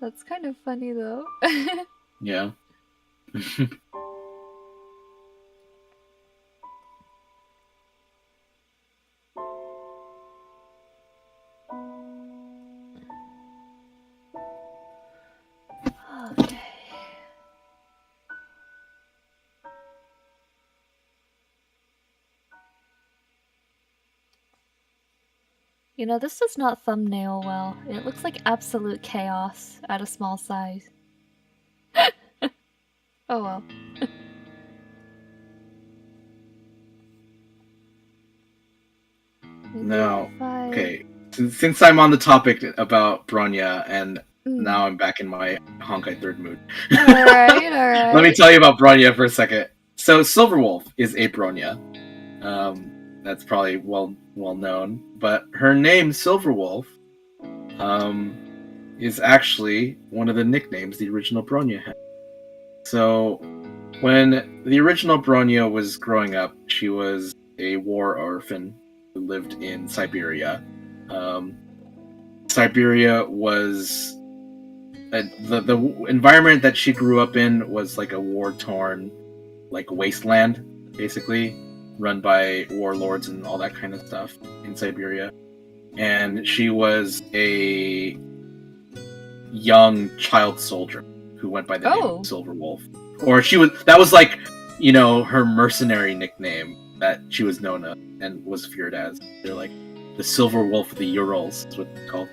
That's kind of funny though. Yeah. Okay. You know, this does not thumbnail well. It looks like absolute chaos at a small size. Oh well. Now, okay, since I'm on the topic about Bronya, and now I'm back in my Honkai third mood. Alright. Let me tell you about Bronya for a second. So, Silverwolf is a Bronya. That's probably well known. But her name, Silverwolf, is actually one of the nicknames the original Bronya had. So, when the original Bronya was growing up, she was a war orphan who lived in Siberia. Siberia was the environment that she grew up in was like a war-torn, like wasteland, basically, run by warlords and all that kind of stuff in Siberia. And she was a young child soldier who went by the name of Silverwolf. Or that was like, her mercenary nickname that she was known as and was feared as. They're like the Silver Wolf of the Urals is what they're called.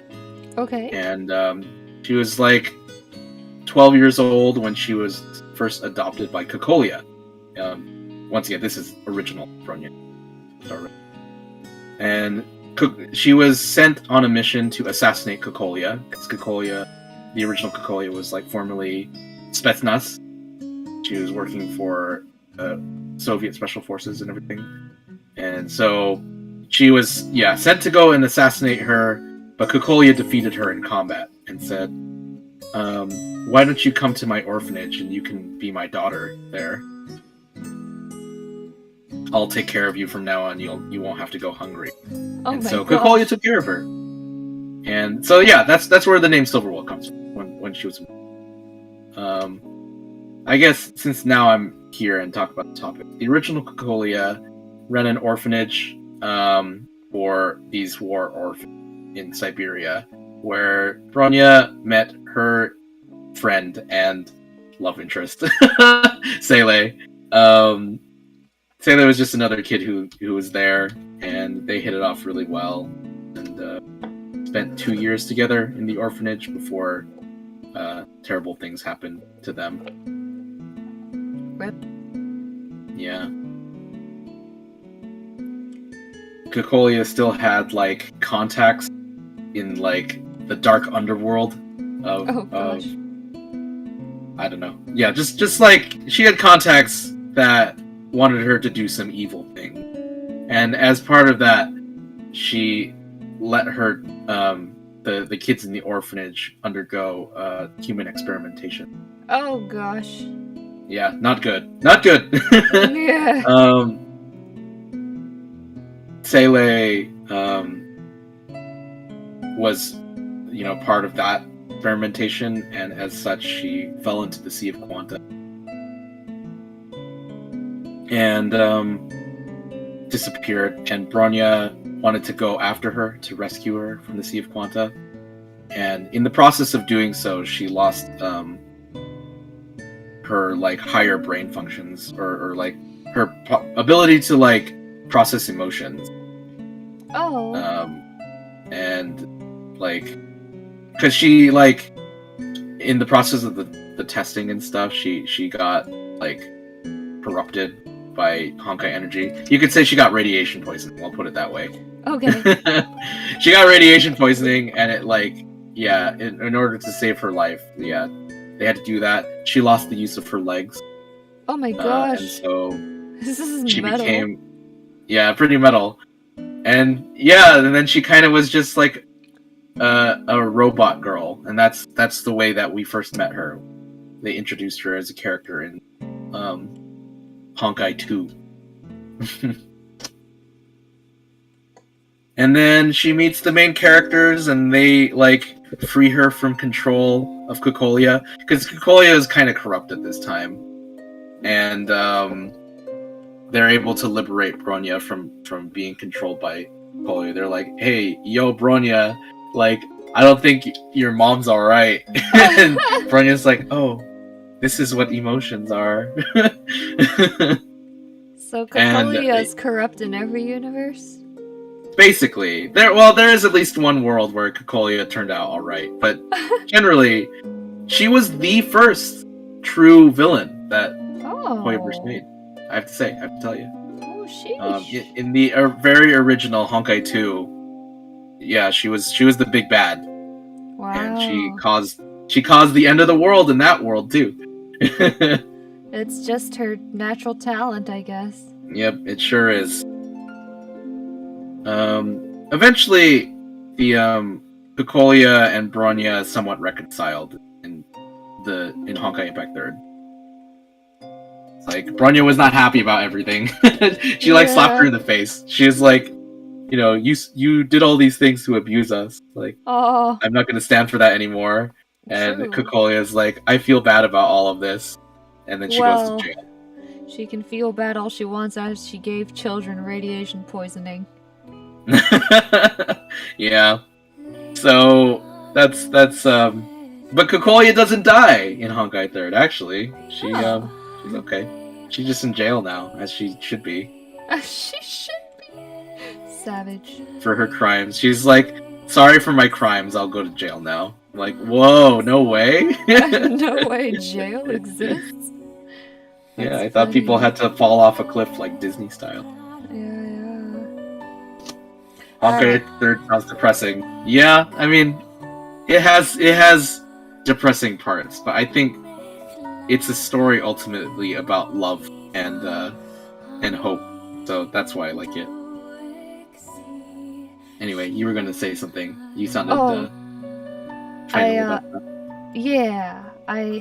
Okay. And she was like 12 years old when she was first adopted by Kokolia. Once again, this is original Bronya. And she was sent on a mission to assassinate Kokolia, because the original Kokolia was like formerly Spetsnaz. She was working for Soviet special forces and everything, and so she was sent to go and assassinate her. But Kokolia defeated her in combat and said, "Why don't you come to my orphanage and you can be my daughter there? I'll take care of you from now on. You won't have to go hungry." And so Kokolia took care of her. And so that's where the name Silverwolf comes from, when she was. I guess since now I'm here and talk about the topic, the original Kokolia ran an orphanage for these war orphans in Siberia, where Bronya met her friend and love interest, Sele. Sele was just another kid who was there, and they hit it off really well, and spent 2 years together in the orphanage before terrible things happened to them. Rip. Yeah. Kokolia still had like contacts in like the dark underworld of I don't know. Yeah, just like she had contacts that wanted her to do some evil thing. And as part of that, she let her the kids in the orphanage undergo human experimentation. Oh gosh. Yeah, not good. Not good. Yeah. Sele was, part of that experimentation, and as such, she fell into the Sea of Quanta. And disappeared, and Bronya wanted to go after her to rescue her from the Sea of Quanta. And in the process of doing so, she lost her like higher brain functions, or like her ability to like process emotions. Oh. And like, because she like in the process of the testing and stuff, she got like corrupted by Honkai energy. You could say she got radiation poisoning. I'll put it that way. Okay. She got radiation poisoning, and it like in order to save her life, they had to do that. She lost the use of her legs. Oh my gosh. And so this is she metal. became pretty metal. And and then she kind of was just like a robot girl, and that's the way that we first met her. They introduced her as a character in Honkai 2. And then she meets the main characters, and they like free her from control of Kokolia, because Kokolia is kind of corrupt at this time, and they're able to liberate Bronya from being controlled by Kokolia. They're like, "Hey, yo, Bronya, like, I don't think your mom's all right." And Bronya's like, "Oh, this is what emotions are." So Kokolia is corrupt in every universe? Basically. There is at least one world where Kokolia turned out all right, but generally, she was the first true villain that Hoyoverse made. I have to tell you. Oh, sheesh. In the very original Honkai 2, she was the big bad. Wow. And she caused the end of the world in that world too. It's just her natural talent, I guess. Yep, it sure is. Eventually, the Kokolia and Bronya somewhat reconciled in Honkai Impact 3rd. Like, Bronya was not happy about everything. She like slapped her in the face. She was like, you did all these things to abuse us. Like, I'm not gonna stand for that anymore. And Kokolia is like, I feel bad about all of this. And then she goes to jail. She can feel bad all she wants as she gave children radiation poisoning. Yeah. So that's but Kokolia doesn't die in Honkai 3rd, actually. She's okay. She's just in jail now, as she should be. She should be. Savage. For her crimes. She's like, sorry for my crimes, I'll go to jail now. I'm like, whoa, no way? No way jail exists? That's I thought people had to fall off a cliff like Disney style. Yeah. Honkai Third sounds depressing. Yeah, I mean, it has depressing parts, but I think it's a story ultimately about love and hope. So that's why I like it. Anyway, you were gonna say something. You sounded trying to live up that. Yeah,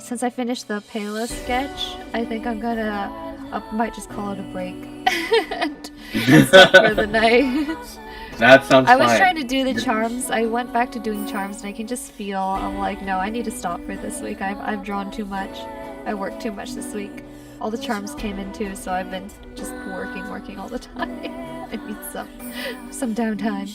since I finished the Pala sketch, I think I'm gonna might just call it a break and stop for the night. That sounds I was fine. trying to do the charms. I went back to doing charms, and I can just feel I'm like, no, I need to stop for this week. I've drawn too much. I worked too much this week. All the charms came in too, so I've been just working all the time. I need some downtime.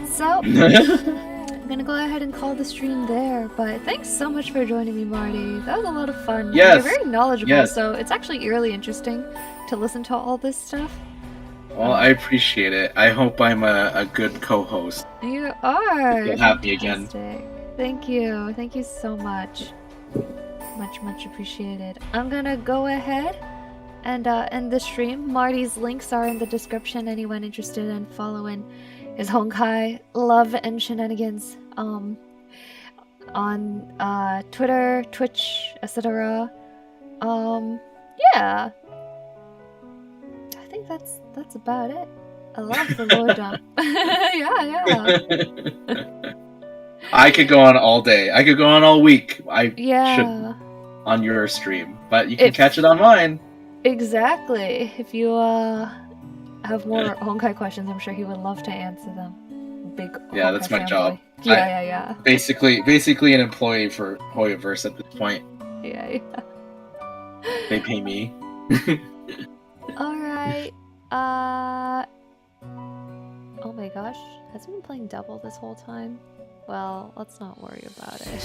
So I'm gonna go ahead and call the stream there. But thanks so much for joining me, Marty. That was a lot of fun. Yes. You're very knowledgeable, Yes. so it's actually really interesting to listen to all this stuff. Well, I appreciate it. I hope I'm a good co-host. You are. You'll have me again. Fantastic. Thank you. Thank you so much. Much appreciated. I'm gonna go ahead and end the stream. Marty's links are in the description. Anyone interested in following his Honkai love and shenanigans on Twitter, Twitch, etc. Yeah. I think that's about it. I love the lore yeah. I could go on all day. I could go on all week. Yeah. Should on your stream, but you can catch it on mine. Exactly. If you have more Honkai questions, I'm sure he would love to answer them. Big Yeah, Honkai that's my fanboy. job. Yeah. Basically an employee for Hoyoverse at this point. Yeah. They pay me. Alright. Oh my gosh. Has he been playing double this whole time? Well, let's not worry about it.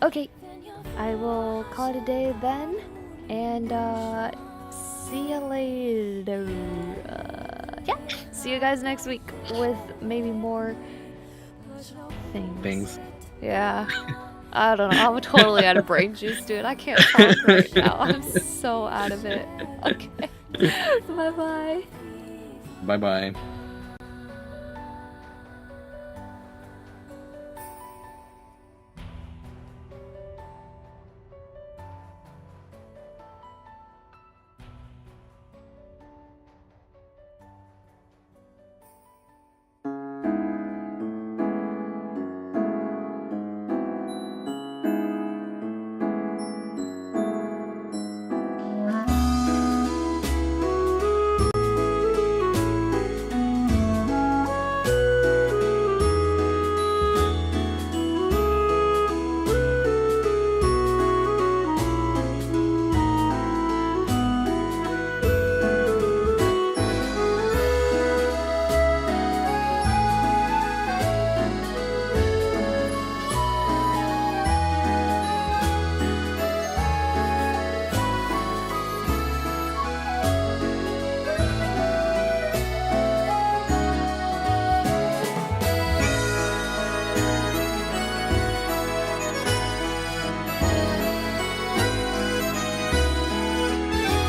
Okay. I will call it a day then. And, see you later. Yeah. See you guys next week with maybe more things. Yeah. I don't know. I'm totally out of brain juice, dude. I can't talk right now. I'm so out of it. Okay. Bye-bye. Bye-bye.